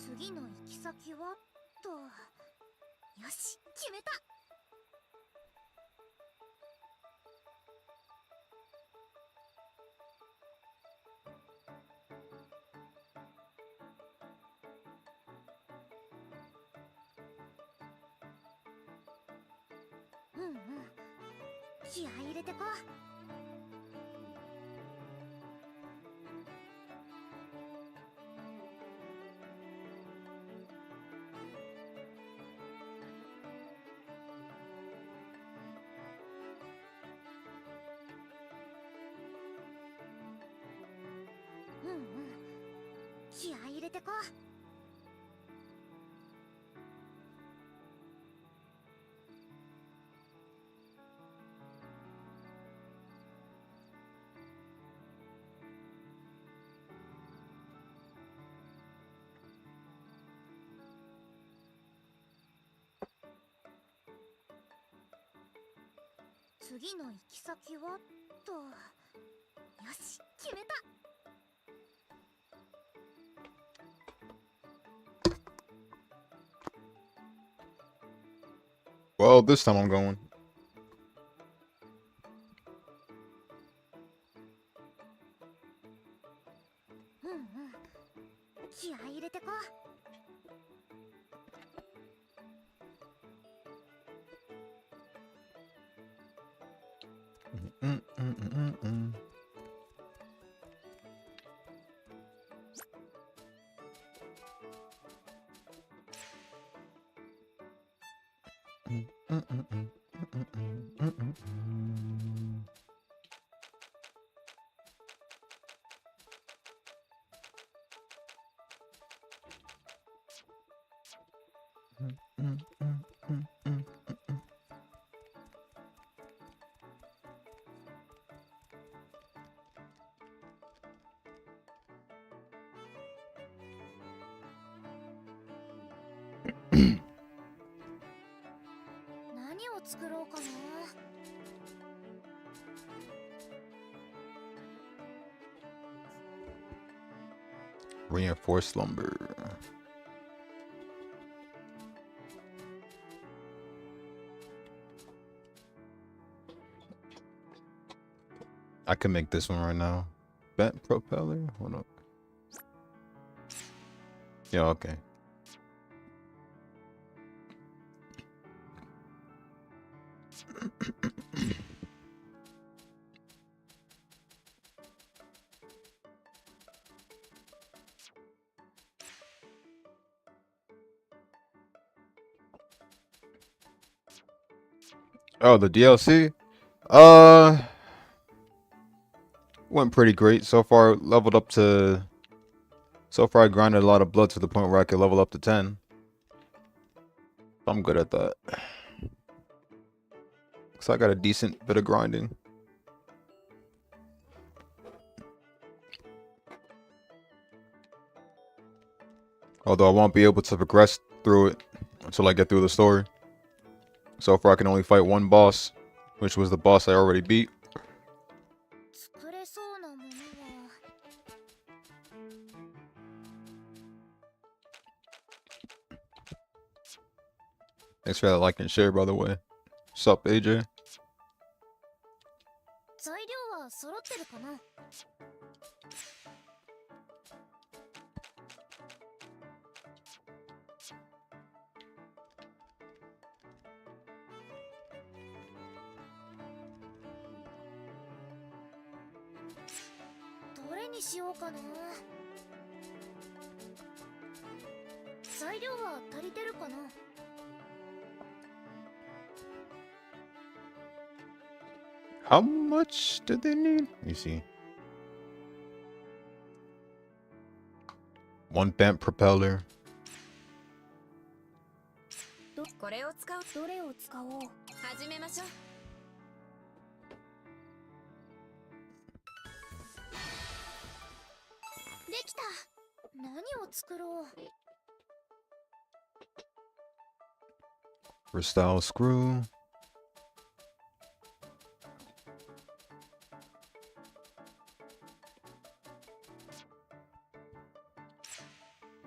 次の行き先はと。よし、決めた。うんうん、気合い入れてこ。うんうん、気合い入れてこ。次の行き先はと。よし、決めた。Well, this time I'm going. うんうん、気合い入れてこ。何を作ろうかな。Reinforced lumber. I can make this one right now. Bent propeller? Hold up. Yeah, okay. Oh, the DLC? Went pretty great. So far, leveled up to... So far, I grinded a lot of blood to the point where I could level up to 10. I'm good at that. So I got a decent bit of grinding. Although I won't be able to progress through it until I get through the story. So far, I can only fight one boss, which was the boss I already beat. 作れそうなものは。Thanks for that like and share, by the way. What's up, AJ? 材料は揃ってるかな。どれにしようかな。材料は足りてるかな。How much did they need? Let me see. One bent propeller. これを使う。どれを使おう。始めましょう。できた。何を作ろう。Restyle screw.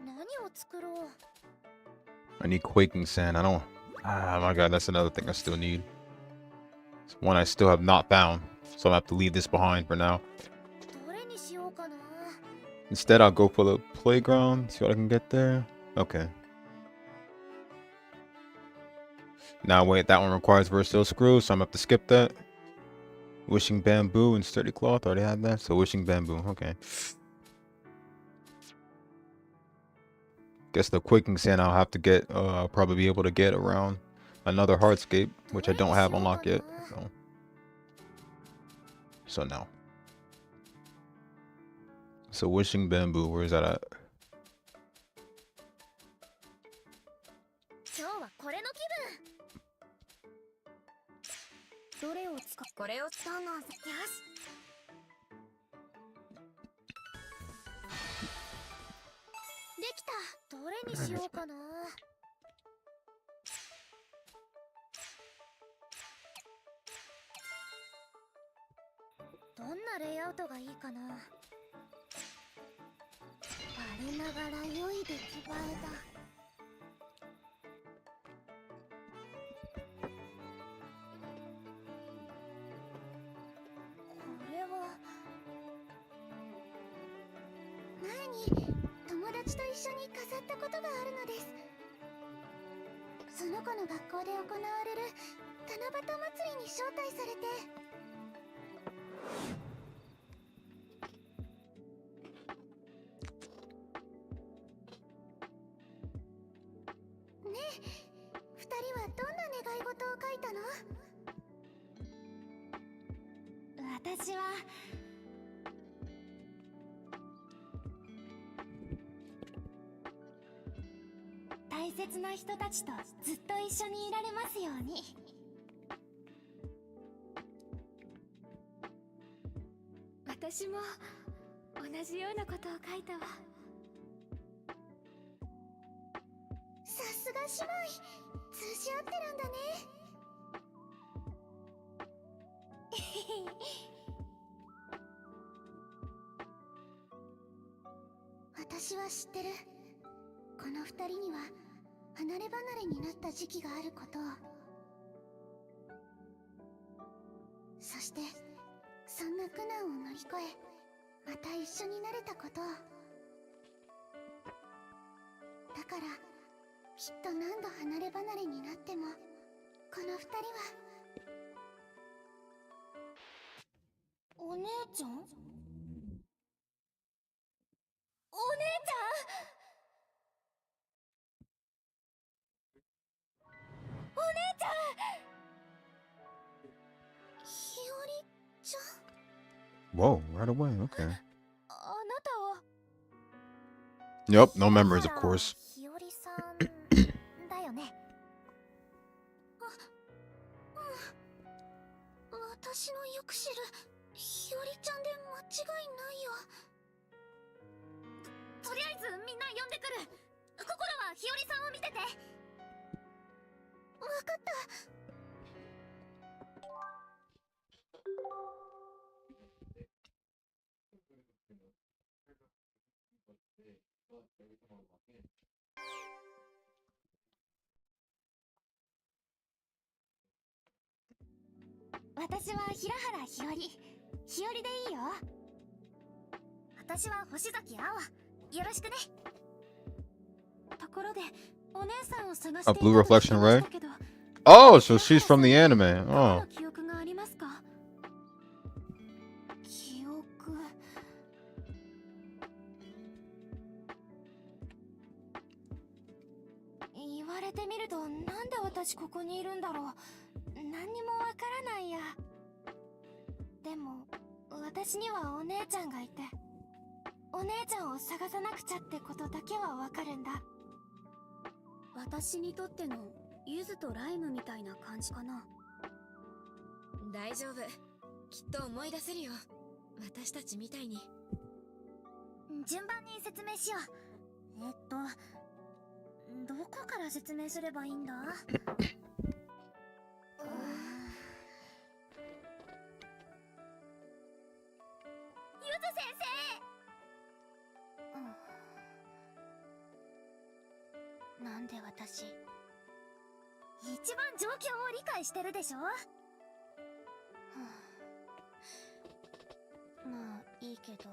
何何を作ろう。 I need quaking sand. I don't. Ah, my god, that's another thing I still need. It's one I still have not found, so I have to leave this behind for now. どれにしようかな。 Instead, I'll go for the playground. See what I can get there. Okay. Now wait, that one requires versatile screws, so I'm gonna have to skip that. Wishing bamboo and sturdy cloth. Already had that, so wishing bamboo. Okay. Guess the quaking sand I'll have to get. I'll probably be able to get around another hardscape, which I don't have unlocked yet. So no. So wishing bamboo, where is that at? 今日はこれの気分。どれを使う。これをだが、よし。できた。どれにしようかな。どんなレイアウトがいいかな。我ながら良い出来栄えだ。これは前に友達と一緒に飾ったことがあるのです。その子の学校で行われる七夕祭りに招待されて。ねえ、二人はどんな願い事を書いたの？私は大切な人たちとずっと一緒にいられますように。私も同じようなことを書いたわ。さすが姉妹、通じ合ってるんだね。私は知ってる。この二人には離れ離れになった時期があることを。そしてそんな苦難を乗り越え、また一緒になれたことを。だからきっと何度離れ離れになっても、この二人は。お姉ちゃん？お姉ちゃん？お姉ちゃん！ひよりちゃん？ Whoa, right away. Okay. あなたは。 Yep, no memories, of course. ひよりさんだよね。私のよく知るひよりちゃんで間違いないよ。とりあえずみんな呼んでくる。心はひよりさんを見てて。わかった。私は平原ひより。ひよりでいいよ。私は星崎青。よろしくね。ところで、お姉さんを探して A いた blue と聞き reflection まし ray? たけど。 Oh, so she's from the anime. どん Oh. な記憶がありますか？記憶。言われてみると、なんで私ここにいるんだろう。何にもわからないや。でも私にはお姉ちゃんがいて、お姉ちゃんを探さなくちゃってことだけはわかるんだ。私にとっての柚子とライムみたいな感じかな。大丈夫。きっと思い出せるよ。私たちみたいに。順番に説明しよう。どこから説明すればいいんだ？ゆず先生！なんで私一番状況を理解してるでしょ。はあ、まあいいけど。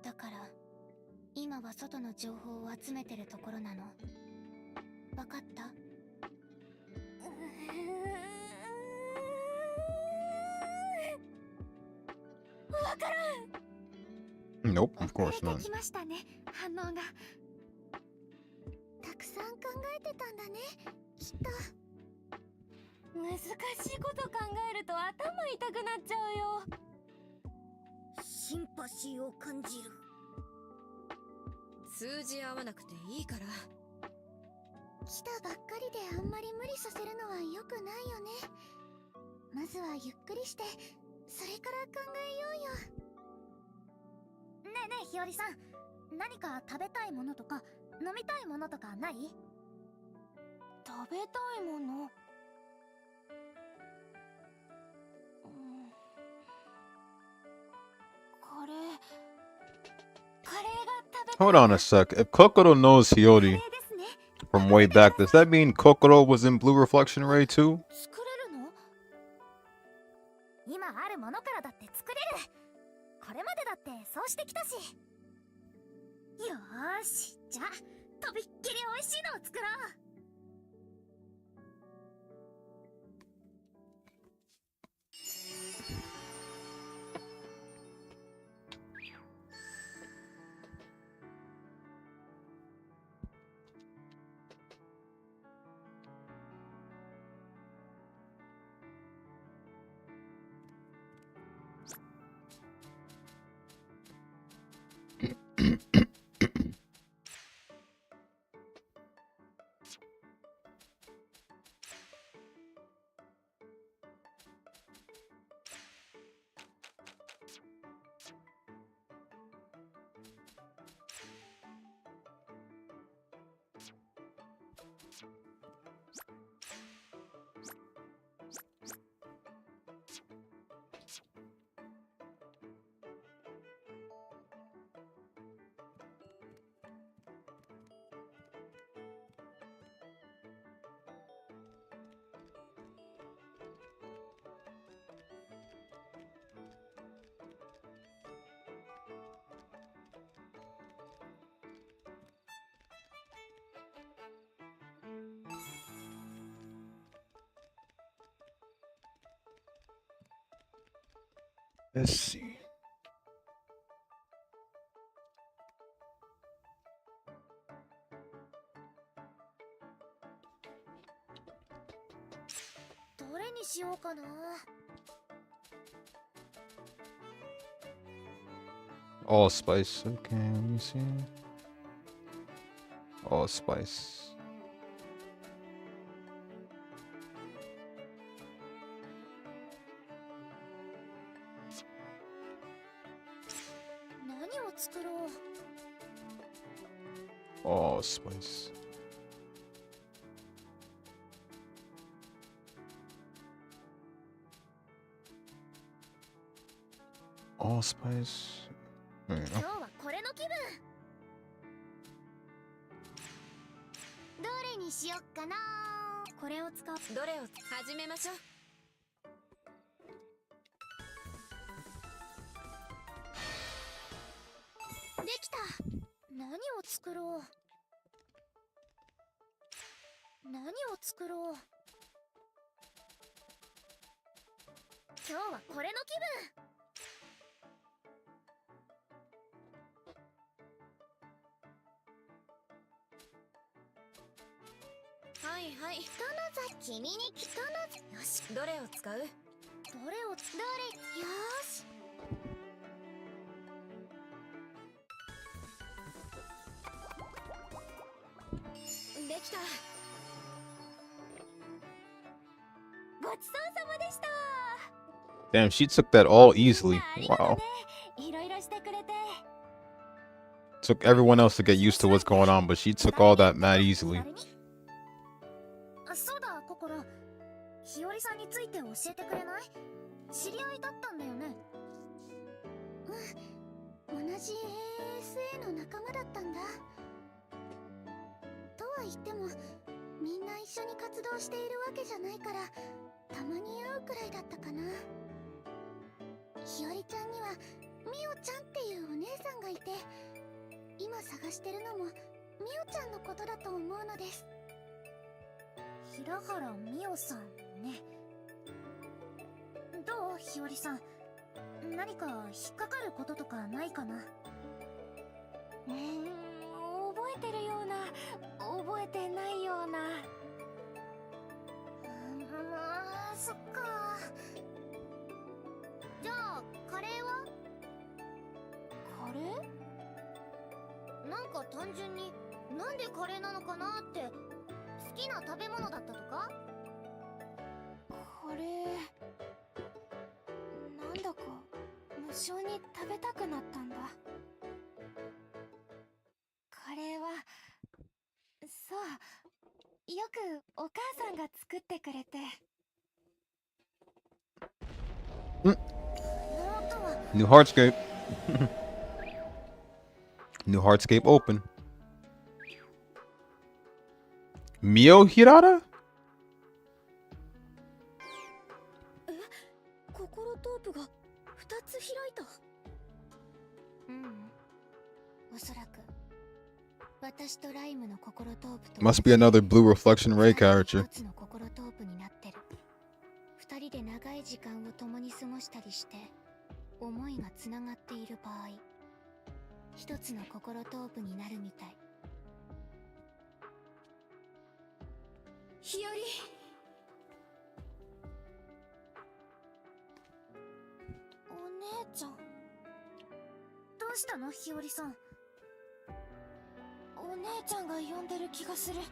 だから今は外の情報を集めてるところなの。わかった？わからん。 Nope, of course 遅れ not. てきましたね、反応が。たくさん考えてたんだね、きっと。難しいこと考えると頭痛くなっちゃうよ。シンパシーを感じる。数字合わなくていいから。来たばっかりであんまり無理させるのは良くないよね。まずはゆっくりして、それから考えようよ。ねえねえひよりさん、何か食べたいものとか飲みたいものとかない？食べたいもの、カレーが食べたい。 Hold on a sec. If Kokoro knows カレ Hiyori ーですね。 from way back, does that mean Kokoro was in Blue Reflection Ray too? 作れるの？今あるものからだって作れる。これまでだってそうしてきたし。よーし、じゃあとびっきり美味しいのを作ろう。Let's see. どれにしようかな。Allspice. Okay, let me see. Allspice. 何を作ろう。 Allspice. Allspice. 今日はこれの気分。どれにしよっかな。これを使おう。どれを始めましょう。できた。何を作ろう。何を作ろう。今日はこれの気分。はいはい。人の座、君に人の座。よし。どれを使う？どれを、よーし。できた。ごちそうさまでした。 Damn, she took that all easily. Wow. いろいろしてくれて。 Took everyone else to get used to what's going on, but she took all that mad easily. そうだ、心。ひよりさんについて教えてくれない？知り合いだったんだよね。うん、同じ ASA の仲間だったんだ。とは言ってもみんな一緒に活動しているわけじゃないから、たまに会うくらいだったかな。ひよりちゃんにはみおちゃんっていうお姉さんがいて、今探してるのもみおちゃんのことだと思うのです。平原みおさんね。どう、ひよりさん、何か引っかかることとかないかな。覚えてるような覚えてないような。そっか。じゃあカレーは？カレー？なんか単純になんでカレーなのかなって。好きな食べ物だったとか？カレー、なんだか無性に食べたくなったんだ。カレーは、そう、よくお母さんが作ってくれて。New Hardscape. New Hardscape open. Mio Hirata? 心トープが2つ開いた。おそらく私とライムの心トープと Must be another Blue Reflection Ray character. 一つの心トープになってる。2人で長い時間を共に過ごしたりして思いがつながっている場合、一つの心トープになるみたい。日和。お姉ちゃん、どうしたの、ひよりさん。お姉ちゃんが呼んでる気がする。ね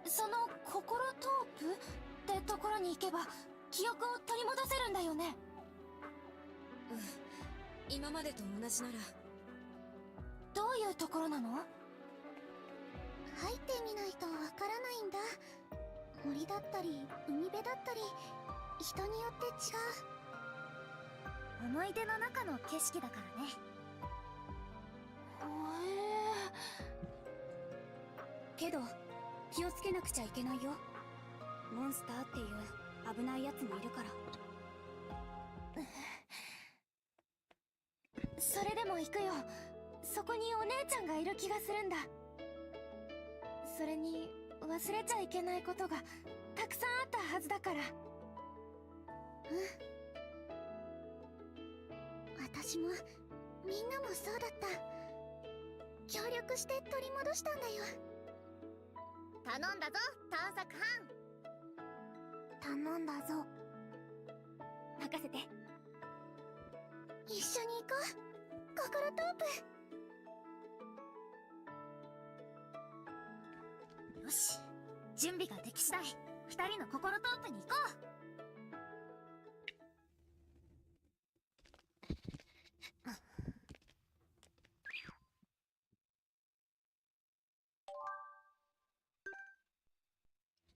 え、その心トープってところに行けば記憶を取り戻せるんだよね。今までと同じなら。どういうところなの？入ってみないとわからないんだ。森だったり海辺だったり、人によって違う。思い出の中の景色だからね。けど気をつけなくちゃいけないよ。モンスターっていう危ないやつもいるから。それでも行くよ。そこにお姉ちゃんがいる気がするんだ。それに忘れちゃいけないことがたくさんあったはずだから。私もみんなもそうだった。協力して取り戻したんだよ。頼んだぞ、探索班。頼んだぞ。任せて。一緒に行こう、心トープ。よし、準備ができ次第二人の心トープに行こう。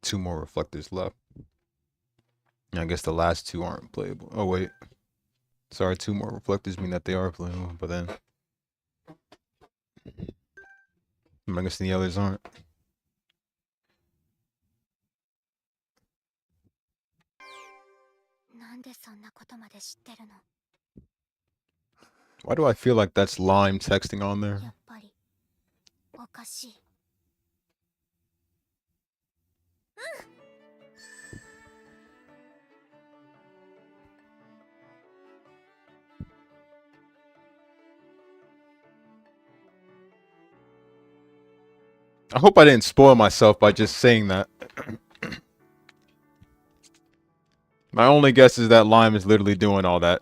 Two more reflectors left. I guess the last two aren't playable. Oh, wait. Sorry, two more reflectors mean that they are playable, but then I guess the others aren't. Why do I feel like that's Lime texting on there? やっぱりおかしい。I hope I didn't spoil myself by just saying that. My only guess is that Lime is literally doing all that.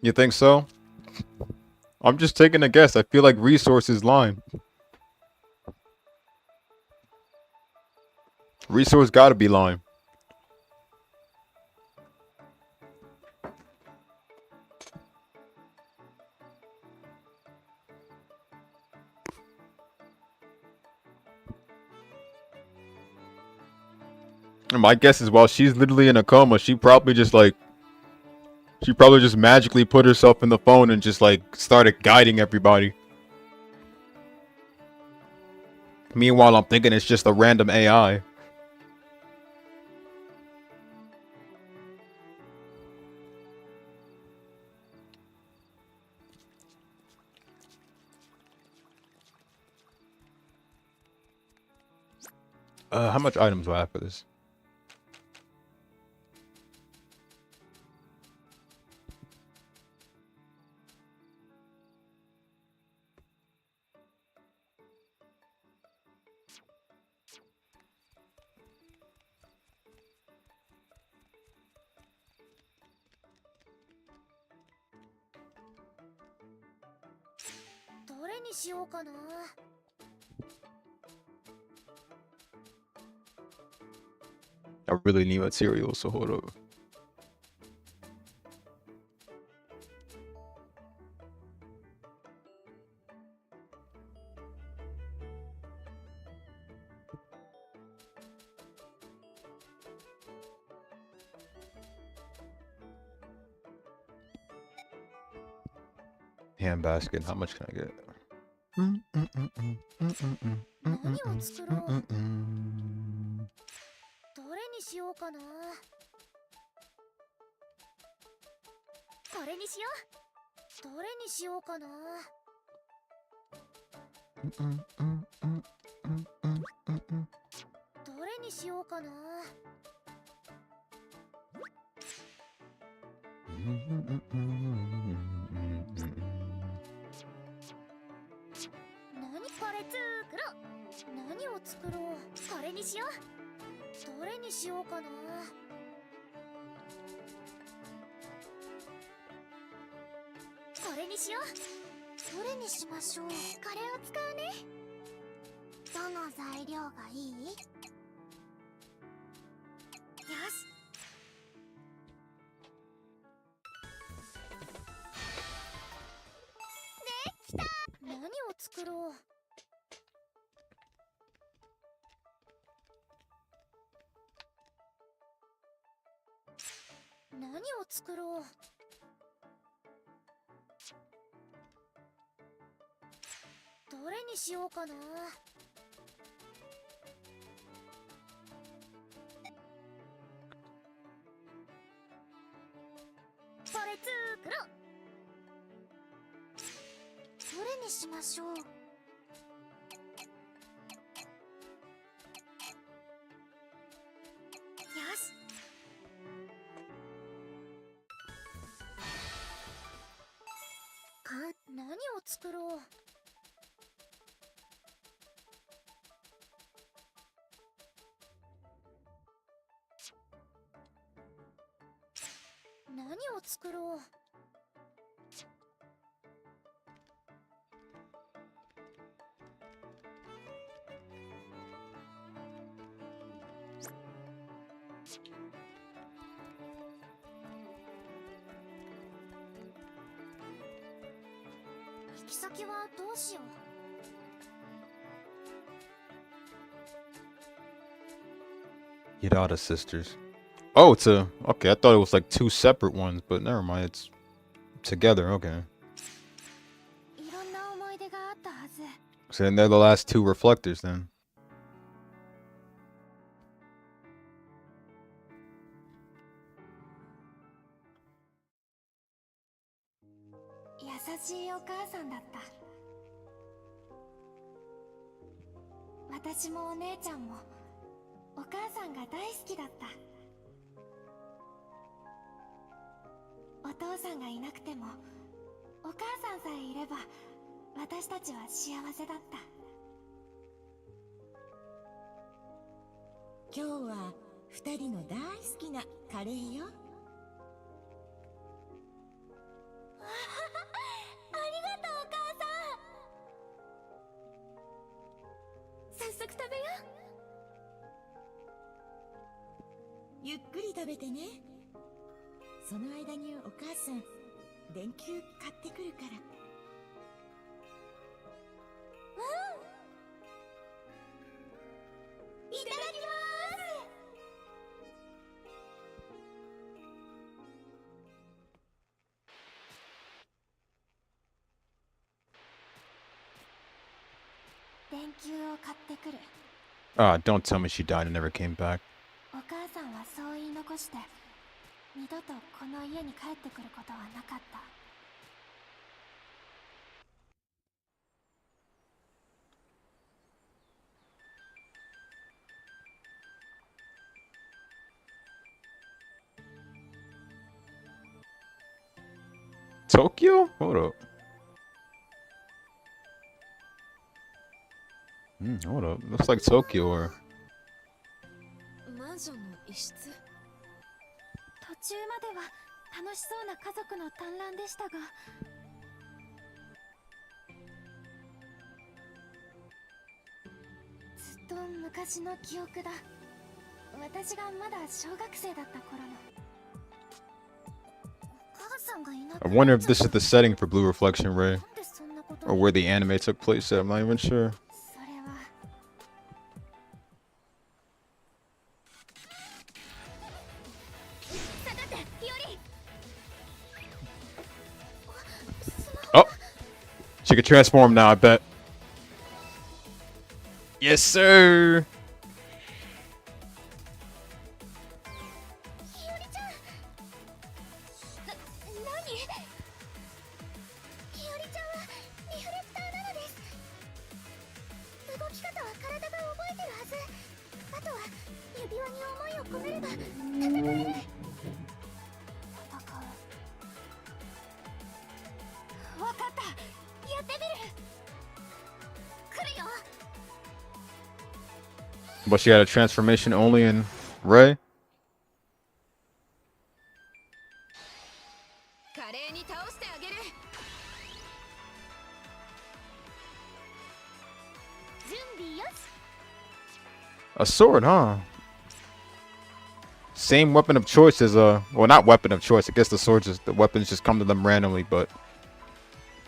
You think so? I'm just taking a guess. I feel like Resource is lying. Resource gotta be lying. And my guess is while she's literally in a coma, she probably just magically put herself in the phone and just like started guiding everybody. Meanwhile, I'm thinking it's just a random AI. How much items do I have for this?「どれにしようかな」 I really need materials, so hold up. Hand basket, how much can I get? 何を作ろう。どれにしようかな。これにしよう。どれにしようかな。どれにしようかな。これ作ろう。何を作ろう。これにしよう。どれにしようかな。これにしよう。どれにしましょう。これを使うね。どの材料がいい？よし。できた。何を作ろう。何を作ろう。どれにしようかな。これ作ろう。どれにしましょう。よし。何を作ろう。何を作ろう。行き先はどうしよう。Yadada sisters. Oh, it's a... Okay, I thought it was like two separate ones, but never mind. It's together, okay. いろんな思い出があったはず。 So then they're the last two reflectors then. 優しいお母さんだった。私もお姉ちゃんもお母さんが大好きだった。お父さんがいなくてもお母さんさえいれば私たちは幸せだった。今日は二人の大好きなカレーよ。ゆっくり食べてね。その間にお母さん電球買ってくるから。いただきます。電球を買ってくる。 Ah, don't tell me she died and never came back. お母さんはそう言い残して二度とこの家に帰ってくることはなかった。 Tokyo? Hold up. Hold up. Looks like Tokyo or... マンションの一室。途中までは楽しそうな家族の団らんでしたが、ずっと昔の記憶だ。私がまだ小学生だった頃の。お母さんがいなく I wonder if this is the setting for Blue Reflection Ray. なんでそんなこと Or where the anime took place at. I'm not even sure. それは下がってより Oh! She can transform now, I bet. Yes, sir! ひよりちゃん何ひよりちゃんはリフレクターなのです。動き方は体が覚えてるはず。あとは指輪に思いを込めれば戦える。戦う。わかった。やってみる。来るよ。 But she had a transformation only in Ray? 華麗に倒してあげる。準備よし。 A sword, huh? Same weapon of choice as well, not weapon of choice. I guess the weapons just come to them randomly, but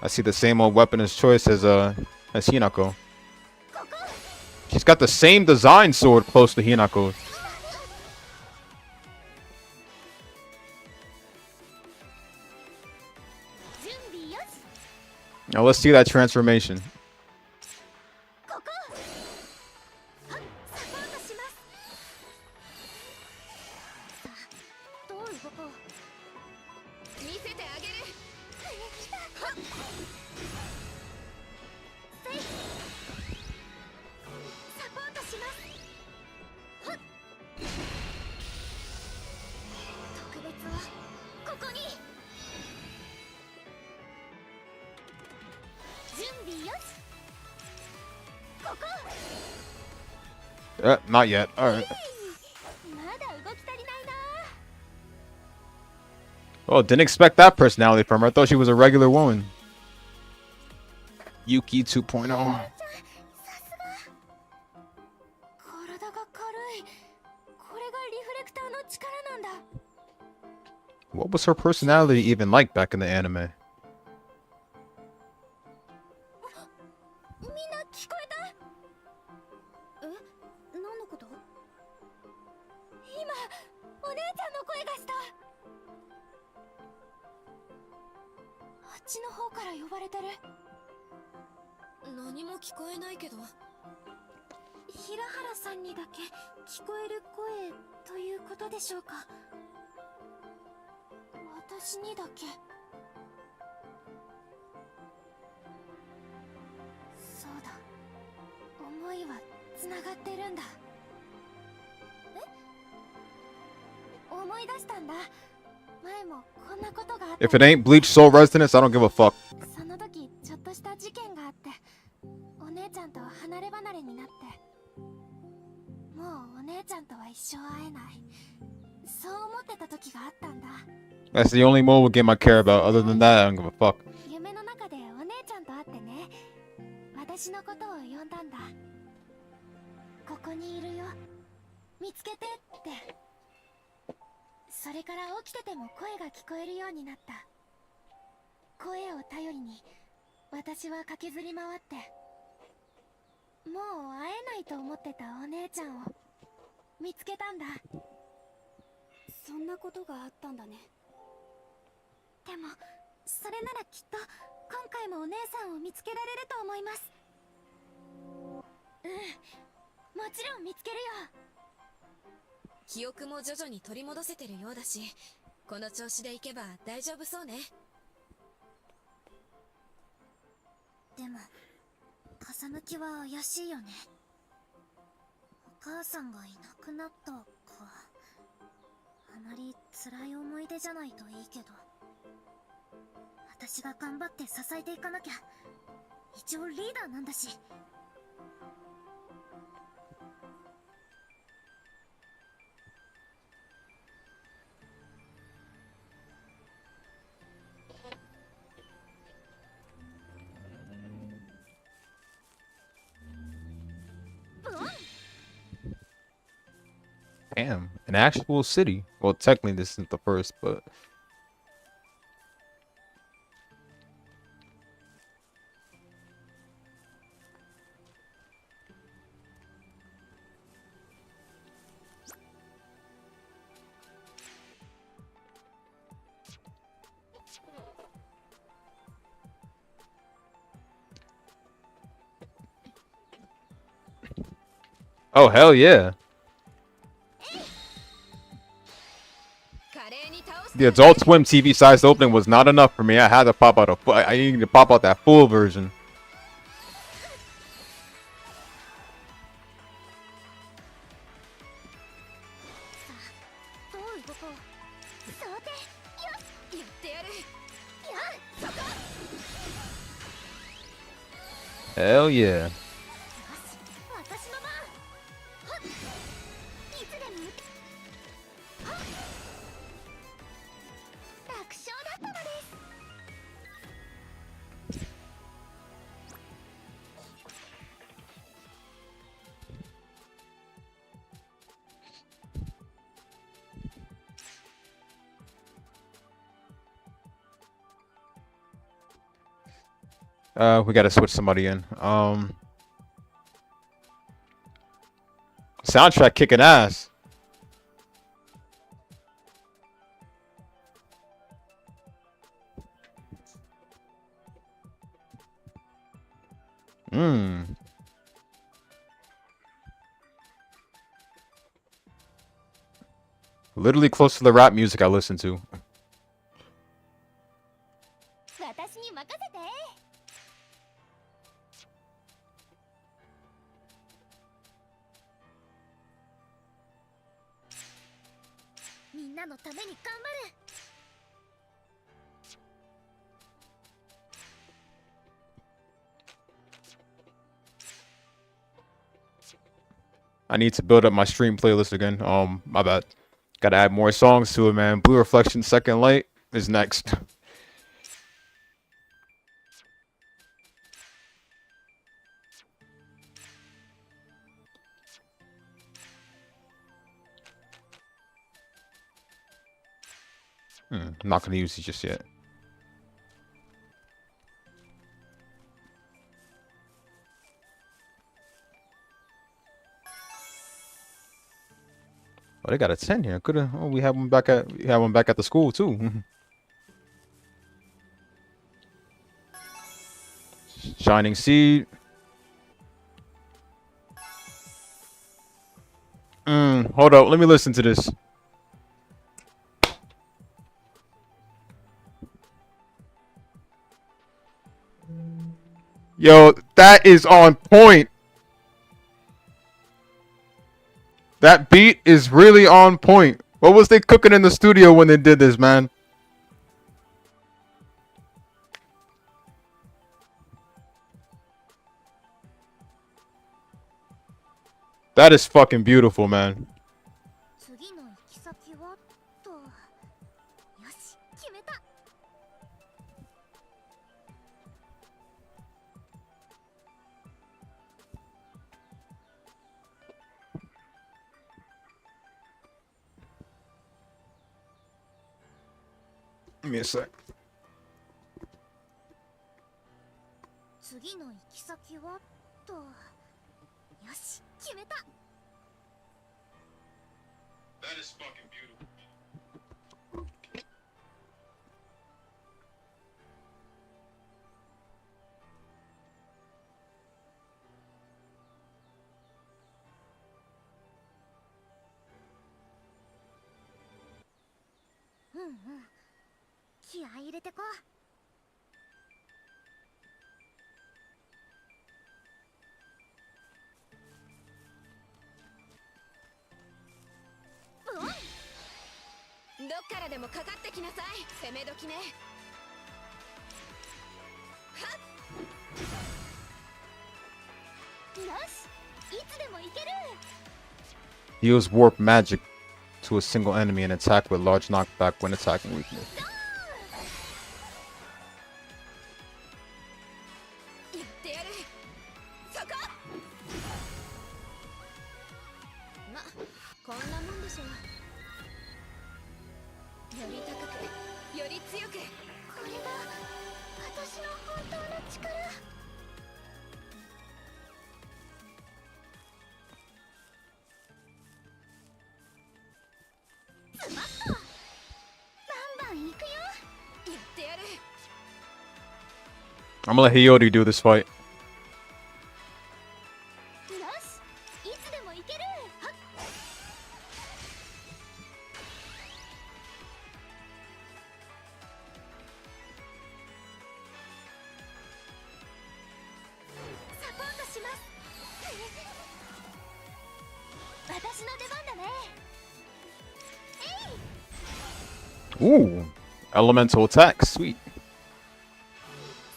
I see the same old weapon as choice as Hinako. She's got the same design sword close to Hinako's. 準備よし。 Now let's see that transformation. ここ。はっ、サポートします。さあ、どう動こう。見せてあげる。来た。はっ。せい。サポートします。はっ。特別はここに。準備よし。ここ。 Not yet. Alright. まだ動き足りないな。 Oh, didn't expect that personality from her. I thought she was a regular woman. Yuki 2.0. さすが。体が軽い。これがリフレクターの力なんだ。 What was her personality even like back in the anime? みんな聞こえた？え？何のこと？今お姉ちゃんの声がした。あっちの方から呼ばれてる。何も聞こえないけど。平原さんにだけ聞こえる声ということでしょうか。私にだけ。そうだ、思いはつながってるんだ。え？思い出したんだ。前もこんなことがあった。 If it ain't Bleach Soul Resonance, I don't give a fuck. その時ちょっとした事件があって、お姉ちゃんと離れ離れになって、もうお姉ちゃんとは一生会えない、そう思ってた時があったんだ。 That's the only mobile game I care about. Other than that, I don't give a fuck. 夢の中でお姉ちゃんと会ってね、私のことを呼んだんだ。ここにいるよ、見つけてって。それから起きてても声が聞こえるようになった。声を頼りに私は駆けずり回って、もう会えないと思ってたお姉ちゃんを見つけたんだ。そんなことがあったんだね。でもそれならきっと今回もお姉さんを見つけられると思います。うん、もちろん見つけるよ。記憶も徐々に取り戻せてるようだし、この調子でいけば大丈夫そうね。でも風向きは怪しいよね。お母さんがいなくなったか。あまり辛い思い出じゃないといいけど、私が頑張って支えていかなきゃ。一応リーダーなんだし。Damn, an actual city. Well, technically this isn't the first, but oh hell yeah. 華麗に倒す The Adult Swim TV sized opening was not enough for me. I had to pop out I needed to pop out that full version. どう動こう。想定。よし。やってやる。そこ。 Hell yeah. 私の番。はっ。いつでも。はっ。楽勝だったのです。We gotta switch somebody in. Soundtrack kicking ass. Literally close to the rap music I listen to. 私に任せて。みんなのために頑張る。I need to build up my stream playlist again. My bad. Gotta add more songs to it, man. Blue Reflection Second Light is next. I'm not gonna use these just yet. Oh, they got a 10 here. Could have. Oh, we have one back at the school too. Shining Seed. Hold up. Let me listen to this. Yo, that is on point. That beat is really on point. What was they cooking in the studio when they did this, man? That is fucking beautiful, man. 次の行き先はと。よし、決めた。me a sec. 次の行き先はと。よし、決めた。 That is fucking beautiful.うんうん。気合い入れてこう。どっからでもかかってきなさい。攻め時ね。はっ。よし、いつでも行ける。 Use warp magic to a single enemy and attack with large knockback when attacking weakness. やってやる。そこ。ま、こんなもんでしょう。より高く、より強く。これが私の本当の力。スマット。バンバン行くよ。やってやる。 I'm gonna let Hiyori do this fight. よし、いつでも行ける。はっ。サポートします。私の出番だね。 Ooh, elemental attack, sweet.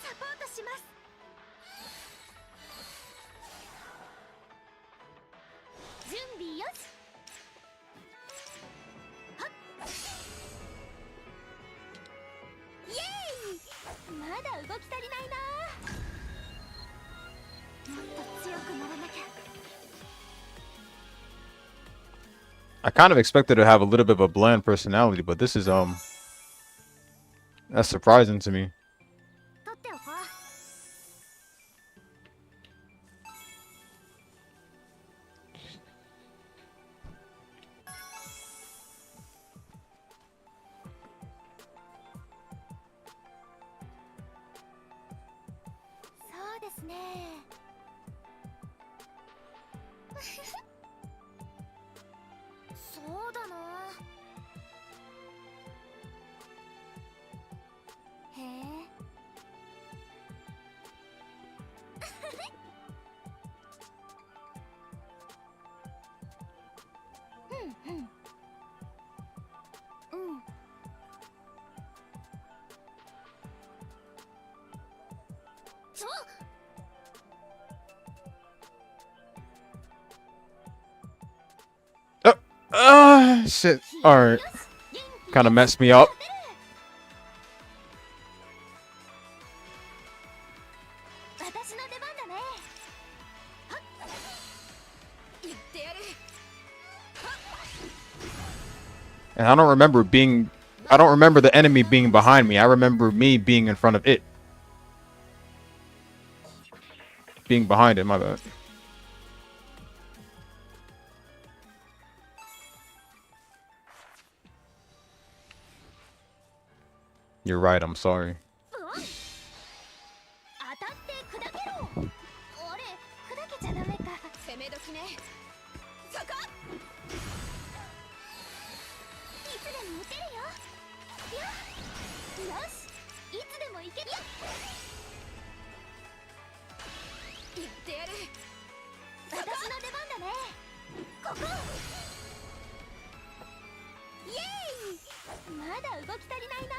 サポートします。準備よし。はっ。イエーイ。まだ動き足りないな。もっと強くならなきゃ。 I kind of expected to have a little bit of a bland personality, but this is that's surprising to me. 取っておこう。そうですね。そうだな。へえ。うんうん。うん。ちょ。 Shit. All right, kind of messed me up. 私の出番だね。 やってやる。 And I don't remember the enemy being behind me. I remember me being in front of it. Being behind it, my bad. You're right, I'm sorry. 当たって砕けろ。俺、砕けちゃダメか。攻め時ね。そこ。いつでも撃てるよ。よし、いつでも行けるよ。やってやる。私の出番だね。ここ。イエーイ。まだ動き足りないな。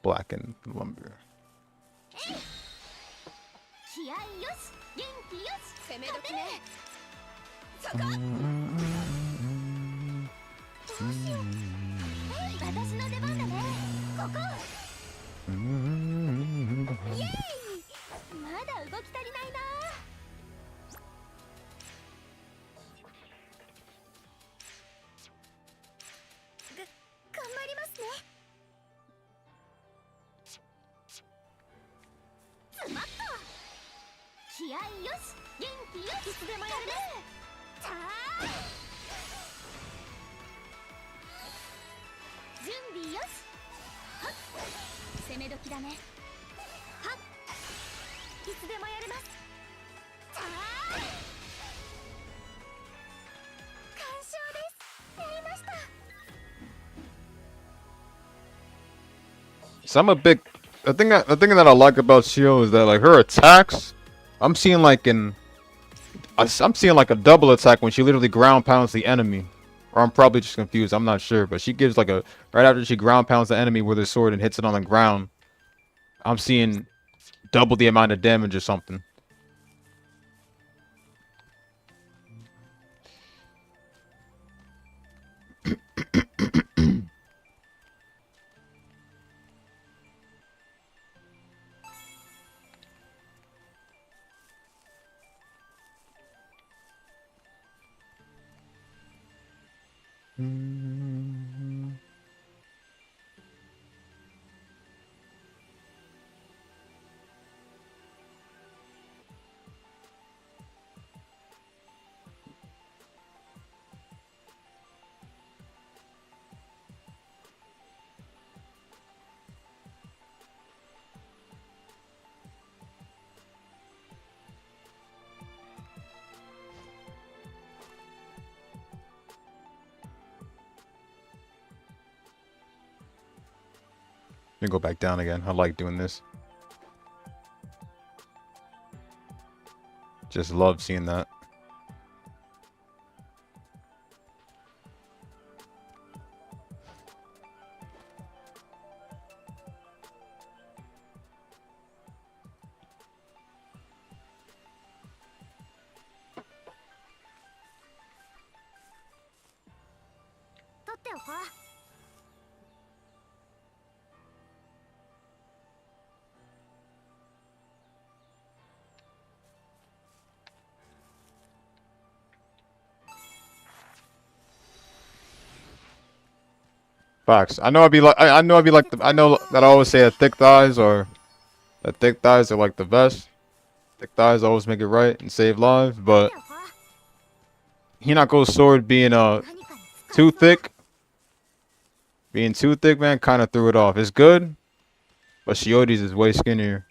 Blackened lumber. 気合いよし、元気よし。攻め時ね。そこ。どうしよう。私の出番だね。ここ。イエーイ。スマッと気合いよし元気よしいつでもやるねさあ準備よしはっ攻め時だねはっいつでもやれますさあ完勝ですやりました So I'm a big. The thing that I like about Shio is that like her attacks, I'm seeing like I'm seeing like a double attack when she literally ground pounds the enemy. Or I'm probably just confused. I'm not sure, but she gives like a right after she ground pounds the enemy with her sword and hits it on the ground. I'm seeing double the amount of damage or something. Let me go back down again. I like doing this. Just love seeing that. Facts. I know I'd be like I know I'd be like I know that I always say that thick thighs are like the best. Thick thighs always make it right and save lives, but Hinako's sword being too thick, man, kind of threw it off. It's good, but Shiori's is way skinnier.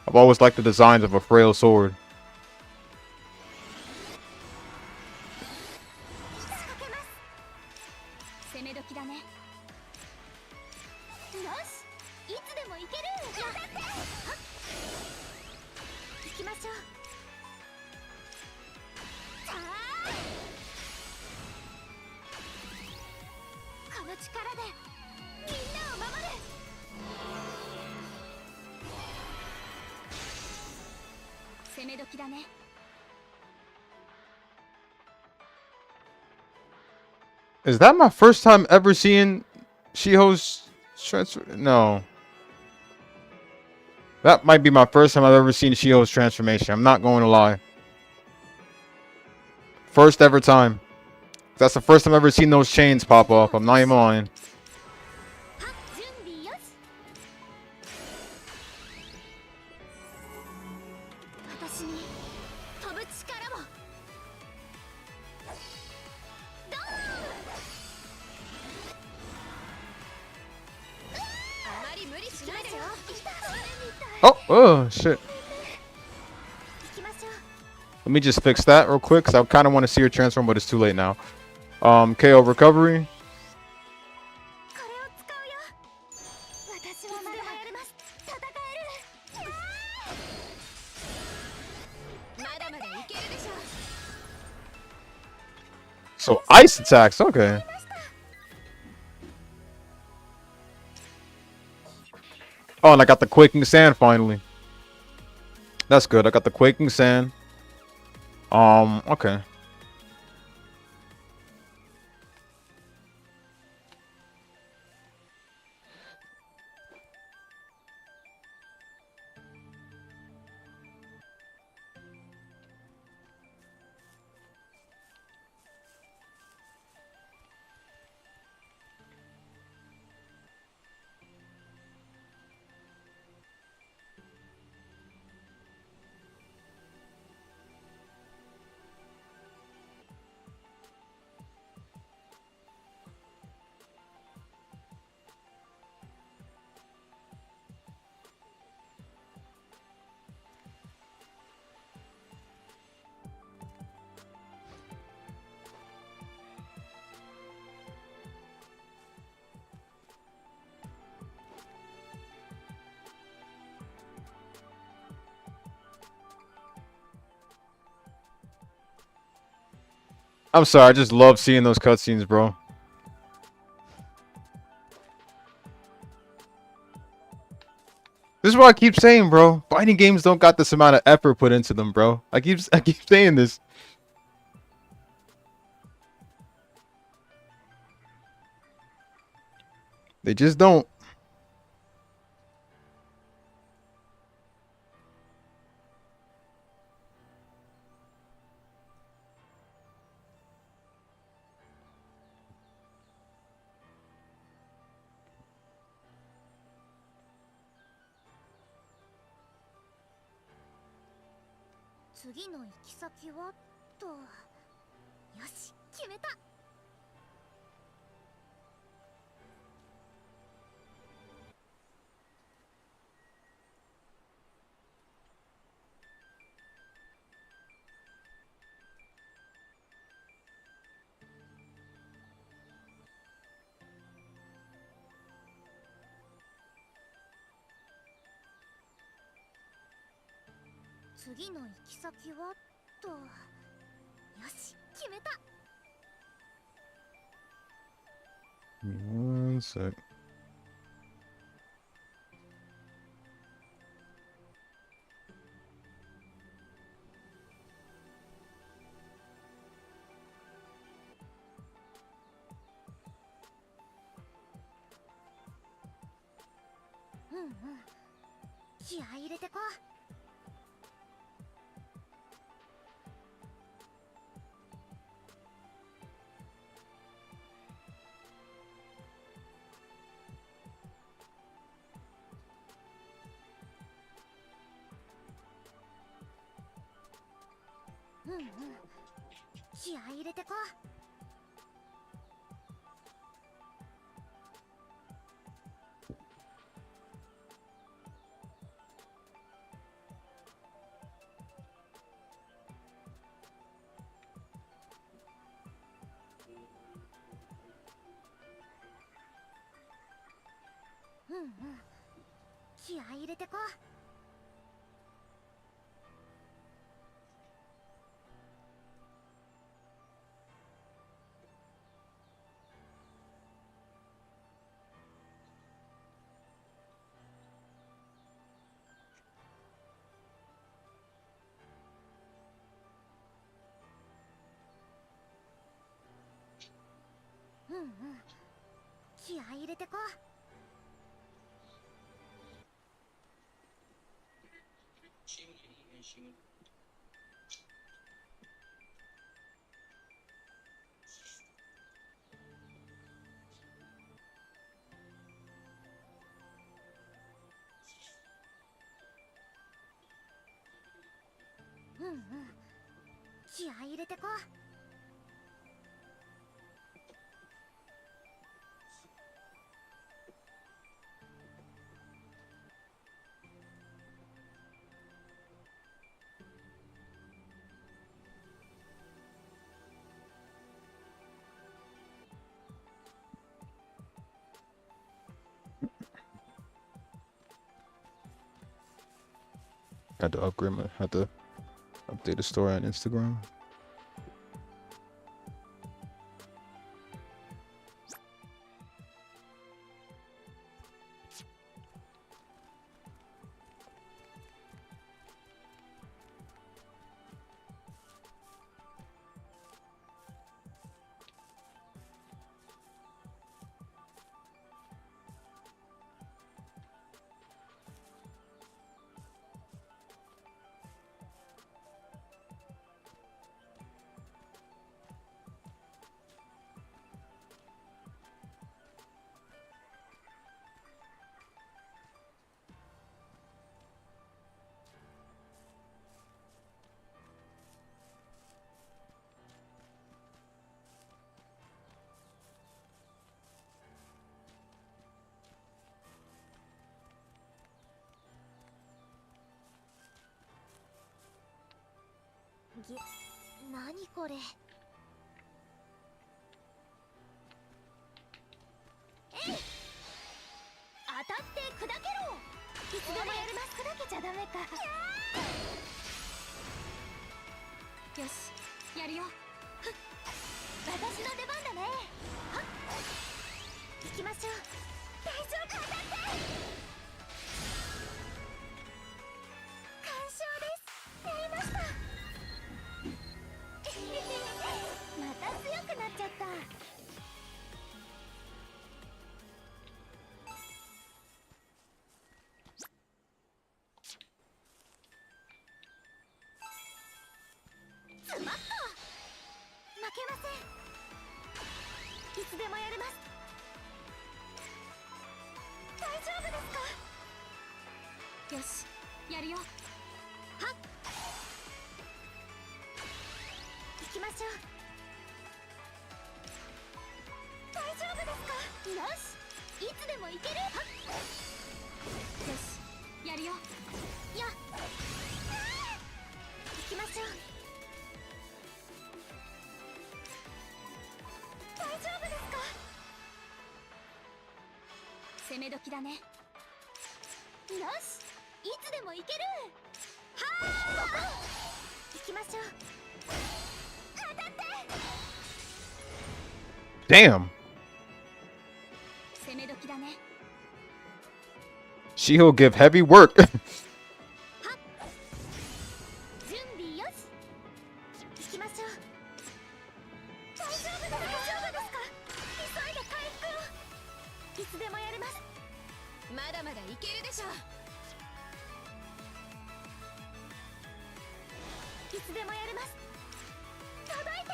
I've always liked the designs of a frail sword. 攻め時だねよしいつでも行けるやってはっ行きましょうさあこの力でみんなを守る 攻め時だね Is that my first time ever seeing Shiho's transfer? No. That might be my first time I've ever seen Shiho's transformation. I'm not going to lie. First ever time. That's the first time I've ever seen those chains pop off. I'm not even lying. はっ準備よし私に飛ぶ力をドーン あまり無理しないでよ。 Oh, shit. 行きましょう Let me just fix that real quick, because I kind of want to see her transform, but it's too late now. KO recovery. これを使うよ私はまだやれます戦えるまだまだいけるでしょ。 So ice attacks, okay. Oh, and I got the Quaking Sand finally. That's good. I got the Quaking Sand. Okay. I'm sorry, I just love seeing those cutscenes, bro. This is what I keep saying, bro. Fighting games don't got this amount of effort put into them, bro. I keep saying this. They just don't.次の行き先はと。よし、決めた。次の行き先はと。よし、決めた。 One sec.うんうん。気合い入れてこう。うんうん。気合い入れてこう。うんうん。気合い入れてこう。うんうん。気合い入れてこう。うんうん。気合い入れてこう。Had to upgrade my, had to update the story on Instagram.何これ。えい、当たって砕けろ。いつでもやります。砕けちゃダメか。よし、やるよ。私の出番だね。はっ、行きましょう。大丈夫、当たって。完勝です。やりました。また強くなっちゃった。スマット、負けません。いつでもやれます。大丈夫ですか。よし、やるよ。はっ、行きましょう。大丈夫ですか。よし、いつでも行ける。はっ、よし、やるよ。やっ、行きましょう。大丈夫ですか。攻め時だね。よし、いつでも行ける。はあ、行きましょう。当たって。 Damn. 攻め時だね。 She-Hulk give heavy work. 準備よし、行きましょう。大丈夫ですか。大丈夫ですか。急いで回復を。いつでもやれます。まだまだいけるでしょ。いつでもやれます。届いて、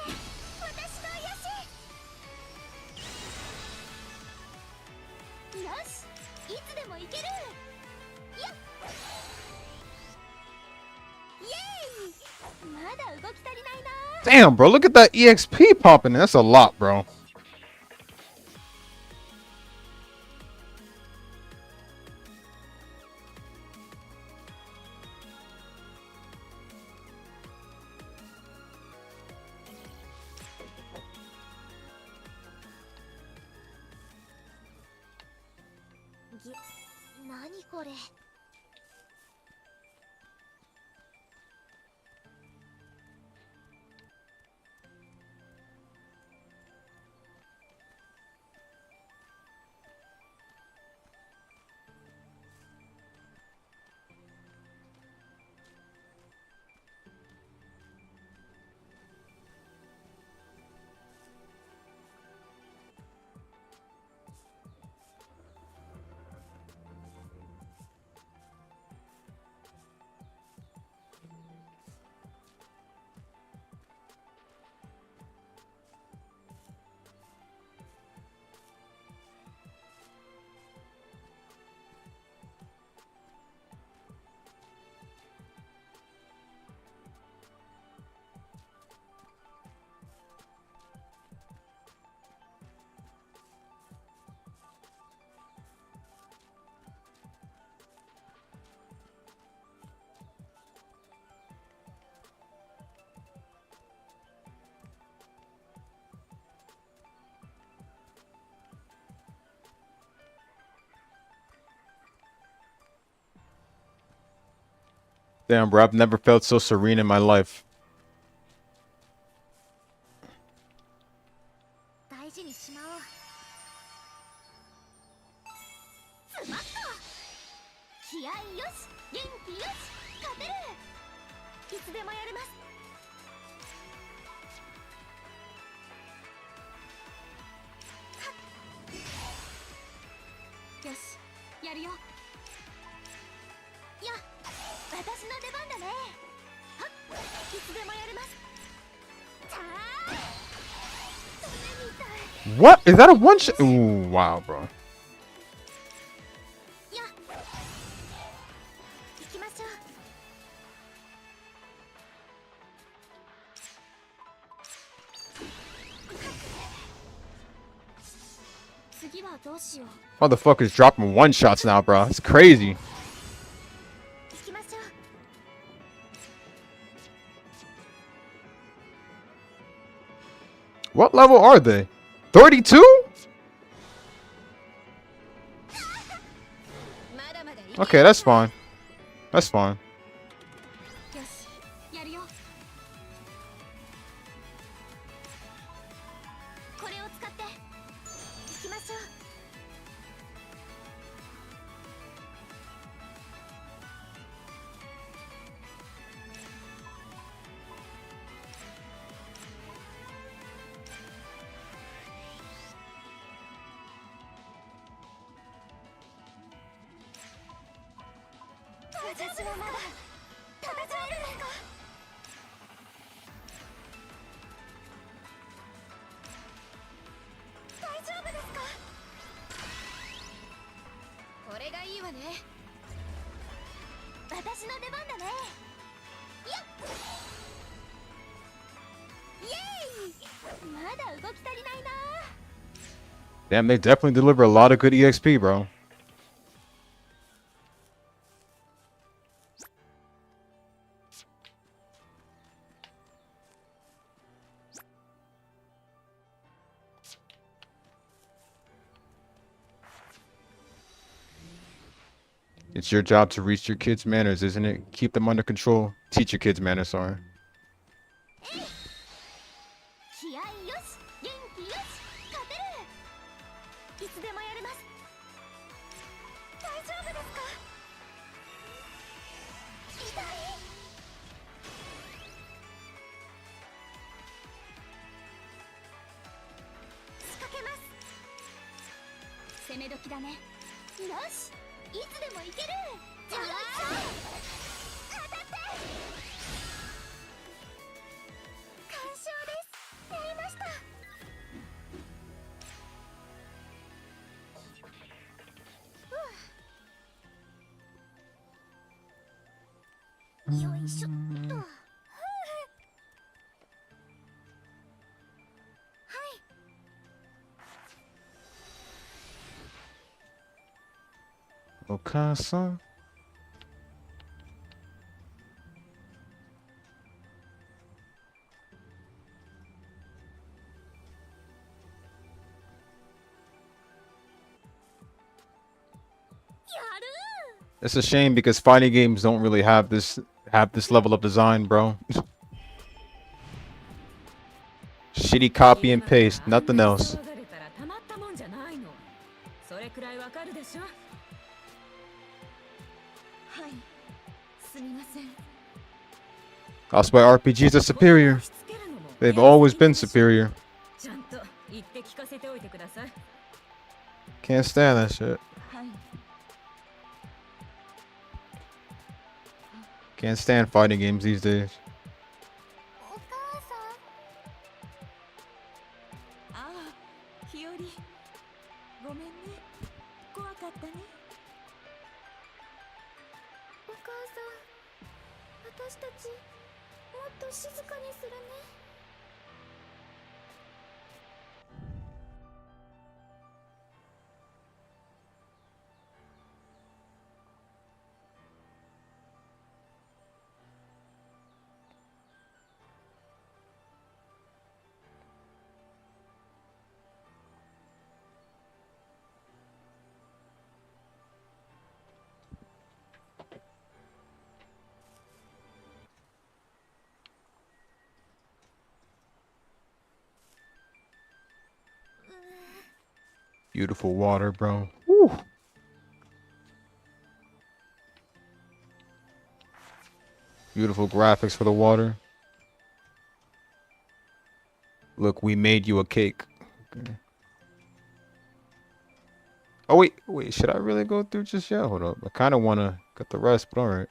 私の癒し。よし、いつでもいける。やっ、イエーイ。まだ動き足りないな。 Damn, bro. Look at that EXP popping. That's a lot, bro.ぎ、何これ。Damn, bro. I've never felt so serene in my life. 大事にしまおう。スマット、気合いよし、元気よし、勝てる。いつでもやれます。はっ、よし、やるよ。や、私の出番だね。はっ、いつでもやれます。さあ、ダメみたい。 What? Is that a one shot? Ooh, wow, bro. や、行きましょう。次はどうしよう。 Motherfuckers dropping one shots now, bro. It's crazy. 行きましょう。 What level are they? 32? まだまだいける。 Okay, that's fine. That's fine. よし、やるよ。私はまだ戦えるのか。大丈夫ですか。これがいいわね。私の出番だね。やっイエーイ。まだ動き足りないな。 Damn, they definitely deliver a lot of good EXP, bro. It's your job to reach your kids' manners, isn't it? Keep them under control. Teach your kids manners, sorry. 気合いよし、元気よし、勝てる。いつでもやれます。大丈夫ですか。痛い。仕掛けます。攻め時だね。よし、いつでもいける。じゃあ当たって。完勝です。やりました。よいしょっと。はい。 Okasa. It's a shame because fighting games don't really have this level of design, bro. Shitty copy and paste, nothing else. それくらいわかるでしょ。はい、すみません。 That's why RPGs are superior. They've always been superior. ちゃんと言って聞かせておいてください。 Can't stand that shit. はい。 Can't stand fighting games these days. お母さん。ああ、日和。ごめんね。怖かったね。お母さん、私たちもっと静かにするね。Beautiful water, bro. Woo. Beautiful graphics for the water. Look, we made you a cake. Okay. Oh, wait, should I really go through just yet? Hold up. I kind of want to get the rest, but alright.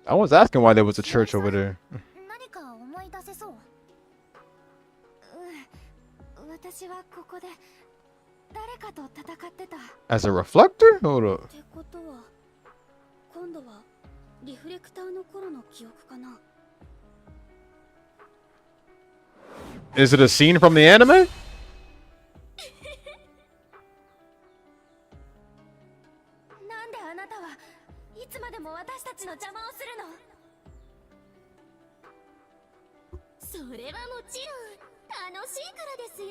I was asking why there was a church over there. 何か思い出せそう。私はここで誰かと戦ってた。 As a reflector? Hold up. ってことは今度はリフレクターの頃の記憶かな。 Is it a scene from the anime? なんであなたはいつまでも私たちの邪魔をするの。それはもちろん楽しいからですよ。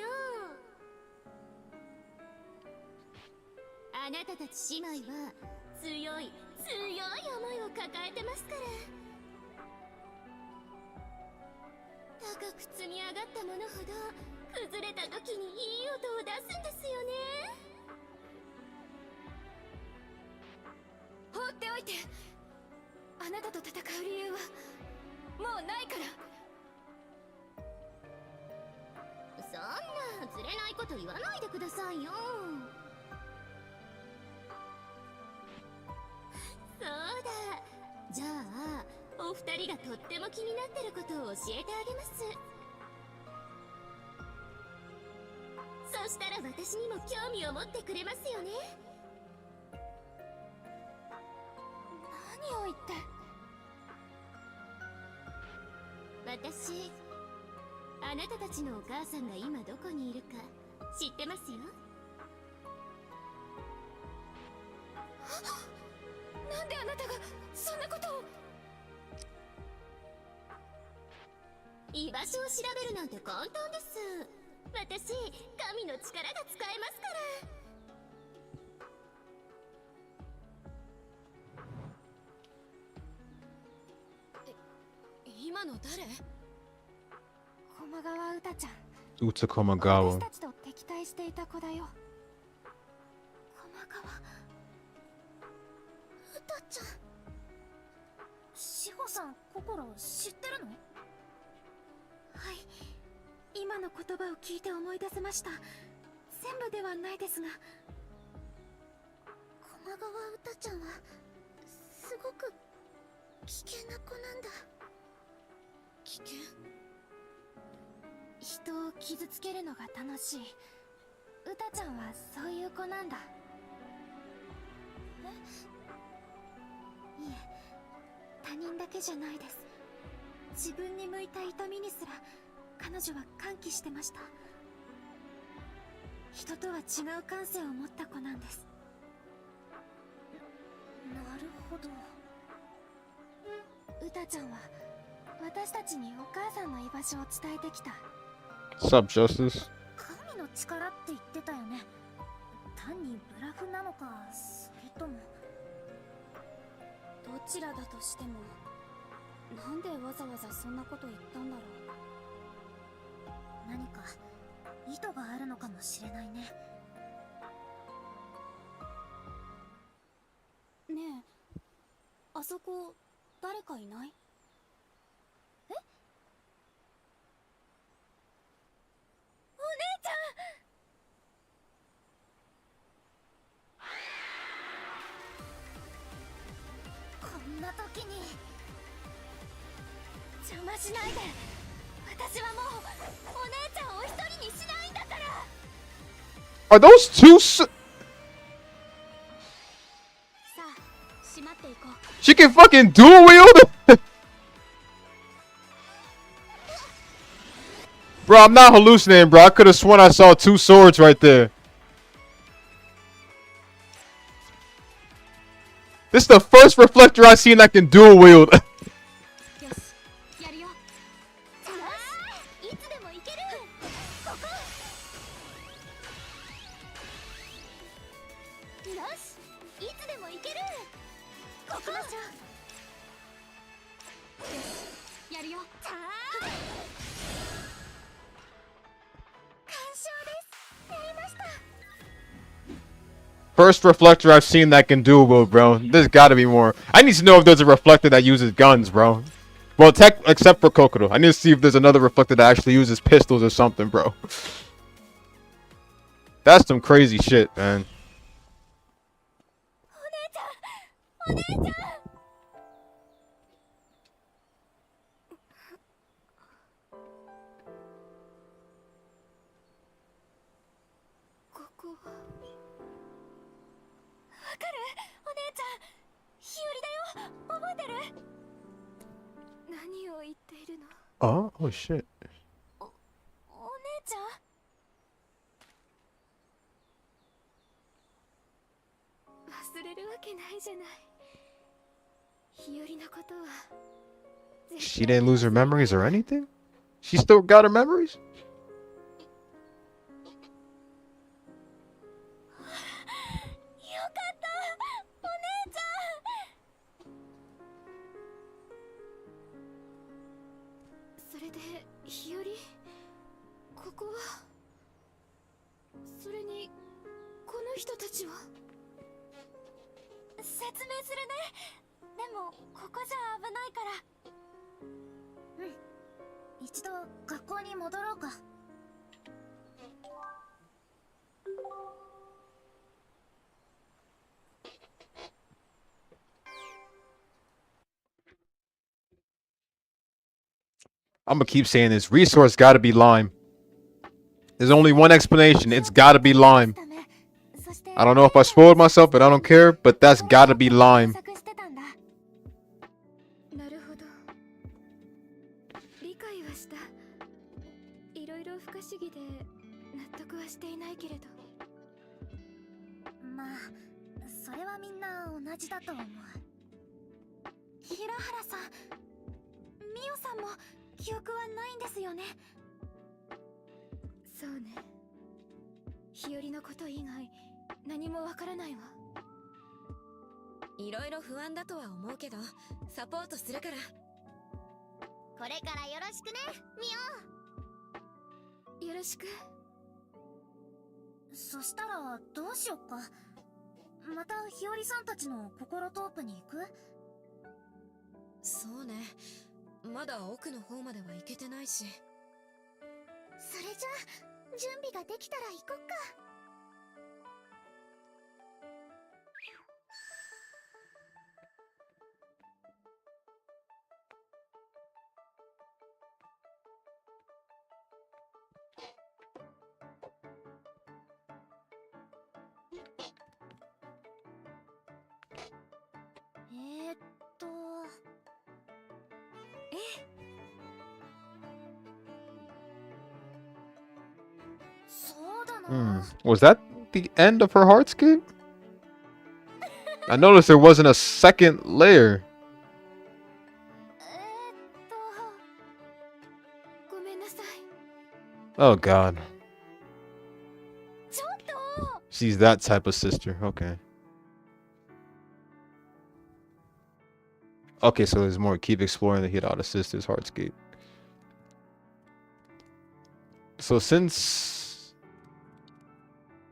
あなたたち姉妹は強い思いを抱えてますから。高く積み上がったものほど崩れた時にいい音を出すんですよね。て。あなたと戦う理由はもうないから。そんなずれないこと言わないでくださいよ。そうだ、じゃあお二人がとっても気になってることを教えてあげます。そしたら私にも興味を持ってくれますよね。何を言って。私、あなたたちのお母さんが今どこにいるか知ってますよ。なんであなたがそんなことを。居場所を調べるなんて簡単です。私、神の力が使えますから。今の誰？駒川うたちゃん。 Uta 私 Komagawa. たちと敵対していた子だよ。駒川うたちゃん。志保さん、心知ってるの？はい、今の言葉を聞いて思い出せました。全部ではないですが。駒川うたちゃんはすごく危険な子なんだ。危険？人を傷つけるのが楽しい。うたちゃんはそういう子なんだ。いえ、他人だけじゃないです。自分に向いた痛みにすら彼女は歓喜してました。人とは違う感性を持った子なんです。なるほど。うたちゃんは私たちにお母さんの居場所を伝えてきた。 What's up, Justice? 神の力って言ってたよね。単にブラフなのか、それとも。どちらだとしても、なんでわざわざそんなこと言ったんだろ何か意図があるのかもしれないね。う。ねえ、あそこ誰かいない？こんな時に邪魔しないで。私はもうお姉ちゃんを一人にしないんだから。 Are those two? さあ、閉まっていこう。 She can fucking dual wield? Bro, I'm not hallucinating, bro. I could have sworn I saw two swords right there. This is the first reflector I've seen that can dual wield. よし、やるよ。いつでも行ける。ここ。よし、いつでも行ける。ここ。やるよ。First reflector I've seen that can dual wield, bro. There's gotta be more. I need to know if there's a reflector that uses guns, bro. Well, except for Kokoro. I need to see if there's another reflector that actually uses pistols or something, bro. That's some crazy shit, man. お姉ちゃん、お姉ちゃん。ここはわかる？お姉ちゃん、日和だよ。覚えてる？何を言っているの？ Oh shit. お姉ちゃん？忘れるわけないじゃない。日和のことは。 She didn't lose her memories or anything? She still got her memories? よかった、お姉ちゃん。それで日和、ここは。それにこの人たちは。説明するね。でもここじゃ危ないから。一度学校に戻ろうか。I'm gonna keep saying this. Resource gotta be lime. There's only one explanation. It's gotta be lime. I don't know if I spoiled myself, but I don't care. But that's gotta be lime. なるほど。理解はした。いろいろ不可思議で納得はしていないけれど。まあ、それはみんな同じだと思う。平原さん、ミオさんも記憶はないんですよね。そうね。日和のこと以外何もわからないわ。いろいろ不安だとは思うけど、サポートするから。これからよろしくね、ミよろしく。オ。そしたらどうしよっか。また日和さんたちの心トープに行く？そうね。まだ奥の方までは行けてないし。それじゃあ準備ができたら行こっか。えーっとそうだな。Was that the end of her hardscape? I noticed there wasn't a second layer. ごめんなさい。 Oh god. ちょっと She's that type of sister. Okay. Okay, so there's more. Keep exploring the Hirata sisters' hardscape. So since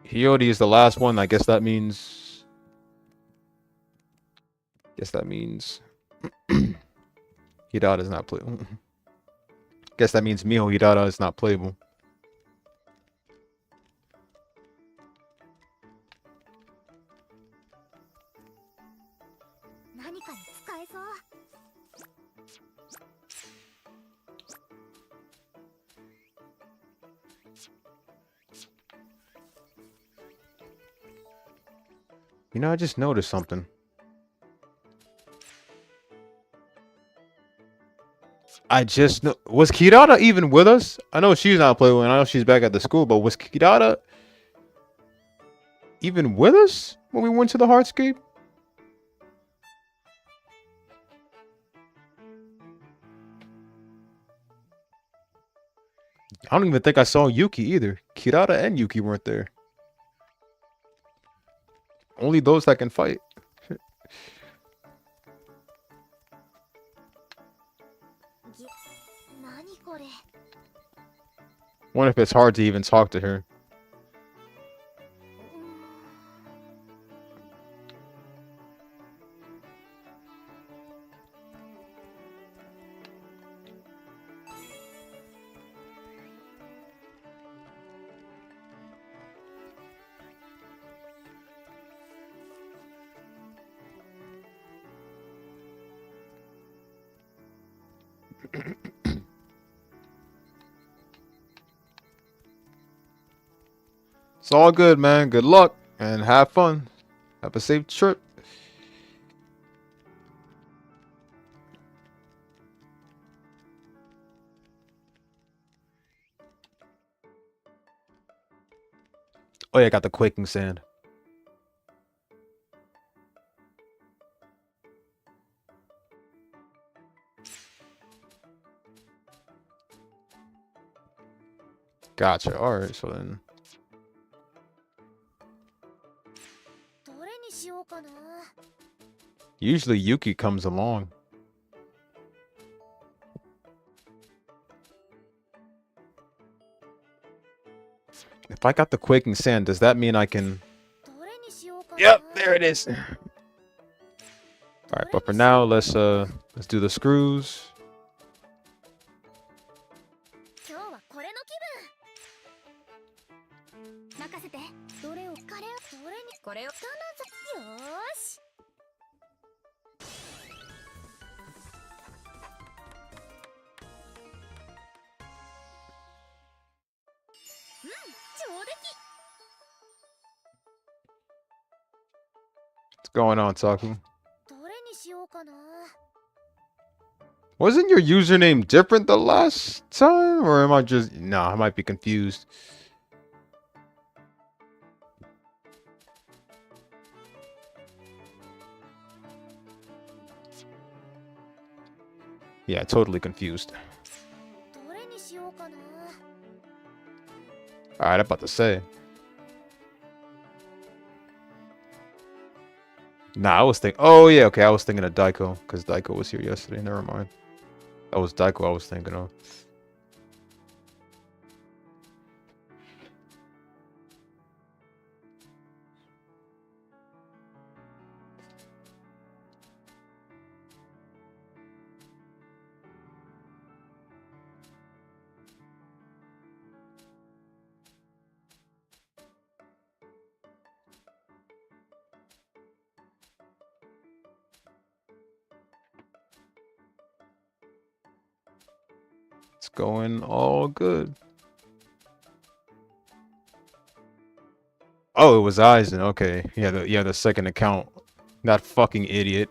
Hiyori is the last one, I guess that means Hirata is not playable. Guess that means Miho Hirata is not playable. You know, I just noticed something. I just know. Was Kirata even with us? I know she's not playing. I know she's back at the school, but was Kirata even with us when we went to the hardscape? I don't even think I saw Yuki either. Kirata and Yuki weren't there. Only those that can fight. Wonder if it's hard to even talk to her. It's all good, man. Good luck and have fun. Have a safe trip. Oh yeah, I got the quaking sand. Gotcha. All right, so then. Usually Yuki comes along. If I got the quaking sand, does that mean I can... Yep, there it is. Alright, but for now, let's do the screws. 今日はこれの気分。任せて。どれをどれにこれをよーし。上出来。 What's going on, Taku? どれにしようかな。 Wasn't your username different the last time? Or am I just... Nah, I might be confused. Yeah, totally confused. どれにしようかな。 Alright, I'm about to say. Nah, I was thinking... Oh, yeah, okay, I was thinking of Daiko. Because Daiko was here yesterday. Never mind. That was Daiko I was thinking of. It's going all good. Oh, it was Aizen. Okay. Yeah, the second account. That fucking idiot.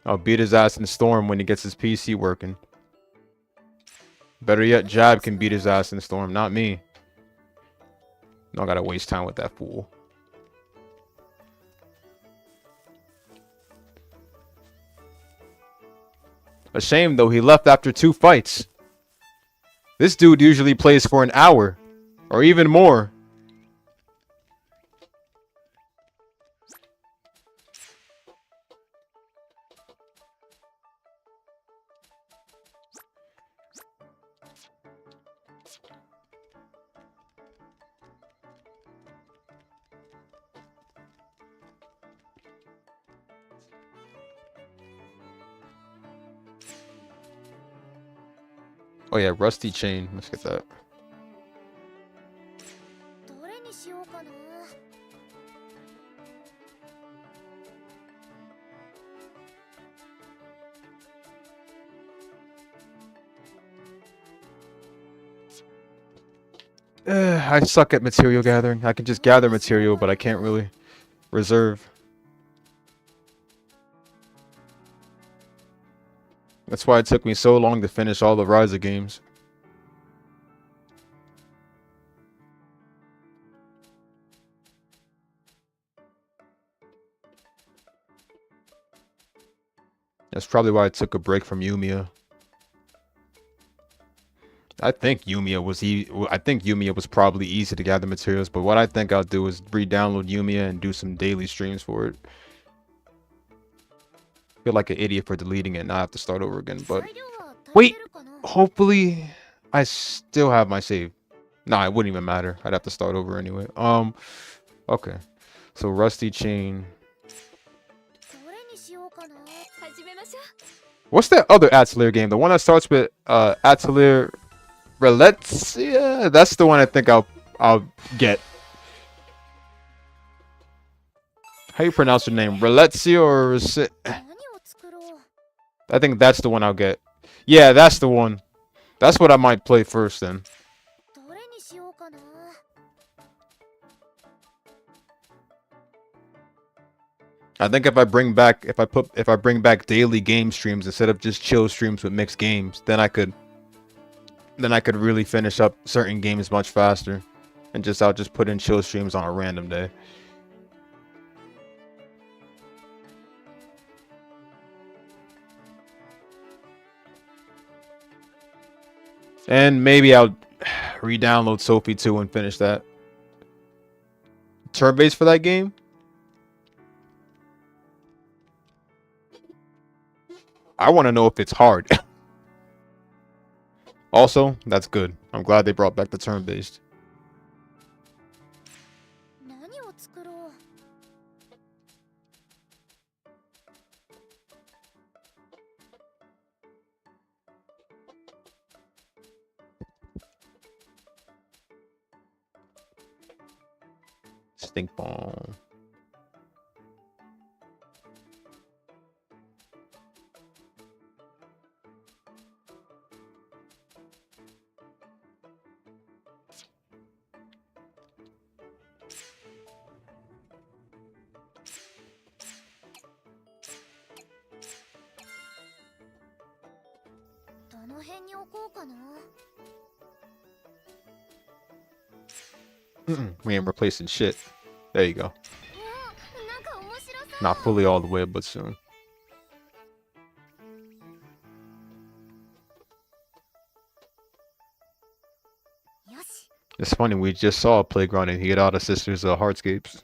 I'll beat his ass in Storm when he gets his PC working. Better yet, Jab can beat his ass in Storm, not me. No, I gotta waste time with that fool. A shame, though, he left after 2 fights. This dude usually plays for an hour. Or even more. Oh yeah, Rusty Chain. Let's get that. どれにしようかな。 I suck at material gathering. I can just gather material, but I can't really reserve. That's why it took me so long to finish all the Ryza games. That's probably why I took a break from Yumiya. I think Yumiya was probably easy to gather materials, but what I think I'll do is re-download Yumiya and do some daily streams for it. Feel like an idiot for deleting it and I have to start over again, but 材料は足り wait, てるかな。 hopefully I still have my save. Nah, it wouldn't even matter. I'd have to start over anyway. Okay. So Rusty Chain. どれにしようかな。 始めましょう。 What's that other Atelier game? The one that starts with Atelier Reletsia? That's the one I think I'll get. How you pronounce her name? Reletsia or 何を作ろう。 I think that's the one I'll get. Yeah, that's the one. That's what I might play first then. どれにしようかな。 I think if I bring back daily game streams instead of just chill streams with mixed games, then I could really finish up certain games much faster. And I'll just put in chill streams on a random day. And maybe I'll re-download Sophie 2 and finish that. Turn-based for that game? I want to know if it's hard. Also, that's good. I'm glad they brought back the turn-based. 何を作ろ Stink ball. We ain't replacing shit. There you go. Not fully all the way, but soon. It's funny, we just saw a playground in Hirata Sisters Hardscapes.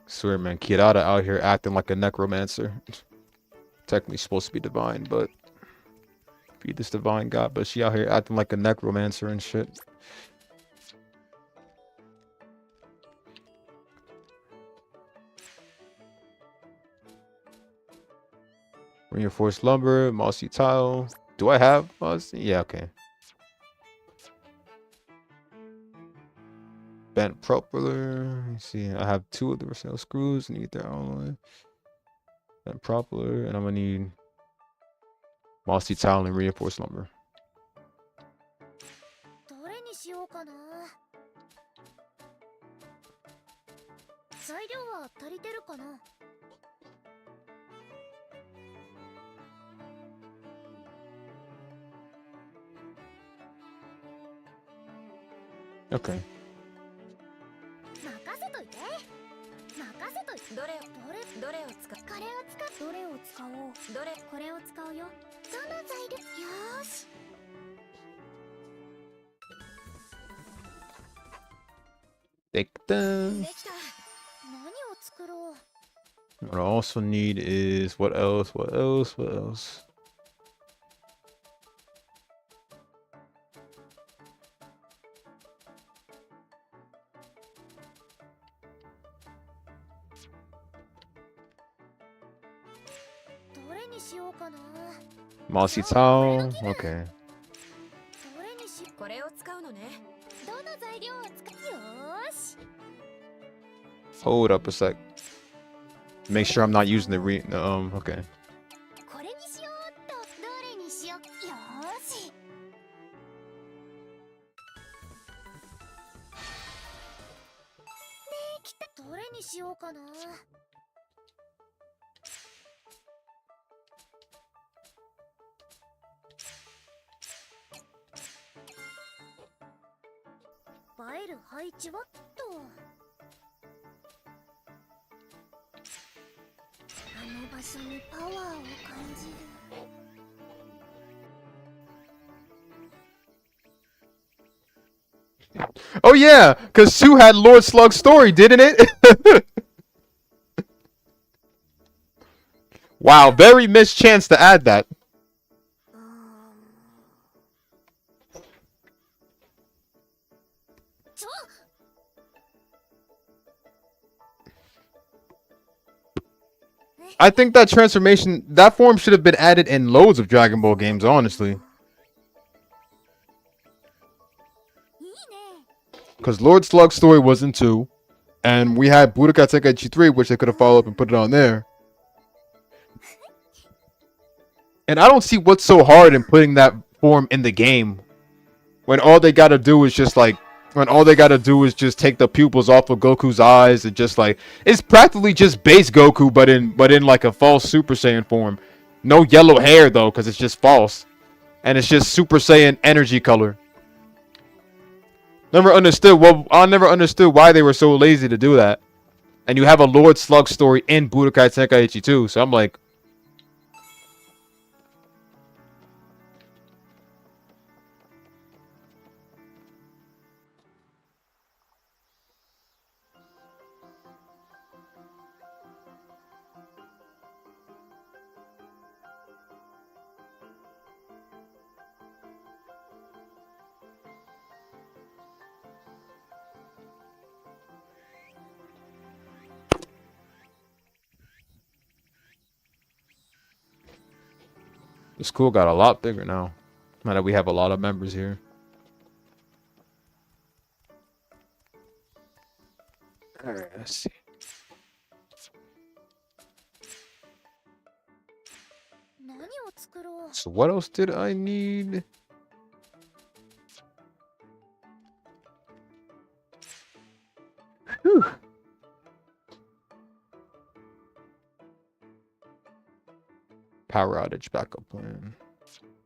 Swear, man, Kirata out here acting like a necromancer. Technically supposed to be divine, but be this divine god, but she out here acting like a necromancer and shit. Reinforced lumber, mossy tile. Do I have mossy? Yeah, okay. Bent propeller. Let's see, I have 2 of the Versailles screws. Need their own. Bent propeller, and I'm gonna need mossy tile and reinforced lumber. Okay. どれを使う？これを使う。どれを使おう。これを使うよ。どの材料？よーし。できた。できた。何を作ろう。What I also need is what else? What else? What else? Mossy towel. Okay. これを使うのね。どの材料を使う？よーし。 Hold up a sec. Make sure I'm not using the okay. これにしようっと。どれにしよう。よーし。できた。どれにしようかな。映える配置はっと。あの場所にパワーを感じる。Oh yeah, because 2 had Lord Slug's story, didn't it? Wow, very missed chance to add that. I think that transformation, that form should have been added in loads of Dragon Ball games, honestly. Because Lord Slug's story was in 2. And we had Budokai Tenkaichi 3, which they could have followed up and put it on there. And I don't see what's so hard in putting that form in the game. When all they gotta do is just like, take the pupils off of Goku's eyes and just like, it's practically just base Goku, but in like a false Super Saiyan form. No yellow hair though, because it's just false. And it's just Super Saiyan energy color. I never understood why they were so lazy to do that. And you have a Lord Slug story in Budokai Tenkaichi 2, so I'm like, the school got a lot bigger now. Now that we have a lot of members here. Alright, let's see. So what else did I need? Whew. Power outage backup plan.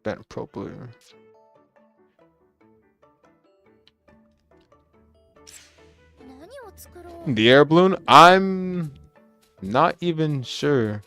Bent properly. The air balloon? I'm not even sure.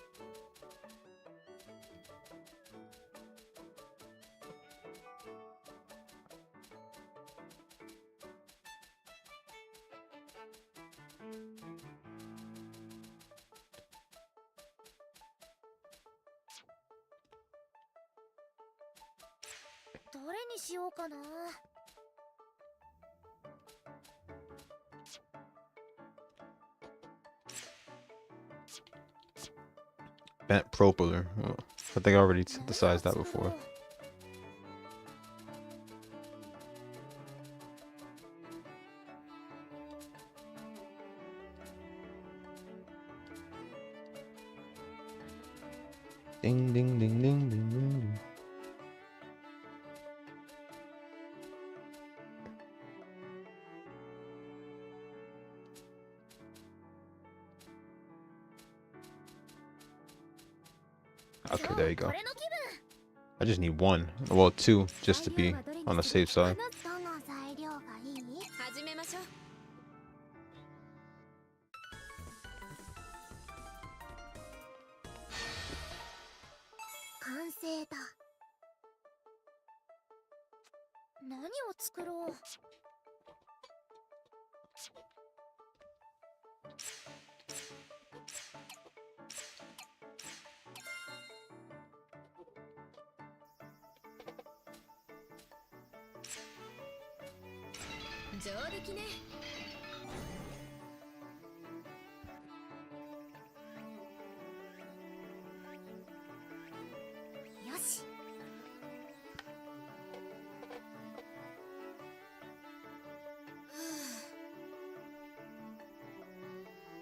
Bent propeller. Well, I think I already synthesized that before. Ding ding ding ding ding ding. Okay, there you go. I just need one. Well, two, just to be on the safe side. 始めましょう。完成だ。何を作ろう。上出来ね。よし。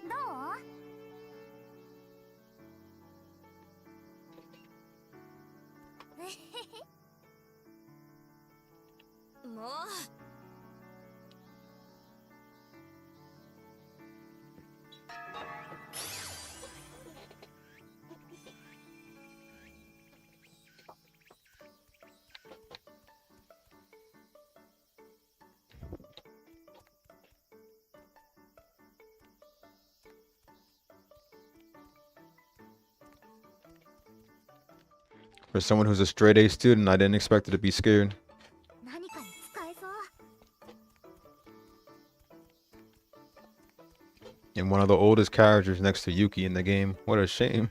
どう？もう。For someone who's a straight A student, I didn't expect her to be scared. 何かに使えそう。And one of the oldest characters next to Yuki in the game. What a shame.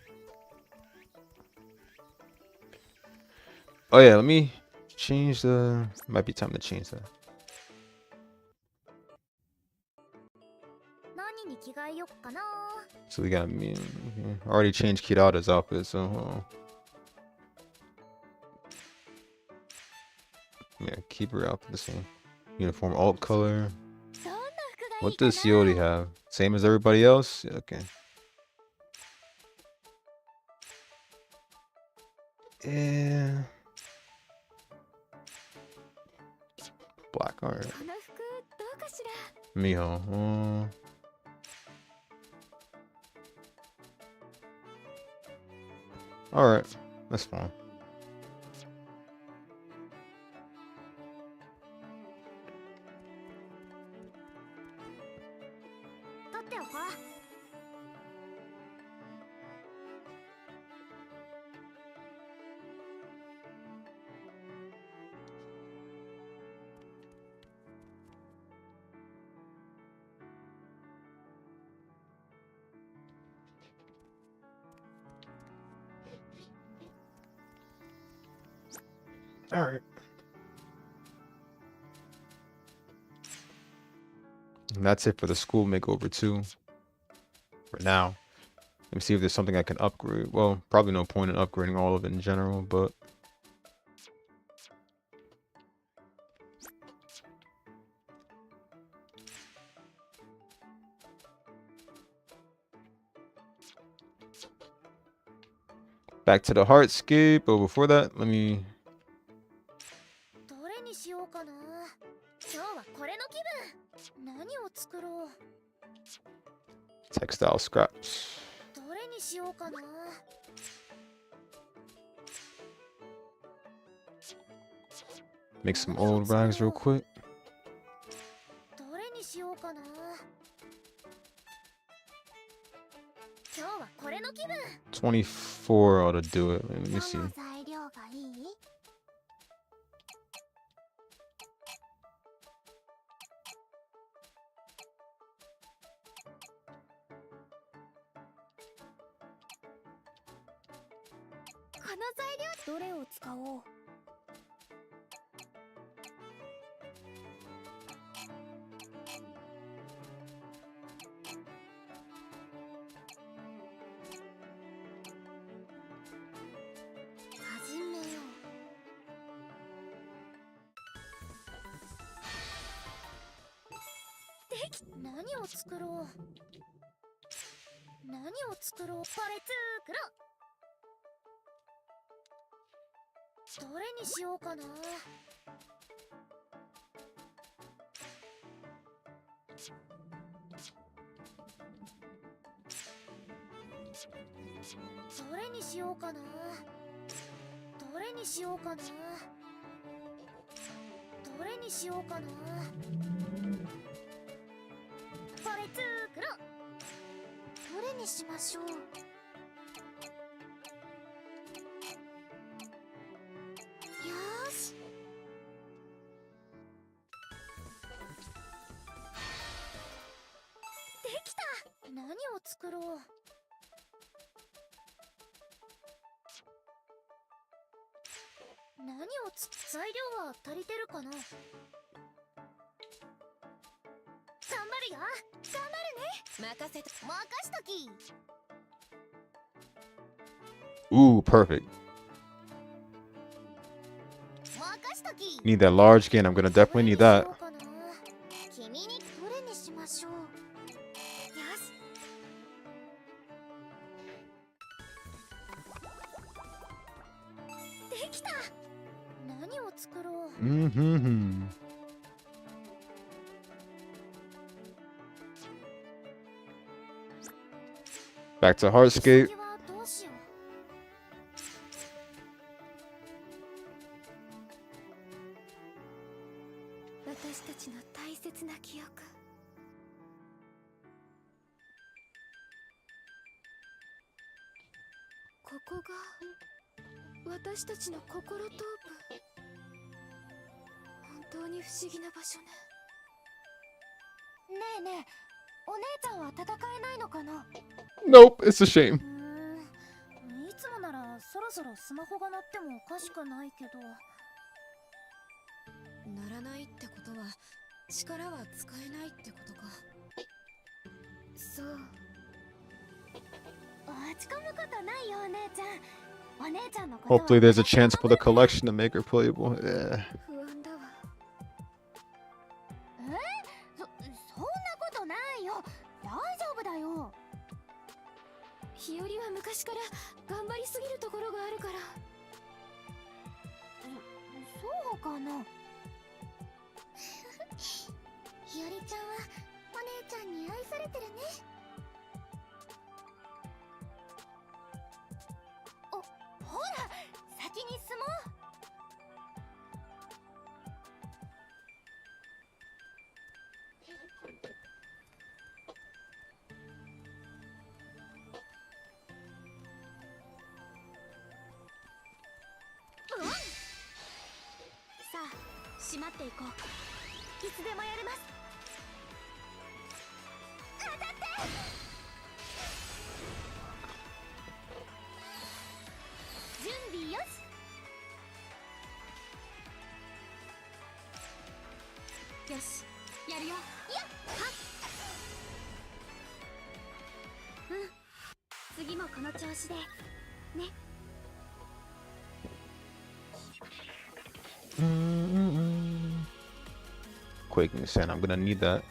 Oh yeah, let me change the... Might be time to change that. 何に着替えよっかな。 So we got me. I already changed Kirada's outfit, so... Yeah, keep her outfit the same. Uniform alt color. どんな服 What does Shiori have? Same as everybody else? Yeah, okay. Yeah. Black art. この服どうかしら。 Miho. Alright. That's fine. 取っておこう。 Alright. And that's it for the school makeover too. For now. Let me see if there's something I can upgrade. Well, probably no point in upgrading all of it in general, but back to the hardscape. But before that, let me どれにしようかな。今日はこれの気分。何を作ろう。 textile scraps. どれにしようかな。 Make some old rags real quick. どれにしようかな。今日はこれの気分。 24 ought to do it. Let me see. どの材料がいい？ この材料どれを使おう。 始めよう。でき。何を作ろう。何を作ろう。これ作ろう。どれにしようかな。どれにしようかな。どれにしようかな。どれにしようかな。これ作ろう。どれにしましょう。よーし。できた。何を作ろう。何を材料は足りてるかな。頑張るよ。頑張るね。任せて。任しとき。 Ooh, perfect. 任しとき。 Need that large gain. I'm gonna definitely need that. 君にどれにしましょう。よし。できた。何を作ろう。 Mm-hmm. Back to hardscape. 次はどうしよう。私たちの大切な記憶。ここが私たちの心トープ。本当に不思議な場所ね。ねえねえ、お姉ちゃんは戦えないのかな。 Nope, it's a shame. いつもならそろそろスマホが鳴ってもおかしくないけど。ならないってことは力は使えないってことか。そう。落ち込むことないよお姉ちゃん。お姉ちゃんのことは Hopefully there's a chance for the collection to make her playable. Yeah. 不安だわ。そんなこ日和は昔から頑張りすぎるところがあるから。そうかな。日和ちゃんはお姉ちゃんに愛されてるね。ほら先に進もう。さあ閉まっていこう。いつでもやれます。当たって。準備よし。よしやるよ。やっはっ。次もこの調子でね。Quaking Sand, I'm gonna need that.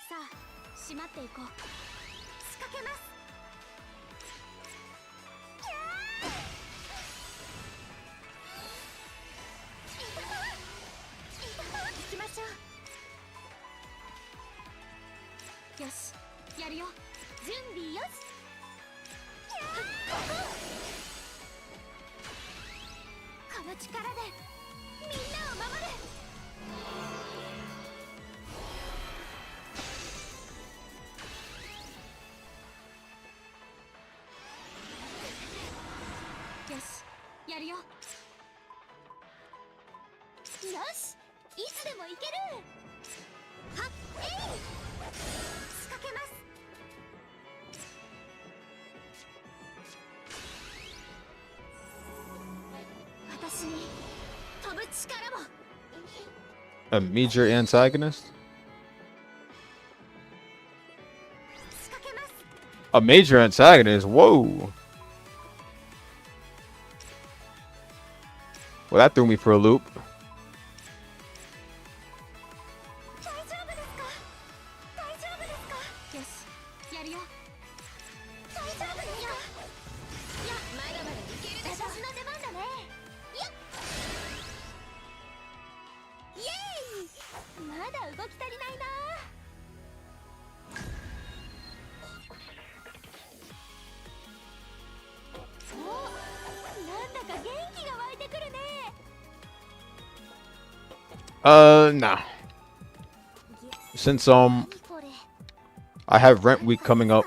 さあ閉まっていこう。仕掛けます。行きましょう。よしやるよ。準備よし。この力でみんなを守る。よしやるよ。よしいつでもいける。はっえい。仕掛けます。私に飛ぶ力も。 A major antagonist? 仕掛けます。 A major antagonist? Whoa! Well, that threw me for a loop. 大丈夫ですか。大丈夫ですか。よしやるよ。大丈夫ですか。いやまだまだいけるでしょ。私の出番だね。よっ。イエーイ。まだ動き足りないな。お、なんだか元気が湧いてくるね。Nah. Since何これ。 I have Rent Week coming up.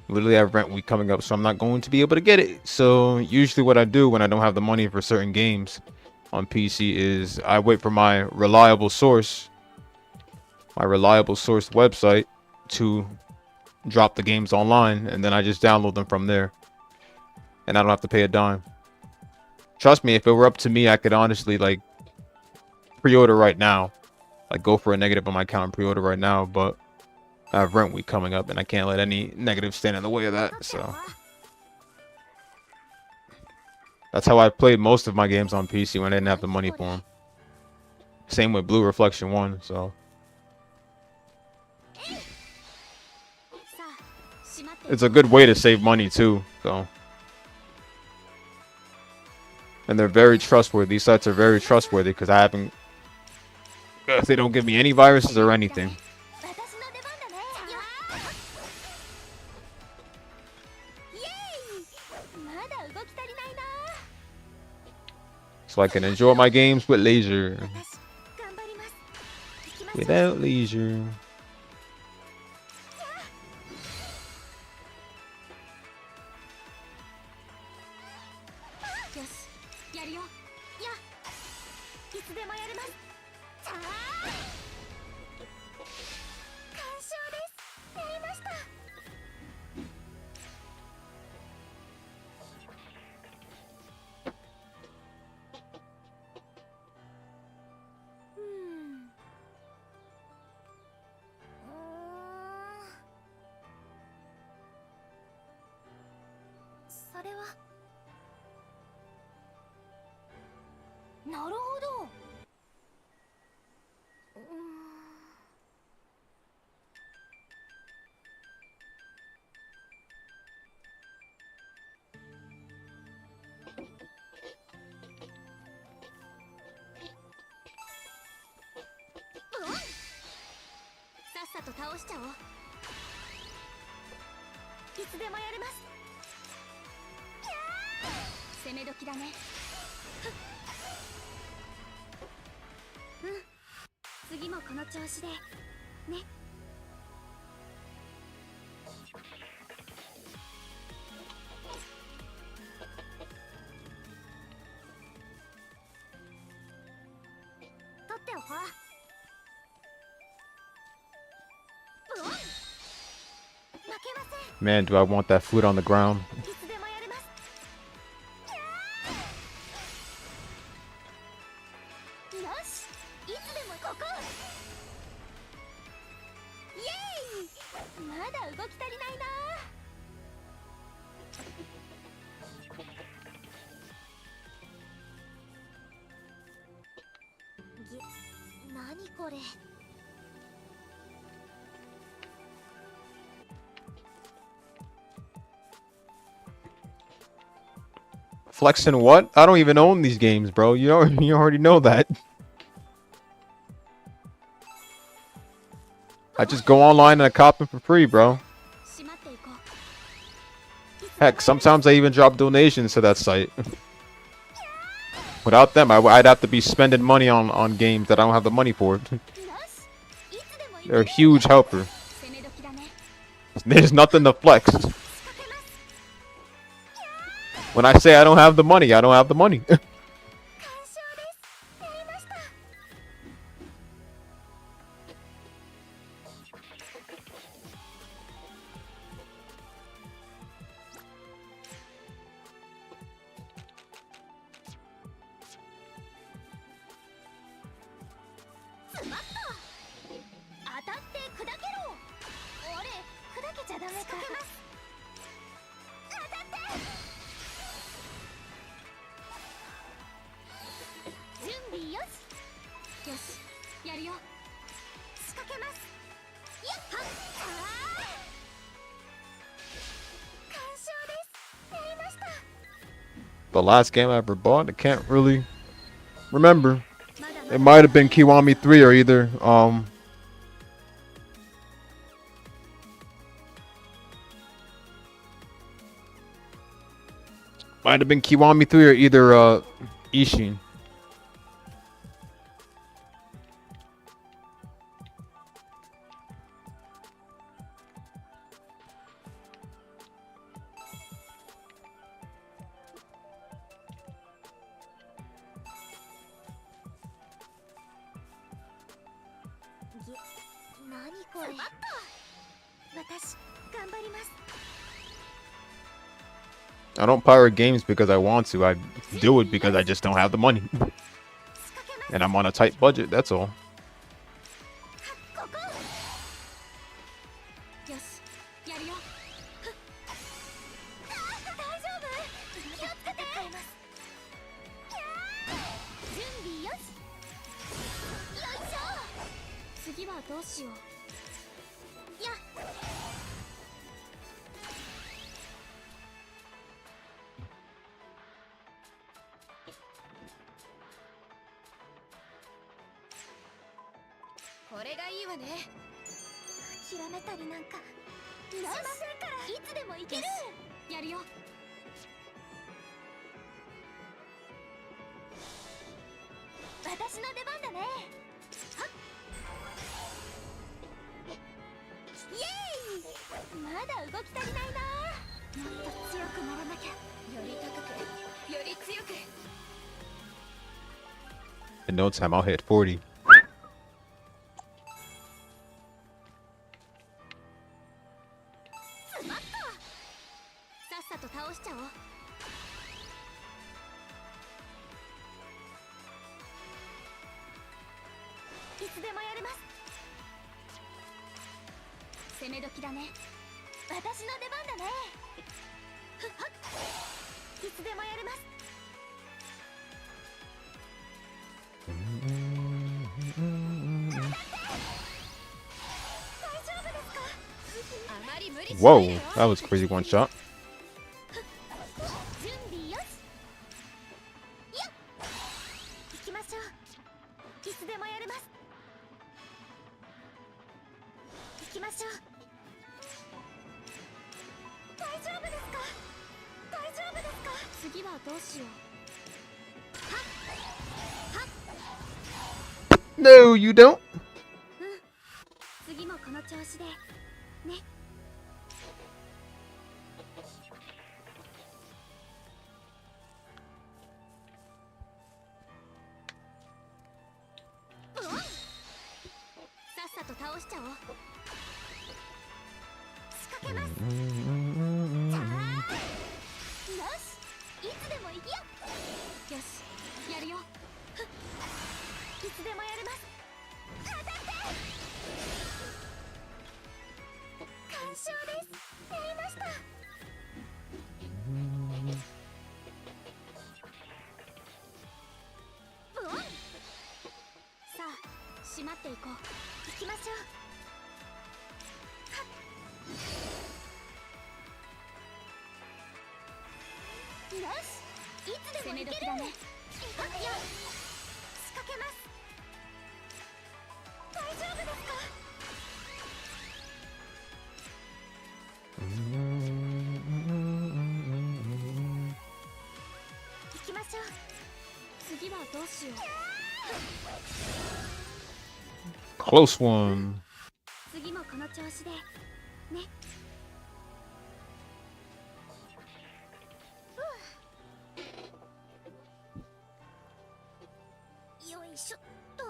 Literally have Rent Week coming up, so I'm not going to be able to get it. So usually what I do when I don't have the money for certain games on PC is I wait for my reliable source website to drop the games online, and then I just download them from there, and I don't have to pay a dime. Trust me, if it were up to me, I could honestly like pre-order right now, like go for a negative on my account and pre-order right now, but I have Rent Week coming up, and I can't let any negative stand in the way of that. So that's how I played most of my games on PC when I didn't have the money for them. Same with Blue Reflection 1. So it's a good way to save money too. So, and they're very trustworthy. These sites are very trustworthy because I haven't. They don't give me any viruses or anything. 私の出番だね。イエーイ。まだ動き足りないな。 So I can enjoy my games with leisure. 私頑張ります。行きましょう。 Without leisure. よしやるよ。やいつでもやれます。さあ完勝です。やりました。れは。なるほど。さっさと倒しちゃおう。いつでもやれます。攻め時だね。うん、次もこの調子でね。取っておこう。Man, do I want that food on the ground? いつでもやれます。よし、いつでもここ。イエーイ。まだ動き足りないな。何これ。Flexing what? I don't even own these games, bro. You already know that. I just go online and I cop them for free, bro. しまっていこう。 Heck, sometimes I even drop donations to that site. Without them, I'd have to be spending money on games that I don't have the money for. よし、いつでもいけ They're る。 a huge helper. 攻め時だね。 There's nothing to flex. When I say I don't have the money, I don't have the money. 完勝です。やりました。スマット。当たって砕けろ。俺、砕けちゃダメか。当たって。準備よし。よし、やるよ。仕掛けます。やっはっ。完勝です。やりました。 The last game I ever bought, I can't really remember. まだま It だ might have been Kiwami 3 or either might have been Kiwami 3 or either Ishin.ぎ何これ。私、頑張ります。 I don't pirate games because I want to. I do it because I just don't have the money. 仕掛けます。 And I'm on a tight budget, that's all. ここ。よし、やるよ。ふっ。大丈夫。気をつけて。準備よし。よいしょ。次はどうしよう。やっ。これがいいわね。諦めたりなんかしませんから。いつでもいける。やるよ。私の出番だね。はっ。イエーイ。まだ動き足りないな。もっと強くならなきゃ。より高く、より強く。 In no time, I'll hit 40. スマット。さっさと倒しちゃおう。いつでもやれます。攻め時だね。私の出番だね。ふっはっ。いつでもやれます。あまり無理しない Whoa, でよ。 that was crazy one shot. 準備よし。よっ。行きましょう。いつでもやれます。行きましょう。大丈夫ですか？大丈夫ですか？次はどうしよう。 No, you don't. 次もこの調子でね。さっさと倒しちゃおう。仕掛けます。じゃあよし、いつでも行きよ。よし、やるよ。ふっ、いつでもやれます。当たって。完勝です。やりました。ブオン。さあ、閉まっていこう。行きましょう。はっ。よし、いつでもいける。だね。仕掛けます。大丈夫ですか？行きましょう。次はどうしよう。 Close one. 次もこの調子でね。よいしょっと。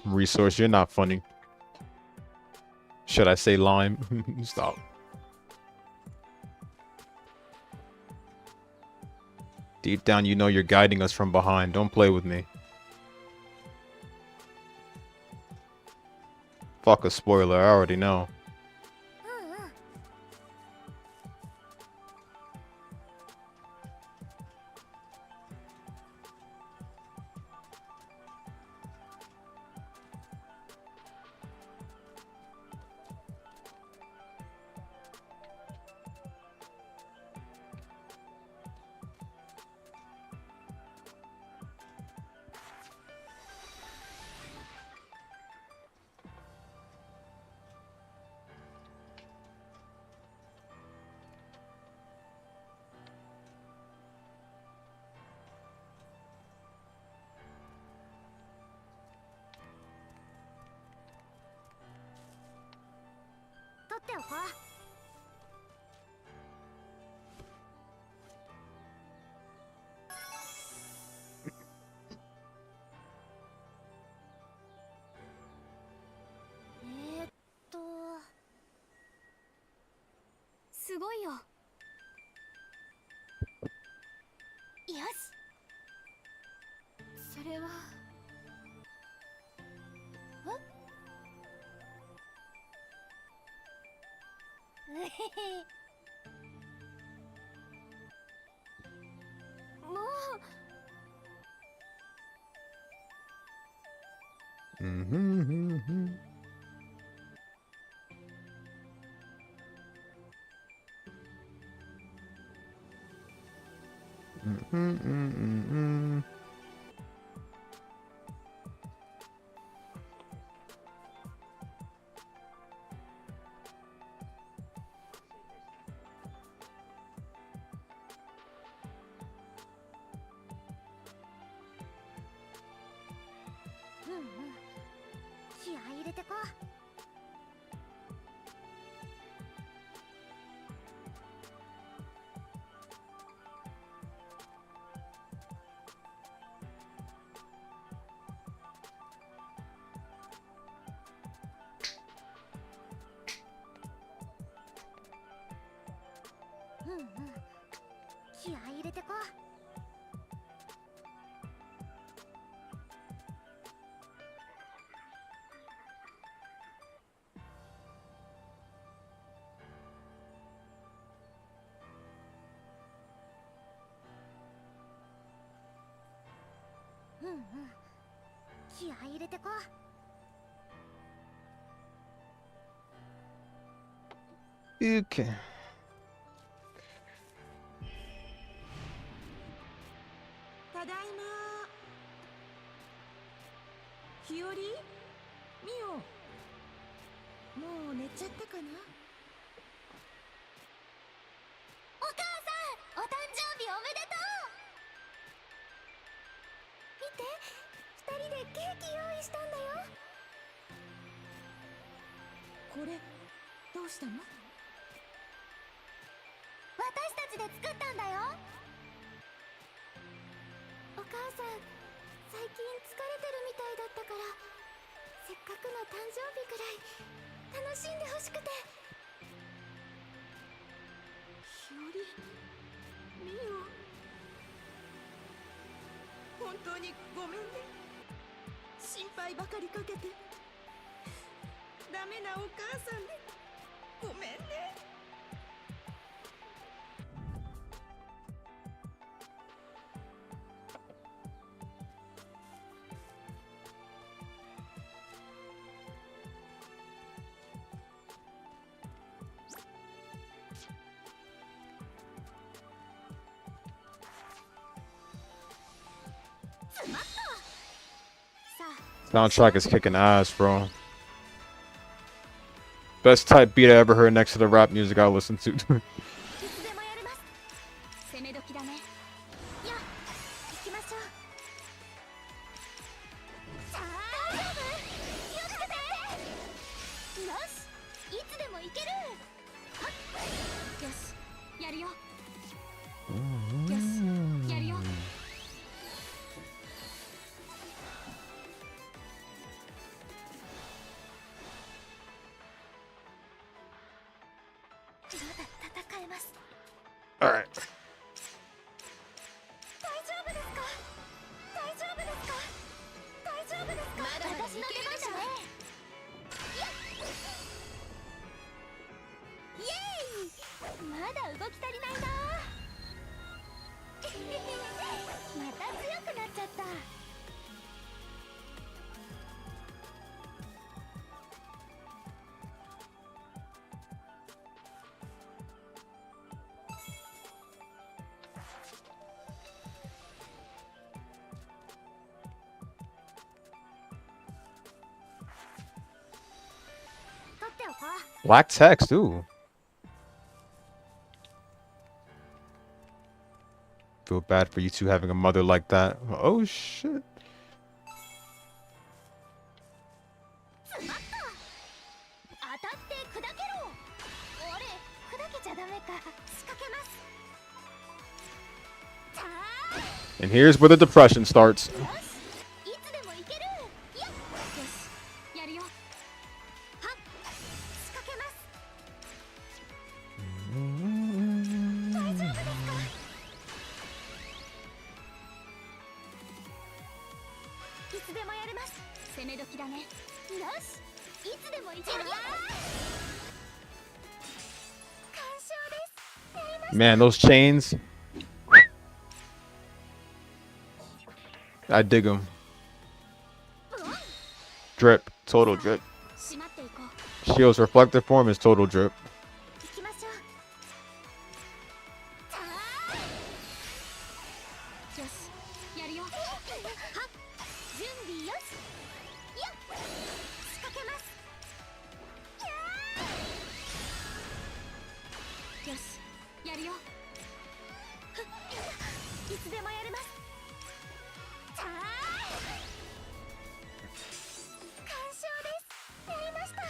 Resource, you're not funny. Should I say lime? Stop. Deep down, you know you're guiding us from behind. Don't play with me. Fuck a spoiler, I already know. うんうん。取っておこう。えーっとすごいよ。よし。それはうへへ。もう Mm-hmm. Mm-hmm. うんうん、気合い入れてこう。うんうん、気合い入れてこう。 Okay. ただいま。日和、ミオ、もう寝ちゃったかな。お母さん、お誕生日おめでとう。見て、2人でケーキ用意したんだよ。これどうしたの？私たちで作ったんだよ。お母さん、最近疲れてるみたいだったから、せっかくの誕生日くらい楽しんでほしくて。日和、ミオ、本当にごめんね。心配ばかりかけて。ダメなお母さんね。ごめんね。Soundtrack is kicking ass, bro. Best type beat I ever heard next to the rap music I listened to. いつでもやれます。攻め時だね。やっ、行きましょう。さあ、大丈夫？気をつけて。よし、いつでも行ける。はっ、よし、やるよ。よし、やるよ。まだ戦えます。 Alright. 大丈夫ですか？大丈夫ですか？大丈夫ですか？まだまだい私のけるでしょ。出番だね。イエーイ！まだ動き足りないな。また強くなっちゃった。取っておこう。 Black text, ooh. Feel bad for you two having a mother like that. Oh shit. 当たって砕けろ。俺、砕けちゃダメか。仕掛けます。さあ、 And here's where the depression starts. よし、いつでもいける。よっ、よし、やるよ。はっ、仕掛けます。大丈夫ですか？いつでもやれます。攻め時だね。よし、いつでもいける。完勝です。やりました。 Man, those chains. I dig them. Drip. Total drip. しまっていこう。 Shield's reflective form is total drip. 行きましょう。さあ、よし、やるよ。はっ、準備よし。よっ、仕掛けます。やー、よし、やるよ。ふっ、いつでもやれます。さあ、完勝です。やりました。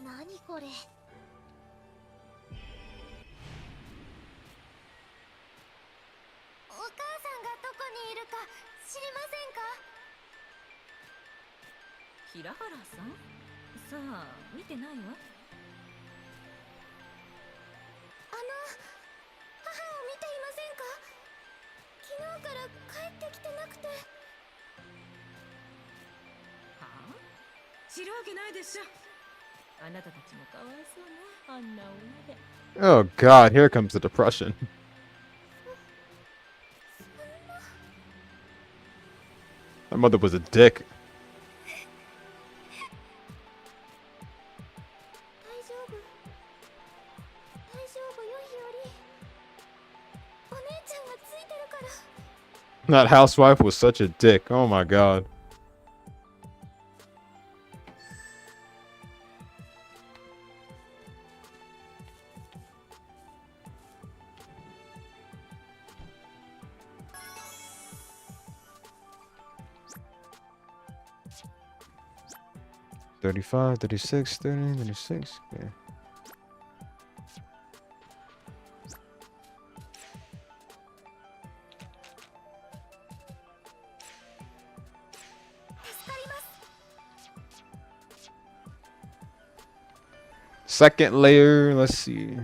何これ。知りませんか？平原さん、さあ見てないわ。母を見ていませんか？昨日から帰ってきてなくて。はあ、知るわけないでしょ。あなたたちもかわいそうね、あんな親で。 Oh God, here comes the depression. My mother was a dick. 大丈夫よ、日和。お姉ちゃんがついてるから。 That housewife was such a dick. Oh my God. $35, $36, $30, $36. Yeah. 助かります。 Second layer. Let's see.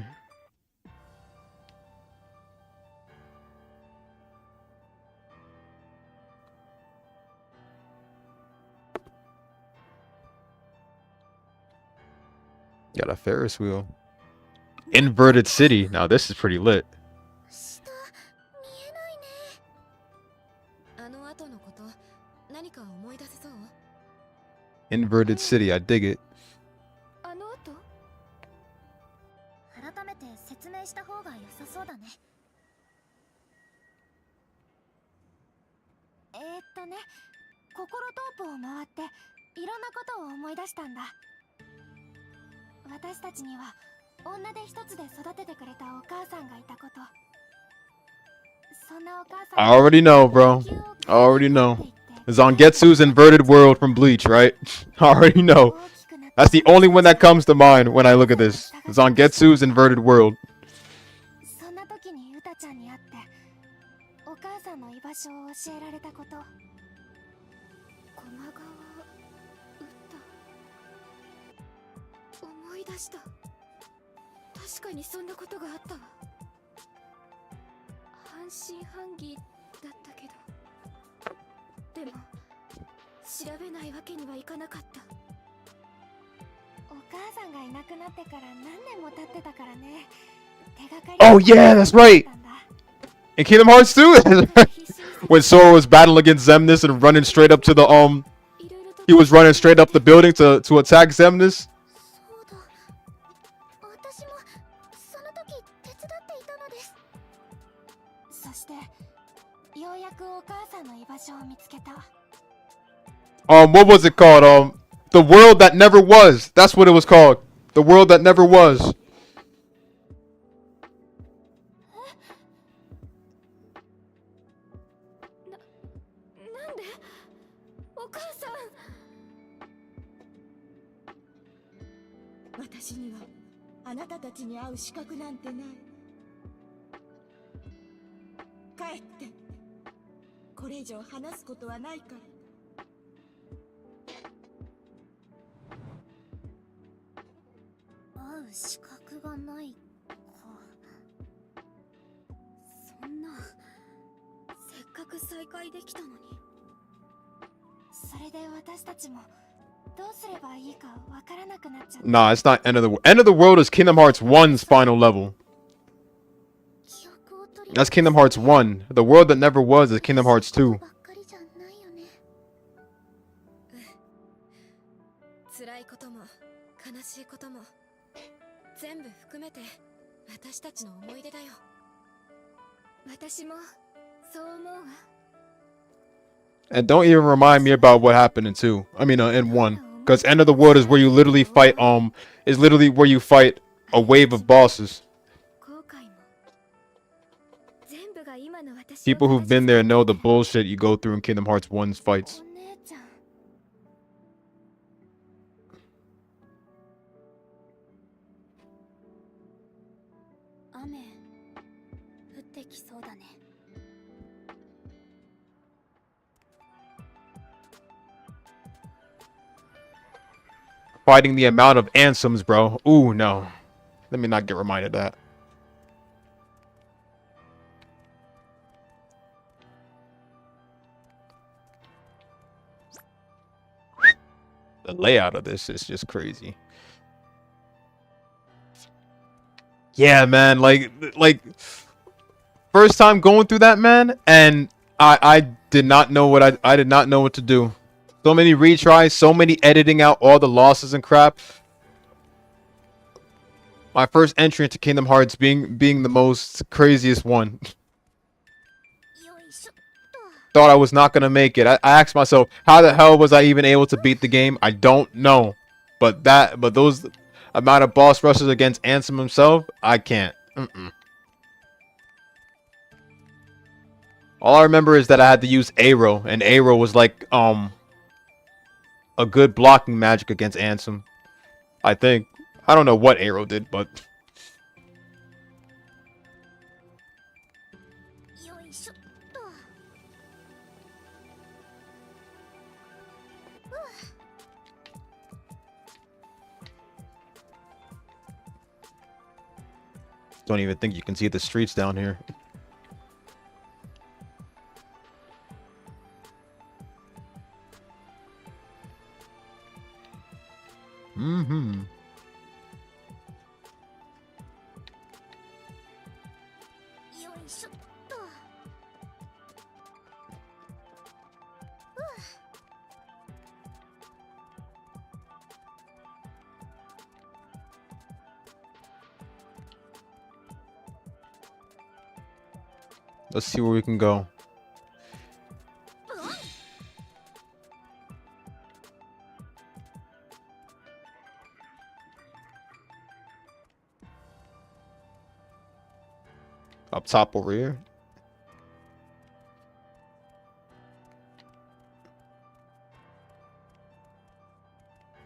Got a Ferris wheel. Inverted city. Now this is pretty lit. 下見えないね。あの後のこと何か思い出せそう？ Inverted city. I dig it. あの後改めて説明した方が良さそうだね。心トープを回っていろんなことを思い出したんだ。私たちには女手一つで育ててくれたお母さんがいたこと。そんなお母さん I already know, bro. I already know. Zangetsu's inverted world from Bleach, right? I already know. That's the only one that comes to mind when I look at this. Zangetsu's inverted world. そんな時にウタちゃんに会ってお母さんの居場所を教えられたこと。駒川ウタ、思い出した。確かにそんなことがあったわ。半信半疑だったけど、でも調べないわけにはいかなかった。お母さんがいなくなってから何年も経ってたからね。手がかり Oh yeah, that's right. In Kingdom Hearts 2, when Sora was battling against Xemnas and running straight up to the he was running straight up the building to attack Xemnas. そうだ。私もその時手伝っていたのです。そしてようやくお母さんの居場所を見つけた。What was it called? The world that never was. That's what it was called. The world that never was. なんでお母さん。私にはあなたたちに会う資格なんてない。帰って。これ以上話すことはないから。会う資格がないか。そんな、せっかく再会できたのに。それで私たちもどうすればいいかわからなくなっちゃった。 Nah, it's not End of the World. End of the World is Kingdom Hearts 1's final level. 記憶を取り That's Kingdom Hearts 1. The world that never was is Kingdom Hearts 2. ばっかりじゃないよね。辛いことも悲しいことも全部含めて私たちの思い出だよ。私もそう思うわ。 And don't even remind me about what happened in 2. I mean, in 1. Because End of the World is where you literally fight, is literally where you fight a wave of bosses. 後悔も全部が今の私を People who've been there know the bullshit you go through in Kingdom Hearts 1's fights. お姉ちゃん。雨降ってきそうだね。fighting the amount of Ansems, bro. Ooh, no. Let me not get reminded of that. The layout of this is just crazy. Yeah, man, like first time going through that, man, and I did not know what I did not know what to do. So many retries, so many editing out all the losses and crap. My first entry into Kingdom Hearts being the most craziest one. よいしょっと。 Thought I was not gonna make it. I asked myself, how the hell was I even able to beat the game? I don't know. But those amount of boss rushes against Ansem himself, I can't. All I remember is that I had to use Aero, and Aero was like a good blocking magic against Ansem. I think. I don't know what Aero did, but よいしょっと。 don't even think you can see the streets down here. Mm-hmm. よいしょっと。 Let's see where we can go. Up top over here.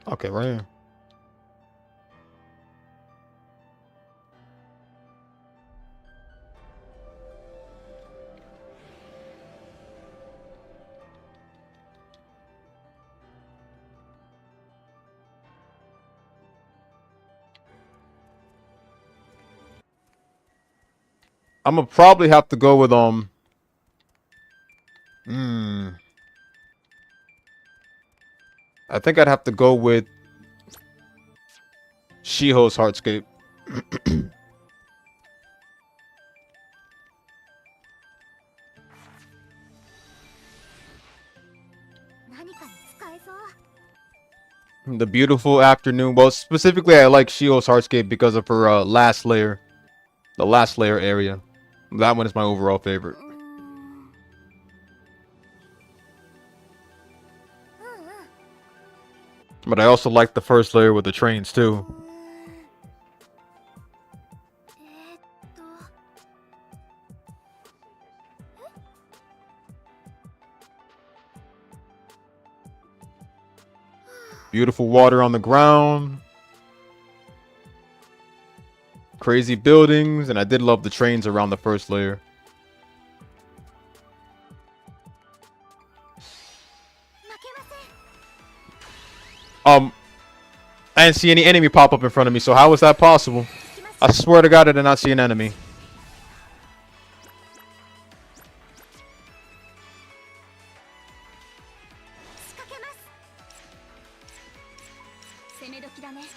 Okay, right here. I'm gonna probably have to go with I think I'd have to go with Shiho's Heartscape. 何かに使えそう。 The beautiful afternoon. Well, specifically, I like Shiho's Heartscape because of her last layer, the last layer area. That one is my overall favorite. うんうん。 But I also like the first layer with the trains too. と。 Beautiful water on the ground. Crazy buildings, and I did love the trains around the first layer. 負けません。 I didn't see any enemy pop up in front of me, so how was that possible? I swear to God I did not see an enemy. 仕掛けます。攻め時だね。準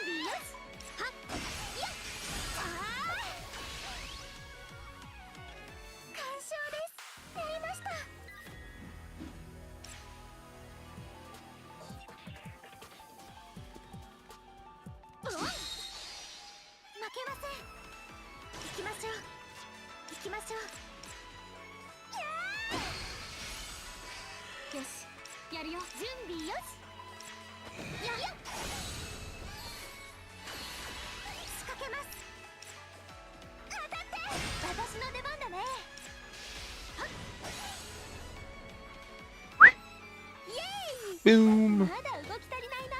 備よし。はっ。やっ。ああ。完勝です。やりました。 負けません。行きましょう。行きましょう。よし、やるよ。準備よし。やっ。仕掛けます。当たって。私の出番だね。はっ。イエーイ。 Boom. まだ動き足りないな。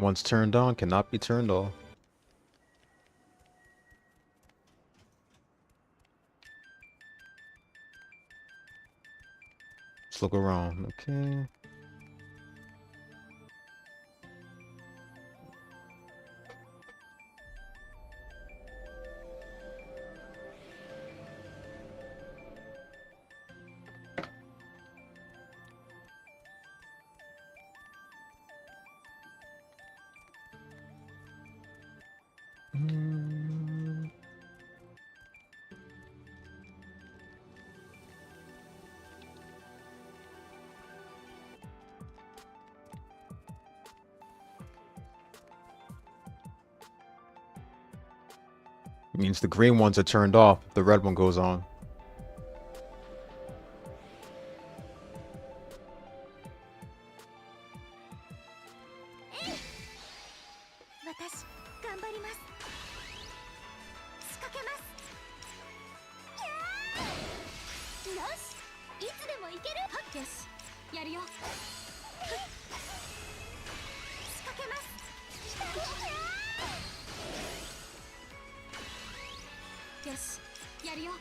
Once turned on, cannot be turned off. Let's look around. Okay. Means the green ones are turned off. The red one goes on. 私頑張ります。仕掛けます。よし、いつでもいける。はっ、よし、やるよ。仕掛けます。よし、やるよ。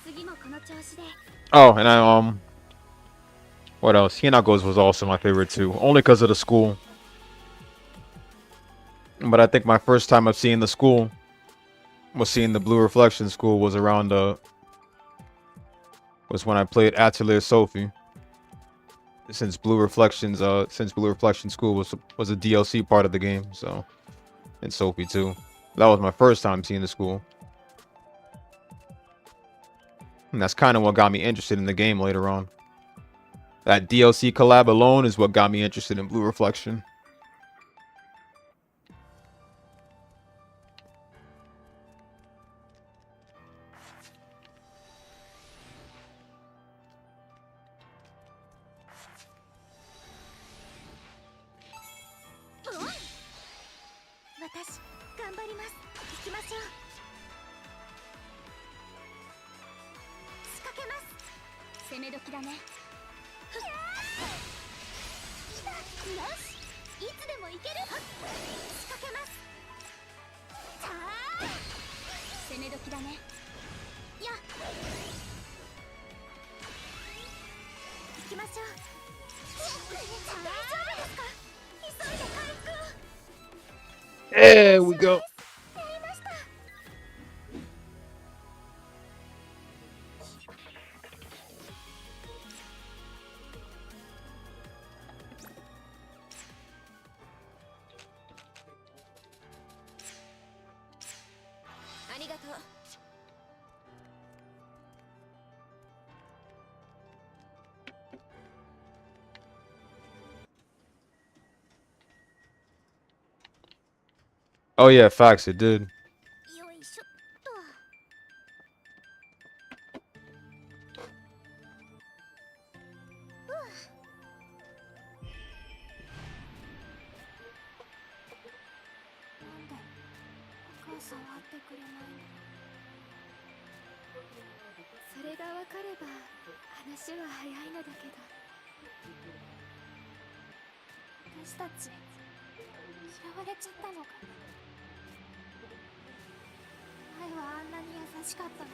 次もこの調子で。 Oh, and what else? Hinako's was also my favorite too, only because of the school. But I think my first time of seeing the school was seeing the Blue Reflection School was around was when I played Atelier Sophie. Since Blue Reflection School was a DLC part of the game, so and Sophie too. That was my first time seeing the school. And that's kind of what got me interested in the game later on. That DLC collab alone is what got me interested in Blue Reflection. There we go. Oh yeah, facts, it did. よいしょっと。なんでお母さん会ってくれないの？それがわかれば話は早いのだけど。私たち嫌われちゃったのかな。前はあんなに優しかったの。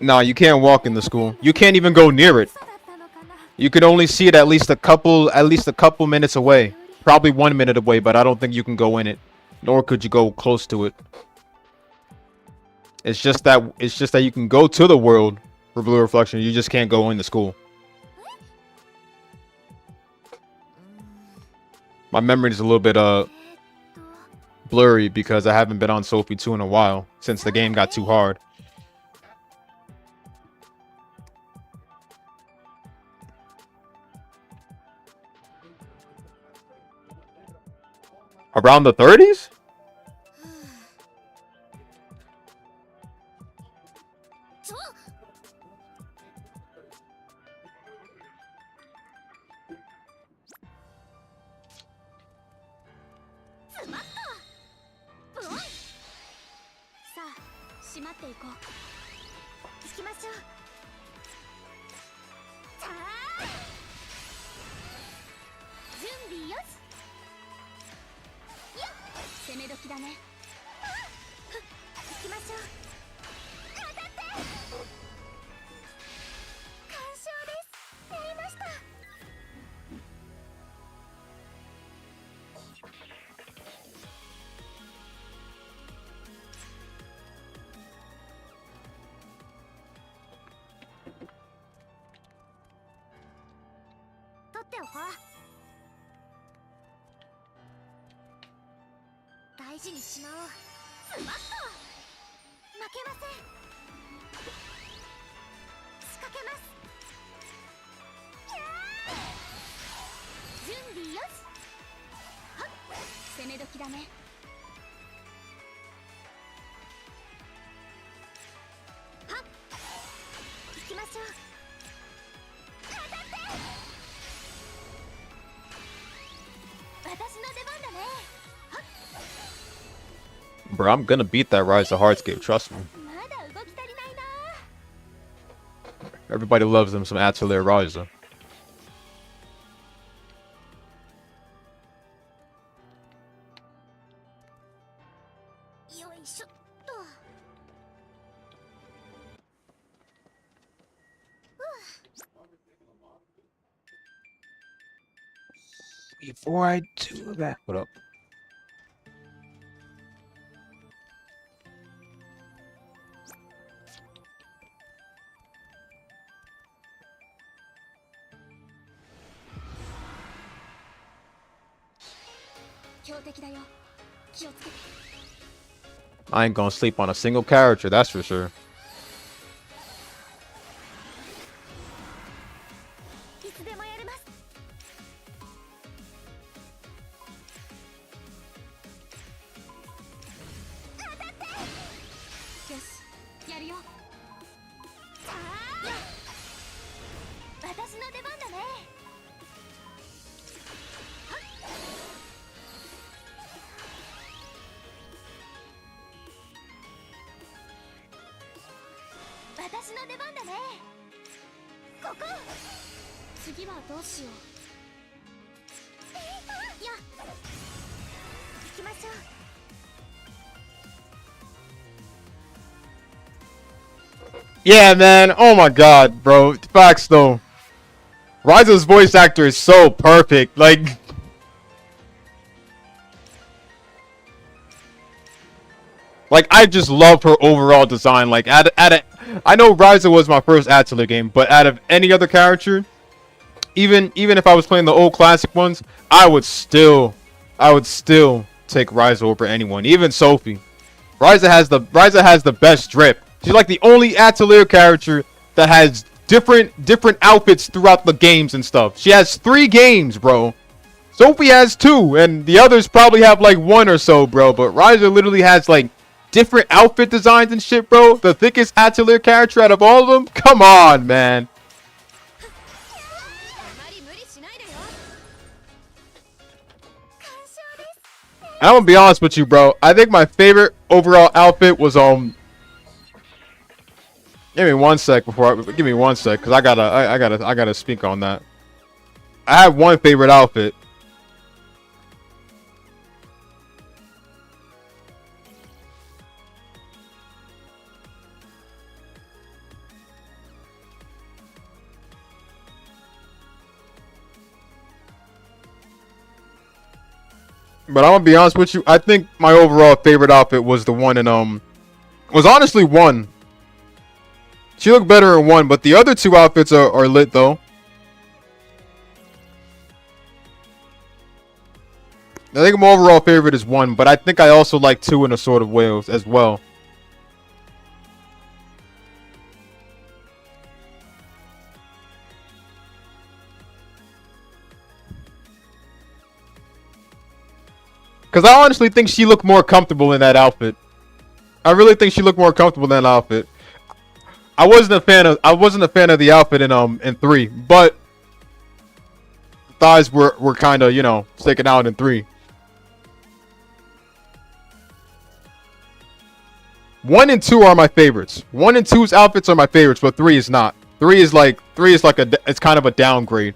Nah, you can't walk in the school. You can't even go near it. 嘘だったのかな。 You could only see it at least a couple minutes away. Probably 1 minute away, but I don't think you can go in it. Nor could you go close to it. It's just that you can go to the world for Blue Reflection. You just can't go in the school. My memory is a little bit blurry because I haven't been on Sophie 2 in a while since the game got too hard. Around the 30s? 準備よし。よっ、攻め時だね。行きましょう。当たって。完勝です。やりました。取っておこう。大事にしまおう。スマッと負けません。仕掛けます。準備よし。はっ、攻め時だね。はっ、行きましょう。当たって。私の出番だね。 Bro, I'm gonna beat that Rise of Hardscape, trust me. まだ動き足りないな。 Everybody loves them some Atelier Ryza. よいしょっと。 Before I do that, what up? 強敵だよ。気をつけて。 I ain't gonna sleep on a single character, that's for sure. いつでもやれます。当たって。よし、やるよ。さあ、私の出番だね。 私の出番だね。ここ。次はどうしよう。や。行きましょう。 Yeah, man. Oh my god, bro. Facts though. Ryza's voice actor is so perfect. Like, I just love her overall design. Like, I know Ryza was my first Atelier game, but out of any other character, even if I was playing the old classic ones, I would still take Ryza over anyone, even Sophie. Ryza has the best drip. She's like the only Atelier character that has different outfits throughout the games and stuff. She has 3 games, bro. Sophie has 2, and the others probably have like 1 or so, bro. But Ryza literally has like different outfit designs and shit, bro. The thickest Atelier character out of all of them. Come on, man. And I'm gonna be honest with you, bro. I think my favorite overall outfit was Give me one sec, cause I gotta speak on that. I have one favorite outfit. But I'm gonna be honest with you. I think my overall favorite outfit was the one in was honestly 1. She looked better in 1, but the other 2 outfits are lit though. I think my overall favorite is 1, but I think I also like 2 in a sort of way as well. Because I honestly think she looked more comfortable in that outfit. I really think she looked more comfortable in that outfit. I wasn't a fan of the outfit in 3, but thighs were kind of, you know, sticking out in 3. 1 and 2 are my favorites. 1 and 2's outfits are my favorites, but 3 is not. 3 is like it's kind of a downgrade.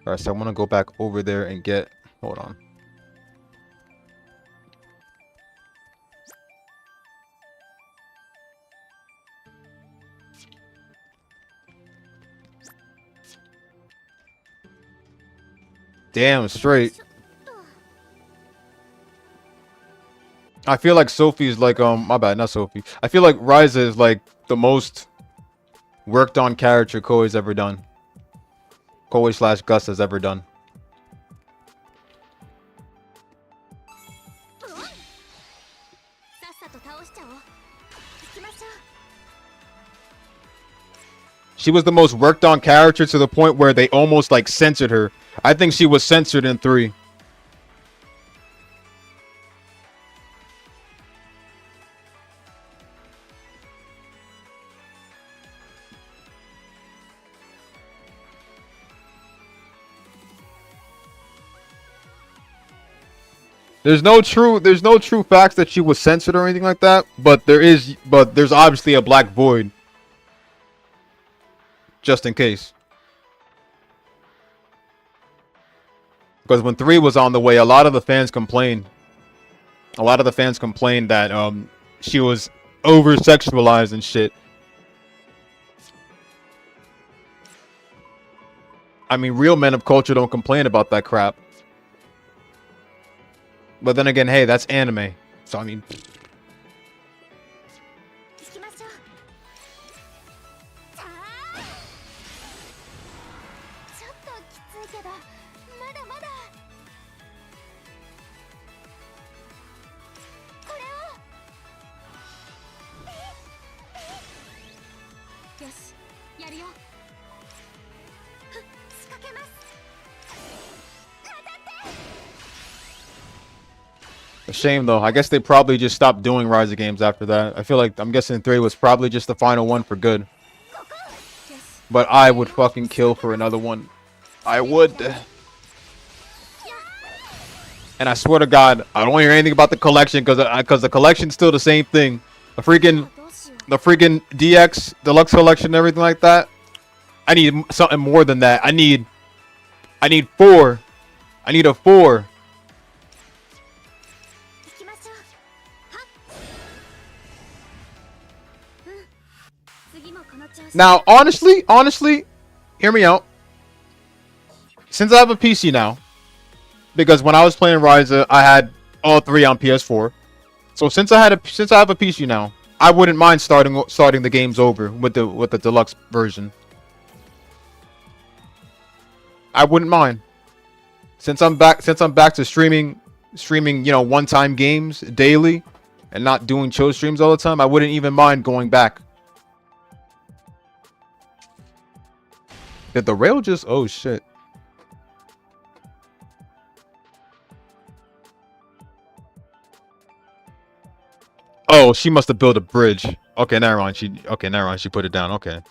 Alright, so I want to go back over there and get... Hold on. Damn straight. I feel like Sophie's like my bad, not Sophie. I feel like Ryza is like the most worked on character Koei's ever done. Koei / Gus has ever done. She was the most worked on character to the point where they almost like censored her. I think she was censored in 3. There's no true facts that she was censored or anything like that, but there's obviously a black void. Just in case. Because when 3 was on the way, a lot of the fans complained. A lot of the fans complained that she was over-sexualized and shit. I mean, real men of culture don't complain about that crap. But then again, hey, that's anime. So, I mean... A shame though. I guess they probably just stopped doing Ryza games after that. I feel like I'm guessing 3 was probably just the final one for good. But I would fucking kill for another one. I would. And I swear to God, I don't hear anything about the collection because the collection's still the same thing. The freaking DX deluxe collection and everything like that. I need something more than that. I need 4. I need a 4. Now, honestly, hear me out. Since I have a PC now, because when I was playing Ryza, I had all 3 on PS4. So since I have a PC now, I wouldn't mind starting the games over with the deluxe version. I wouldn't mind. Since I'm back to streaming, you know, one-time games daily and not doing chill streams all the time, I wouldn't even mind going back. Did the rail just... Oh, shit. Oh, she must have built a bridge. Okay, never mind. She put it down. Okay.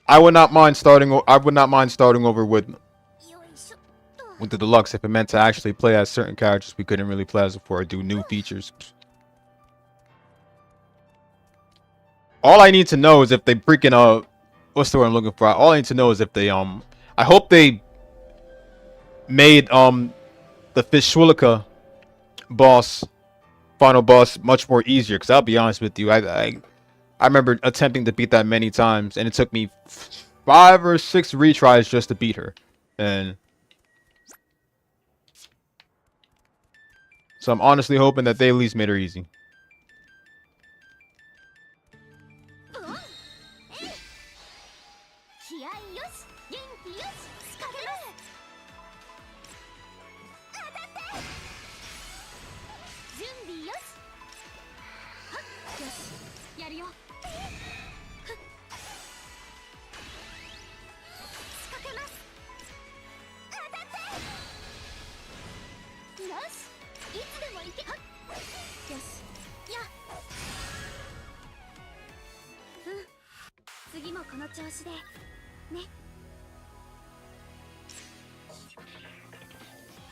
I would not mind starting over with the deluxe if it meant to actually play as certain characters we couldn't really play as before, or do new features. All I need to know is if they freaking what's the word I'm looking for? All I need to know is if they I hope they made the Fishwillica final boss much more easier, because I'll be honest with you, I remember attempting to beat that many times and it took me 5 or 6 retries just to beat her. And so I'm honestly hoping that they at least made her easy. この調子でね。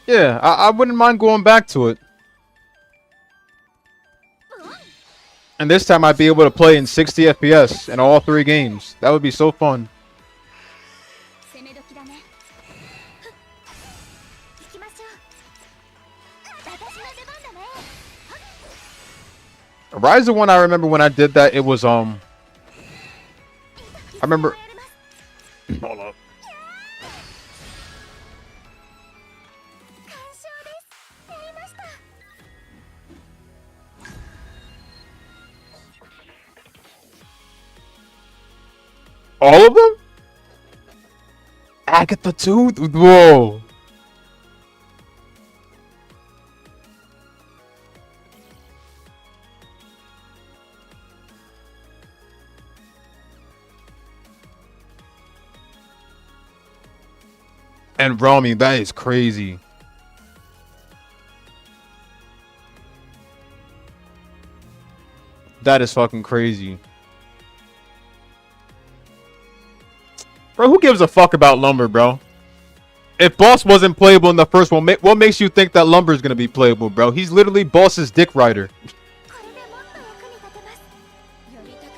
Yeah, I wouldn't mind going back to it. And this time I'd be able to play in 60 FPS in all 3 games. That would be so fun. 攻め時だね。行きましょう。私の出番だね。 Ryza 1, I remember when I did that, it was I remember. Hold up. 完勝です。やりました。 All of them? Agatha too? Whoa. And Rami, that is crazy. That is fucking crazy. Bro, who gives a fuck about Lumber, bro? If Boss wasn't playable in the first one, what makes you think that Lumber is gonna be playable, bro? He's literally Boss's dick rider. これでもっと役に立てます。 より高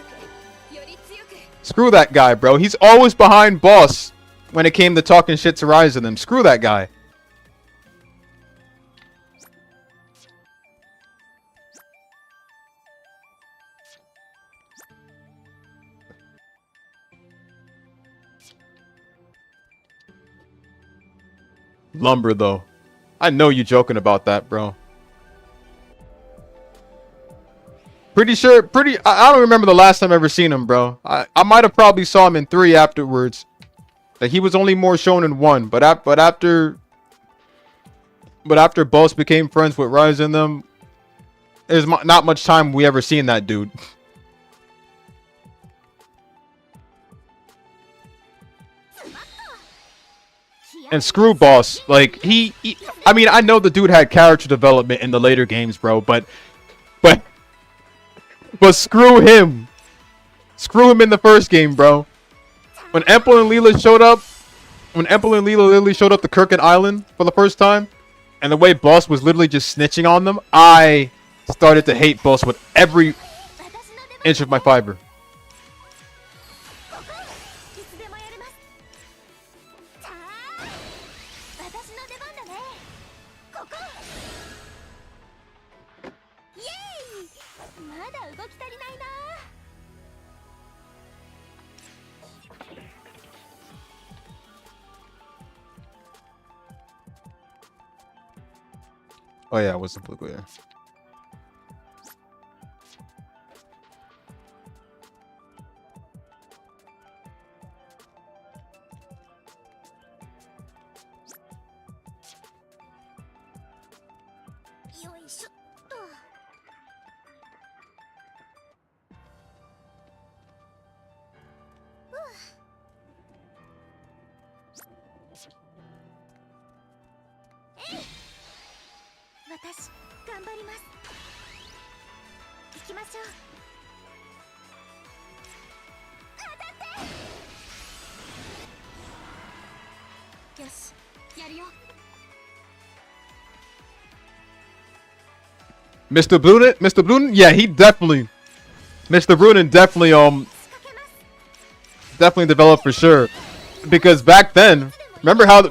くより強く Screw that guy, bro. He's always behind Boss when it came to talking shit to Rise of them. Screw that guy. Lumber, though. I know you joking about that, bro. Pretty sure, I don't remember the last time I ever seen him, bro. I might have probably saw him in 3 afterwards. Like, he was only more shown in 1, but after Boss became friends with Rise and them, there's not much time we ever seen that dude. And screw Boss, like he I mean, I know the dude had character development in the later games, bro, but screw him. Screw him in the first game, bro. When Empel and Leela showed up, literally showed up to Kirkin Island for the first time, and the way Boss was literally just snitching on them, I started to hate Boss with every inch of my fiber. いつでもやれます。さあ、私の出番だね。ここ。イエーイ。まだ動き足りないな。 Oh yeah, it was simply clear.よいしょっと。私、頑張ります。行きましょう。よしやるよ Mr. Brunin? Yeah, he definitely Mr. Brunin definitely definitely developed for sure. Because back then, remember how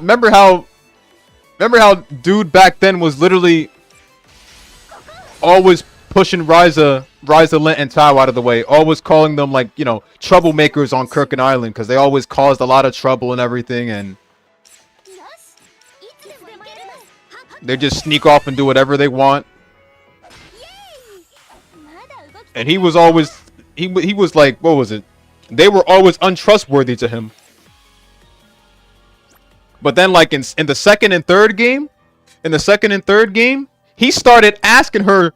dude back then was literally always pushing Ryza, Lint, and Tao out of the way, always calling them, like, you know, troublemakers on Kirkin Island, because they always caused a lot of trouble and everything, and they just sneak off and do whatever they want. And he was always, he was like, what was it? They were always untrustworthy to him. But then, like, in the second and third game, he started asking her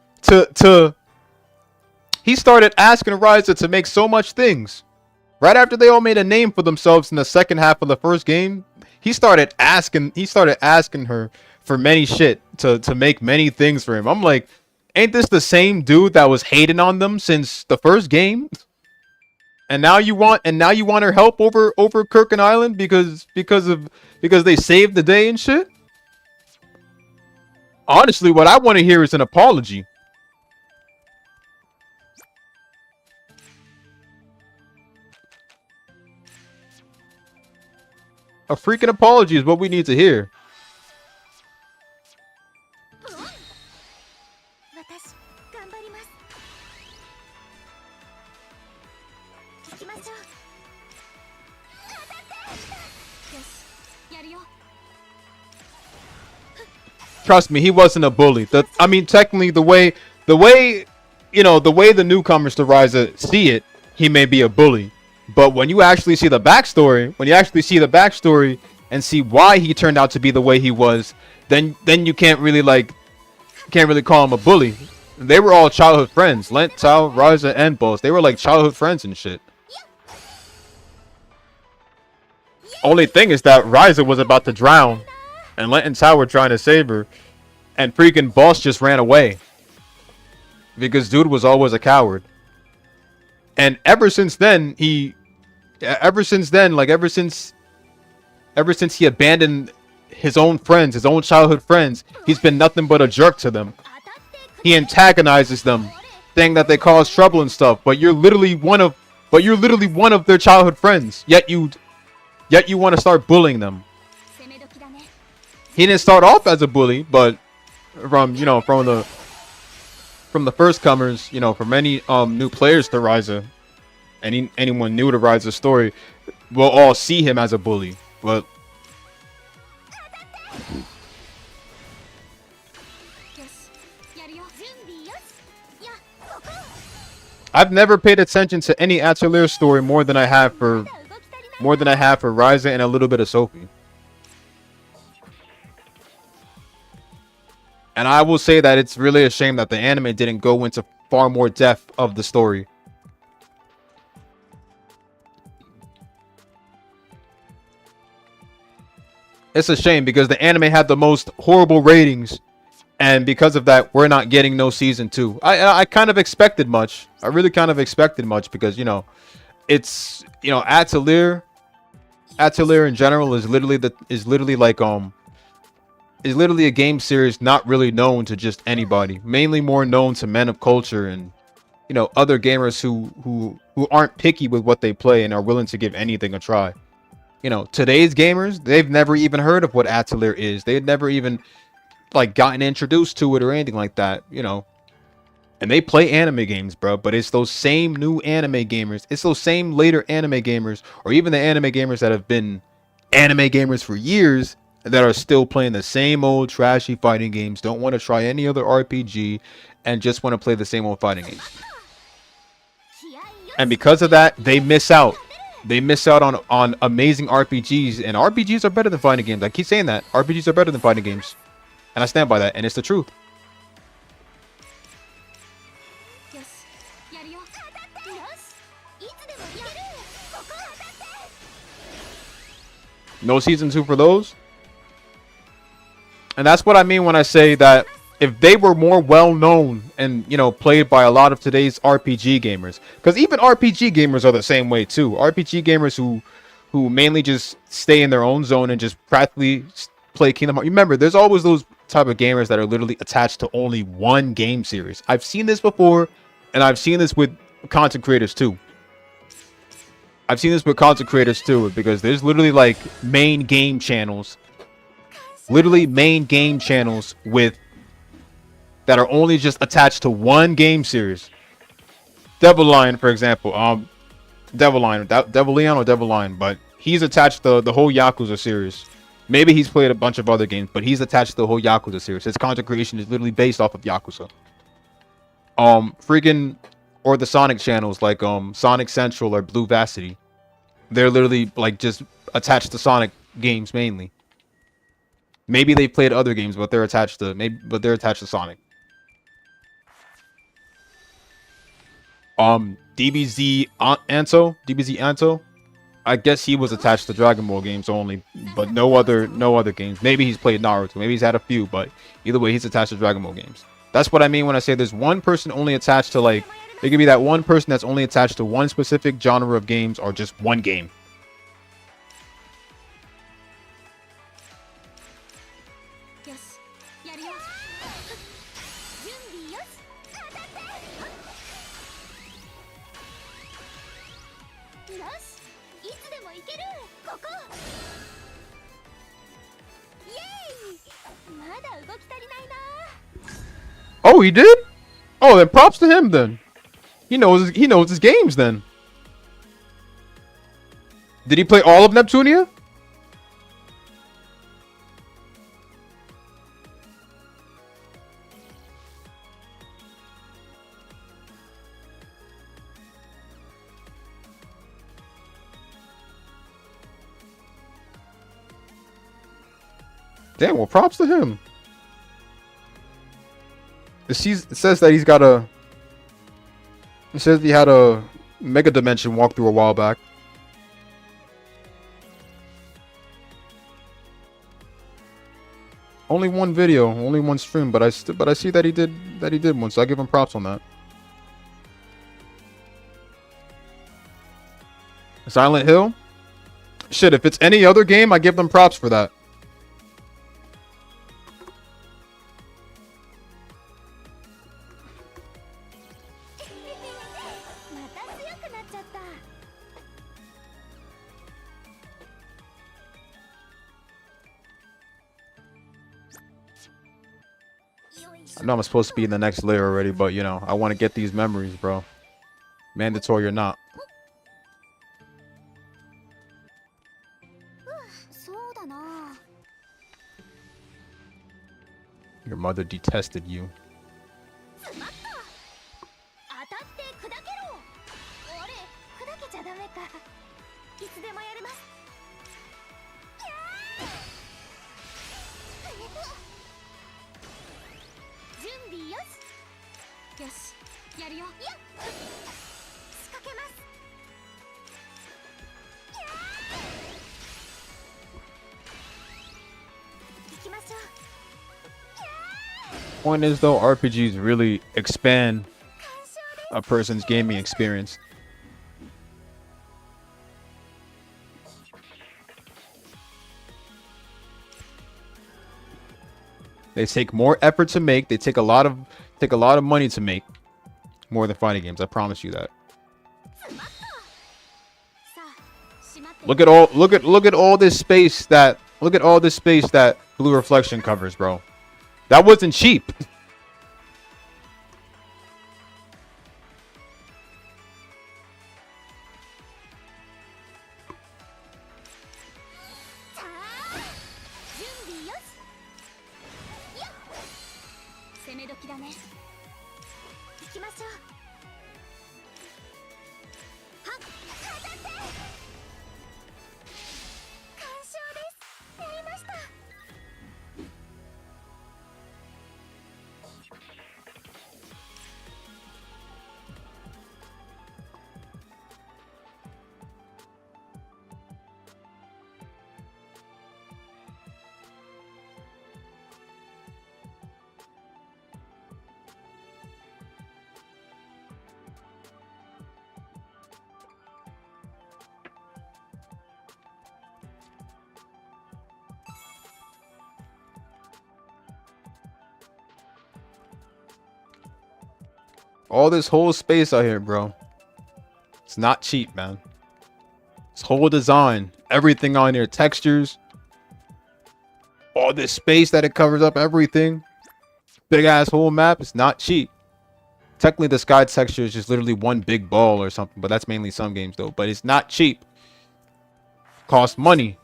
he started asking Ryza to make so much things. Right after they all made a name for themselves in the second half of the first game, he started asking her for many shit to make many things for him. I'm like, ain't this the same dude that was hating on them since the first game? And now you want her help over Kirkin Island because they saved the day and shit? Honestly, what I want to hear is an apology. A freaking apology is what we need to hear. 私頑張ります。行きましょう。やるよ。 Trust me, he wasn't a bully. I mean, technically, the way the newcomers to Ryza see it, he may be a bully. But when you actually see the backstory, and see why he turned out to be the way he was, then you can't really call him a bully. They were all childhood friends. Lent, Tao, Ryza, and Boss. They were like childhood friends and shit. Only thing is that Ryza was about to drown, and Lent and Tao were trying to save her, and freaking Boss just ran away because dude was always a coward. And ever since he abandoned his own friends, his own childhood friends, he's been nothing but a jerk to them. He antagonizes them, saying that they cause trouble and stuff. But you're literally one of their childhood friends. Yet you want to start bullying them. He didn't start off as a bully, but from the first comers, from any new players to Ryza, anyone new to Ryza's story, will all see him as a bully. But I've never paid attention to any Atelier story more than I have for Ryza and a little bit of Sophie. And I will say that it's really a shame that the anime didn't go into far more depth of the story. It's a shame because the anime had the most horrible ratings, and because of that, we're not getting no season 2. I kind of expected much. I really kind of expected much because it's Atelier in general is literally a game series not really known to just anybody, mainly more known to men of culture and other gamers who aren't picky with what they play and are willing to give anything a try. Today's gamers, they've never even heard of what Atelier is. They'd never even gotten introduced to it or anything like that, and they play anime games, bro. But it's those same new anime gamers, it's those same later anime gamers, or even the anime gamers that have been anime gamers for years that are still playing the same old trashy fighting games, don't want to try any other RPG, and just want to play the same old fighting games. And because of that, they miss out. They miss out on amazing RPGs, and RPGs are better than fighting games. I keep saying that. RPGs are better than fighting games. And I stand by that, and it's the truth. No season 2 for those? And that's what I mean when I say that if they were more well-known and, played by a lot of today's RPG gamers, because even RPG gamers are the same way too. RPG gamers who mainly just stay in their own zone and just practically play Kingdom Hearts. Remember, there's always those type of gamers that are literally attached to only one game series. I've seen this before, and I've seen this with content creators too. Because there's literally main game channels. Literally main game channels that are only just attached to one game series. Devil Lion, for example. Devil Lion, but he's attached to the whole Yakuza series. Maybe he's played a bunch of other games, but he's attached to the whole Yakuza series. His content creation is literally based off of Yakuza. Or the Sonic channels like Sonic Central or Blue Varsity. They're literally just attached to Sonic games mainly. Maybe they played other games, but they're attached to Sonic. DBZ Anto, I guess he was attached to Dragon Ball games only, but no other games. Maybe he's played Naruto, maybe he's had a few, but either way, he's attached to Dragon Ball games. That's what I mean when I say there's one person only attached to, like, it could be that one person that's only attached to one specific genre of games or just one game. よしやるよ準備よし当たってよしいつでも行けるここイエーイまだ動き足りないな Oh, he did? Oh, then props to him then. He knows his games then. Did he play all of Neptunia? Damn, well, props to him. It says that he's got a... It says he had a Mega Dimension walkthrough a while back. Only one video, only one stream, but I see that he did one, so I give him props on that. Silent Hill? Shit, if it's any other game, I give them props for that. I know I'm supposed to be in the next layer already, but you know, I want to get these memories, bro. Mandatory or not. そうだな Your mother detested you. 当たって砕けろあれ砕けちゃダメかいつでもやれます準備よしよしやるよ仕掛けます行きましょう Point is though, RPGs really expand a person's gaming experience. They take more effort to make. They take a lot of money to make. More than fighting games, I promise you that. Look at all this space that Blue Reflection covers, bro. That wasn't cheap. All this whole space out here, bro. It's not cheap, man. This whole design, everything on here, textures, all this space that it covers up, everything. Big ass whole map. It's not cheap. Technically, the sky texture is just literally one big ball or something, but that's mainly some games though. But it's not cheap. Costs money.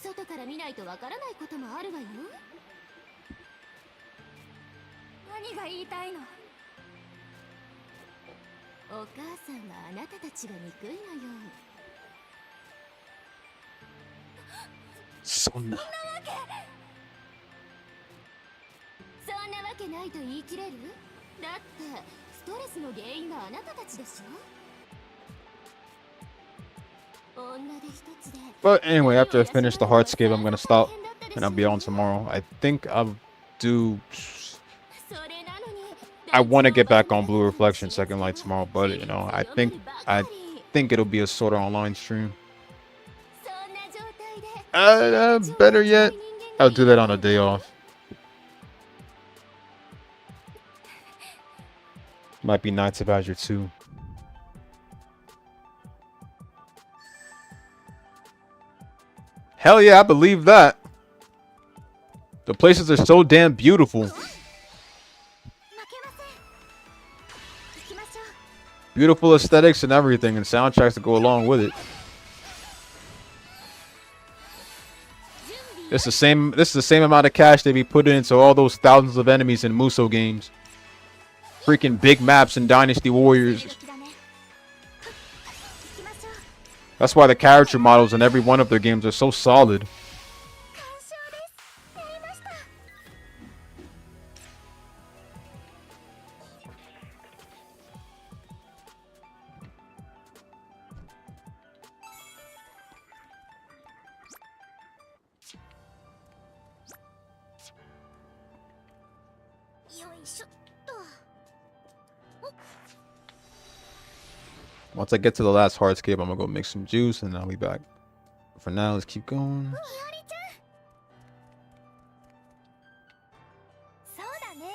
外から見ないとわからないこともあるわよ。何が言いたいの？お母さんはあなたたちが憎いのよ。そんな。そんなわけないと言い切れる？だってストレスの原因はあなたたちでしょ。女手一つで。 But anyway, after I finish the hardscape, I'm gonna stop and I'll be on tomorrow. I think I'll do. I want to get back on Blue Reflection Second Light tomorrow, but you know, I think it'll be a sort of online stream. Better yet, I'll do that on a day off. Might be Knights of Azure 2. Hell yeah, I believe that. The places are so damn beautiful. Beautiful aesthetics and everything, and soundtracks to go along with it. This is the same amount of cash they be putting into all those thousands of enemies in Musou games. Freaking big maps in Dynasty Warriors. That's why the character models in every one of their games are so solid. Once I get to the last hardscape, I'm gonna go make some juice and I'll be back. For now, let's keep going. そうだね。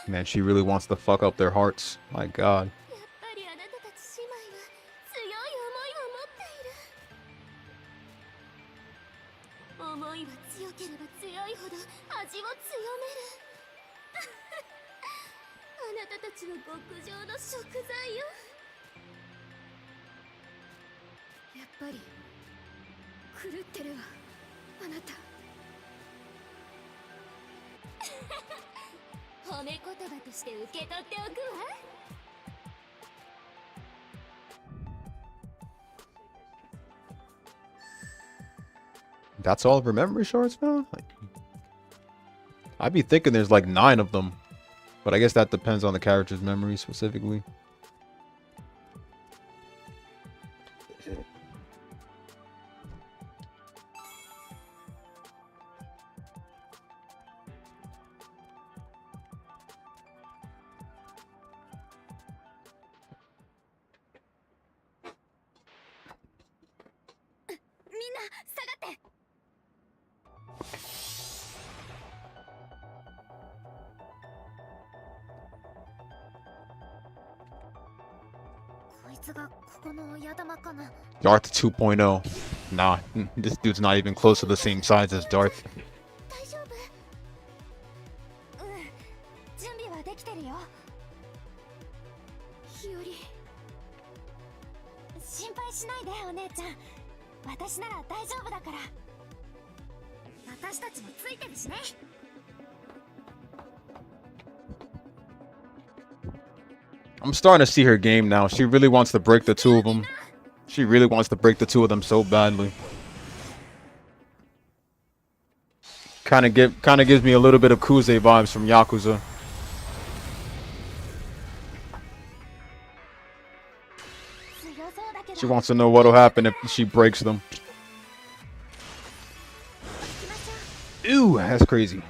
Man, she really wants to fuck up their hearts. My God. やっぱりあなたたち姉妹は強い思いを持っている。思いは強ければ強いほど味を強める。あなたたちは極上の食材よ。やっぱり狂ってるわあなた。褒め言葉として受け取っておくわ。That's all of her memory shards now? Like, I'd be thinking there's like 9 of them. But I guess that depends on the character's memory specifically. Darth 2.0. Nah, this dude's not even close to the same size as Darth. 大丈夫？準備はできてるよ。日和。心配しないでお姉ちゃん。私なら大丈夫だから。私たちもついてるしね。I'm starting to see her game now. She really wants to break the two of them. She really wants to break the two of them so badly. Kind of gives me a little bit of Kuze vibes from Yakuza. She wants to know what'll happen if she breaks them. Ew, that's crazy.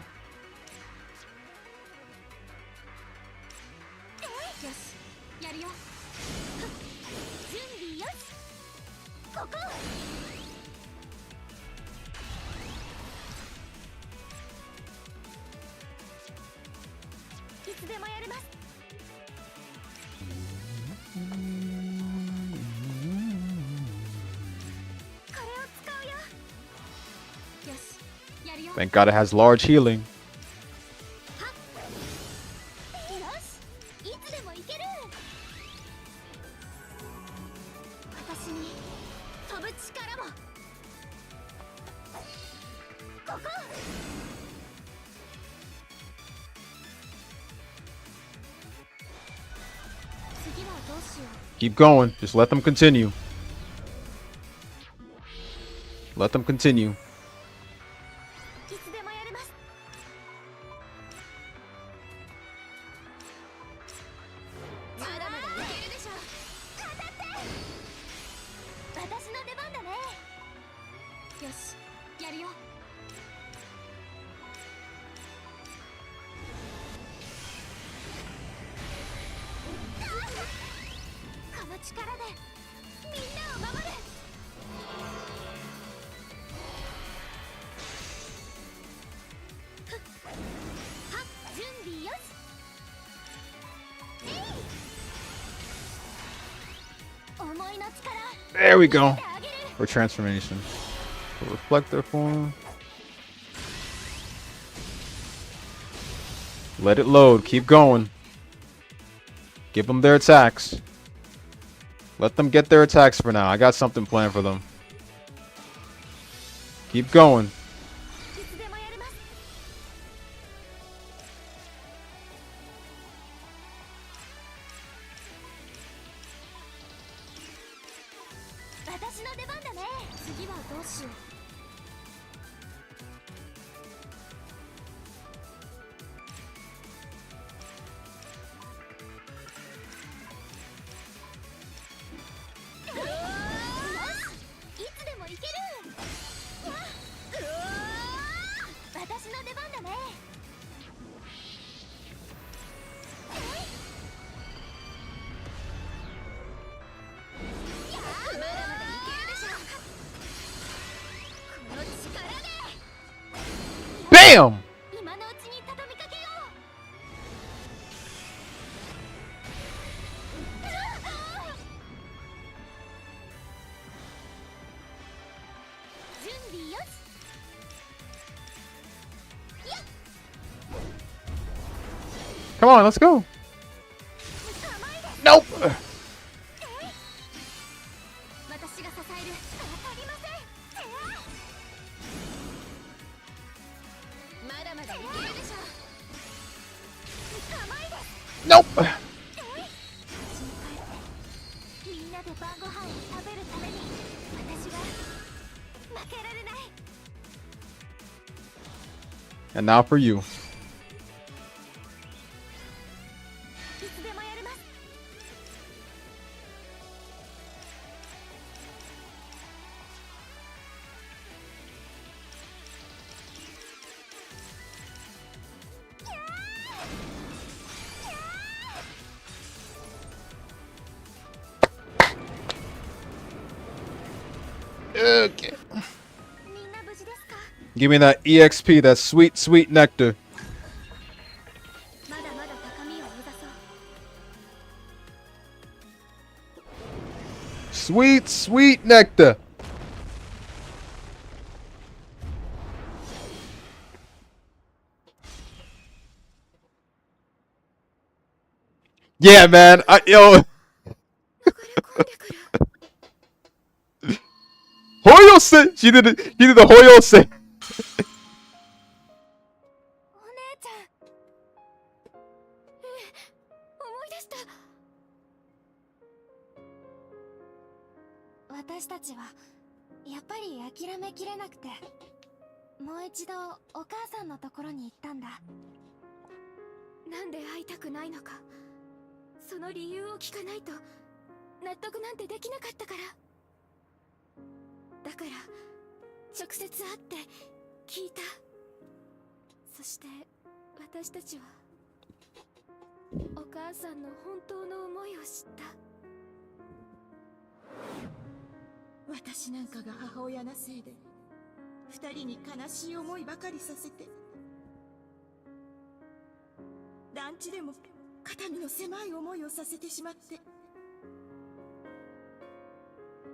Thank God it has large healing. よし、いつでも行ける。私に飛ぶ力も。ここ。次はどうしよう。 Keep going. Just let them continue. Let them continue. いつでもやれます。まだまだいけるでしょ。当たって。私の出番だね。よし、やるよ。この力でみんなを守る。準備よし。思いの力 There we go. あげる。 Or transformation. Reflector form. Let it load. Keep going. Give them their attacks. Let them get their attacks for now. I got something planned for them. Keep going. いつでもやれます。私の出番だね。次はどうしよう。よし、いつでもいける。私の出番だね。まだまだいけるでしょ。この力で BAM! 今のうちに畳みかけよう。準備よし。 Come on, let's go. Nope. 私が支える。当たりません。まだまだいけるでしょ。構いです。 Nope. 家に帰ってみんなで晩ご飯を食べるために私は負けられない。 And now for you. いつでもやれます。Okay. みんな無事ですか。 Give me that EXP, that sweet, sweet nectar. まだまだ高みを目指そう。 Sweet, sweet nectar. Yeah, man. Yo. 流れ込んでくる。 Hoyose. She did it. He did the Hoyose. お姉ちゃん。思い出した。私たちはやっぱり諦めきれなくて、もう一度お母さんのところに行ったんだ。なんで会いたくないのか、その理由を聞かないと納得なんてできなかったから。だから直接会って聞いた。そして私たちはお母さんの本当の思いを知った。私なんかが母親なせいで二人に悲しい思いばかりさせて、団地でも肩身の狭い思いをさせてしまって、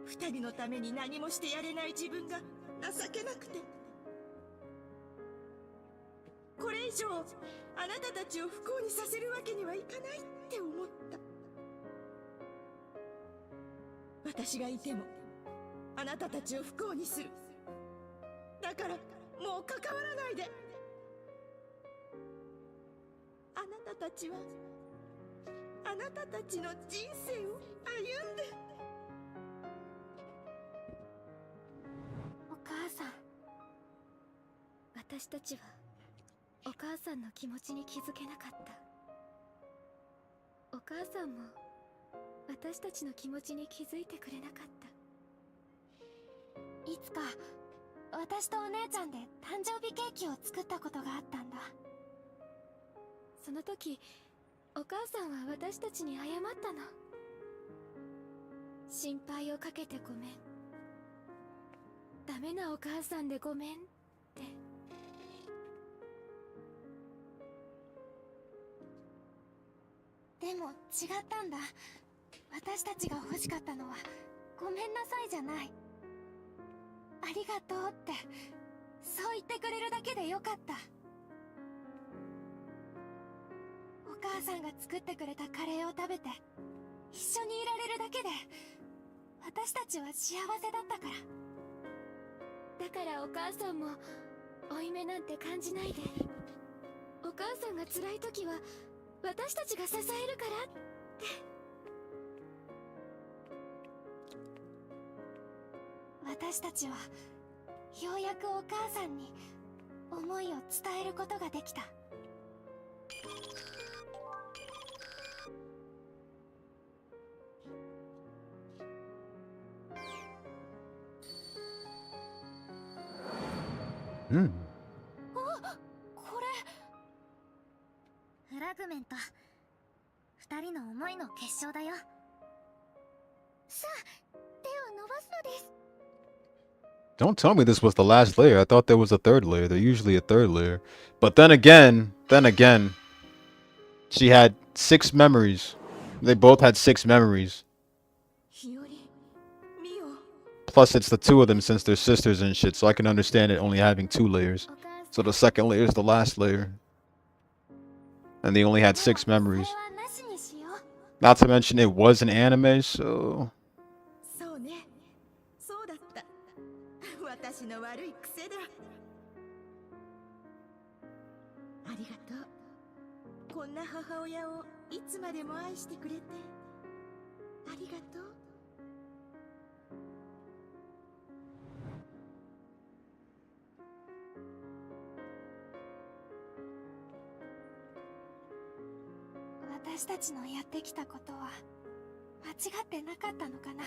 二人のために何もしてやれない自分が情けなくて。これ以上あなたたちを不幸にさせるわけにはいかないって思った。私がいてもあなたたちを不幸にする。だからもう関わらないで。あなたたちはあなたたちの人生を歩んで。お母さん、私たちはお母さんの気持ちに気づけなかった。お母さんも私たちの気持ちに気づいてくれなかった。いつか私とお姉ちゃんで誕生日ケーキを作ったことがあったんだ。その時お母さんは私たちに謝ったの。心配をかけてごめん、ダメなお母さんでごめんって。でも違ったんだ。私たちが欲しかったのはごめんなさいじゃない、ありがとうって、そう言ってくれるだけでよかった。お母さんが作ってくれたカレーを食べて一緒にいられるだけで私たちは幸せだったから。だからお母さんも負い目なんて感じないで。お母さんが辛い時は私たちが支えるからって。私たちはようやくお母さんに思いを伝えることができた。Hmm. これフラグメント、二人の思いの結晶だよ。さあ、手を伸ばすのです。 Don't tell me this was the last layer. I thought there was a third layer. There's usually a third layer. But then again, she had 6 memories. They both had 6 memories. 日和、ミオ、 Plus, it's the 2 of them since they're sisters and shit, so I can understand it only having 2 layers. お母さん So the second layer is the last layer. And they only had 6 memories. それはなしにしよう。 Not to mention it was an anime, so... そうね、そうだった。私の悪い癖だ。ありがとう。こんな母親をいつまでも愛してくれてありがとう。私たちのやってきたことは間違ってなかったのかな。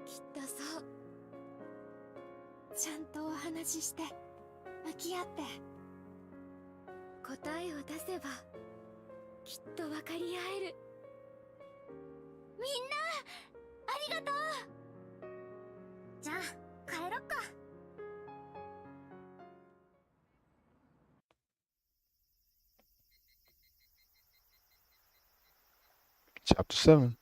きっとそう。ちゃんとお話しして向き合って。答えを出せばきっと分かり合える。みんなありがとう。じゃあ帰ろっか。Chapter 7.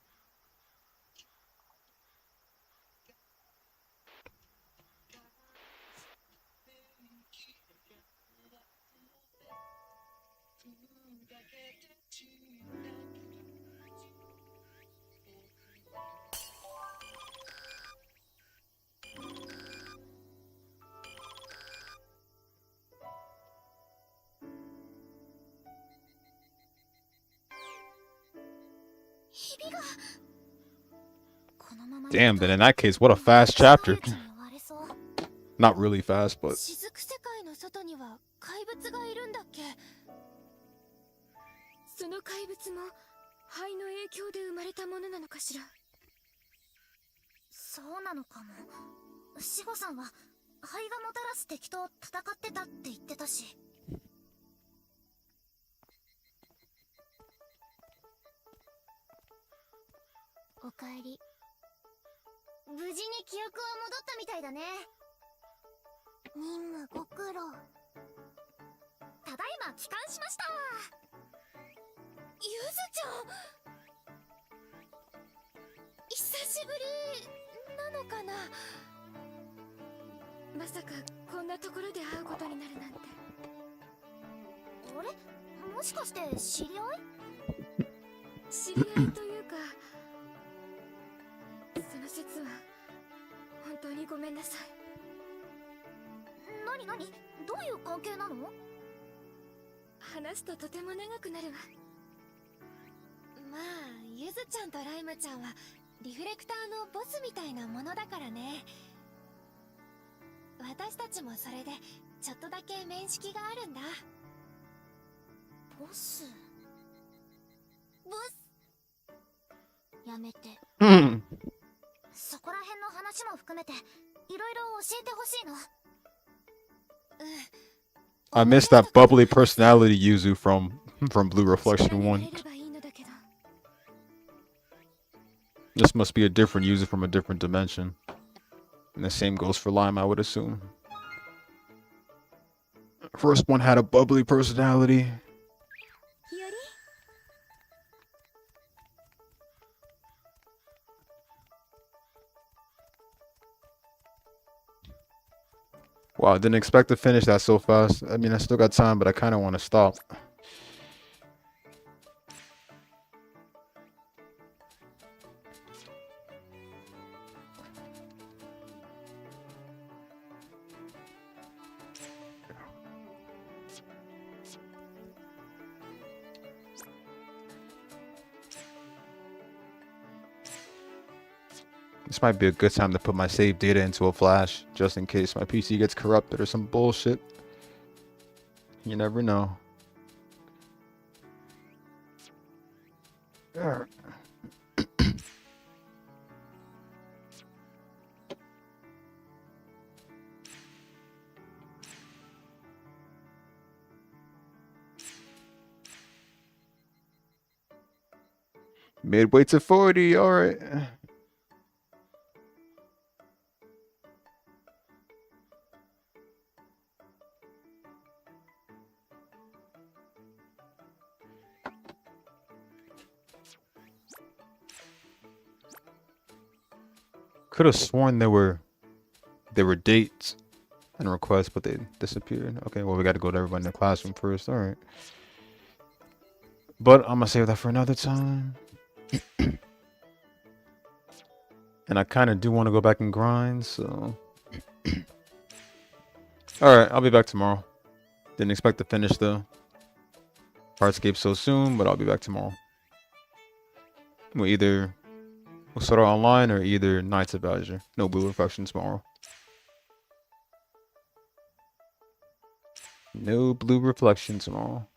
Damn, then in that case, what a fast chapter. Not really fast, but 雫世界の外には怪物がいるんだっけ。その怪物も灰の影響で生まれたものなのかしら。そうなのかも。シゴさんは灰がもたらす敵と戦ってたって言ってたし。おかえり。無事に記憶は戻ったみたいだね。任務ご苦労。ただいま帰還しました。ゆずちゃん、久しぶりなのかな。まさかこんなところで会うことになるなんて。あれ、もしかして知り合い？知り合いというかその説は本当にごめんなさい。なになに、どういう関係なの？話すととても長くなるわ。まあゆずちゃんとライムちゃんはリフレクターのボスみたいなものだからね。私たちもそれでちょっとだけ面識があるんだ。ボス。ボス。やめて。Hmm. そこら辺の話も含めていろいろ教えてほしいの。I missed that bubbly personality Yuzu from Blue Reflection 1. 見れればいいのだけど。This must be a different Yuzu from a different dimension. And the same goes for Lime, I would assume. First one had a bubbly personality. 日和 Wow, I didn't expect to finish that so fast. I mean, I still got time, but I kind of want to stop. This might be a good time to put my save data into a flash, just in case my PC gets corrupted or some bullshit. You never know. Alright. Midway to 40, alright. Could have sworn there were dates and requests, but they disappeared. Okay, well we got to go to everybody in the classroom first. All right, but I'm gonna save that for another time. And I kind of do want to go back and grind, so. All right, I'll be back tomorrow. Didn't expect to finish the Hardscape so soon, but I'll be back tomorrow. We'll start online or either Knights of Azure. No Blue Reflection tomorrow. No Blue Reflection tomorrow.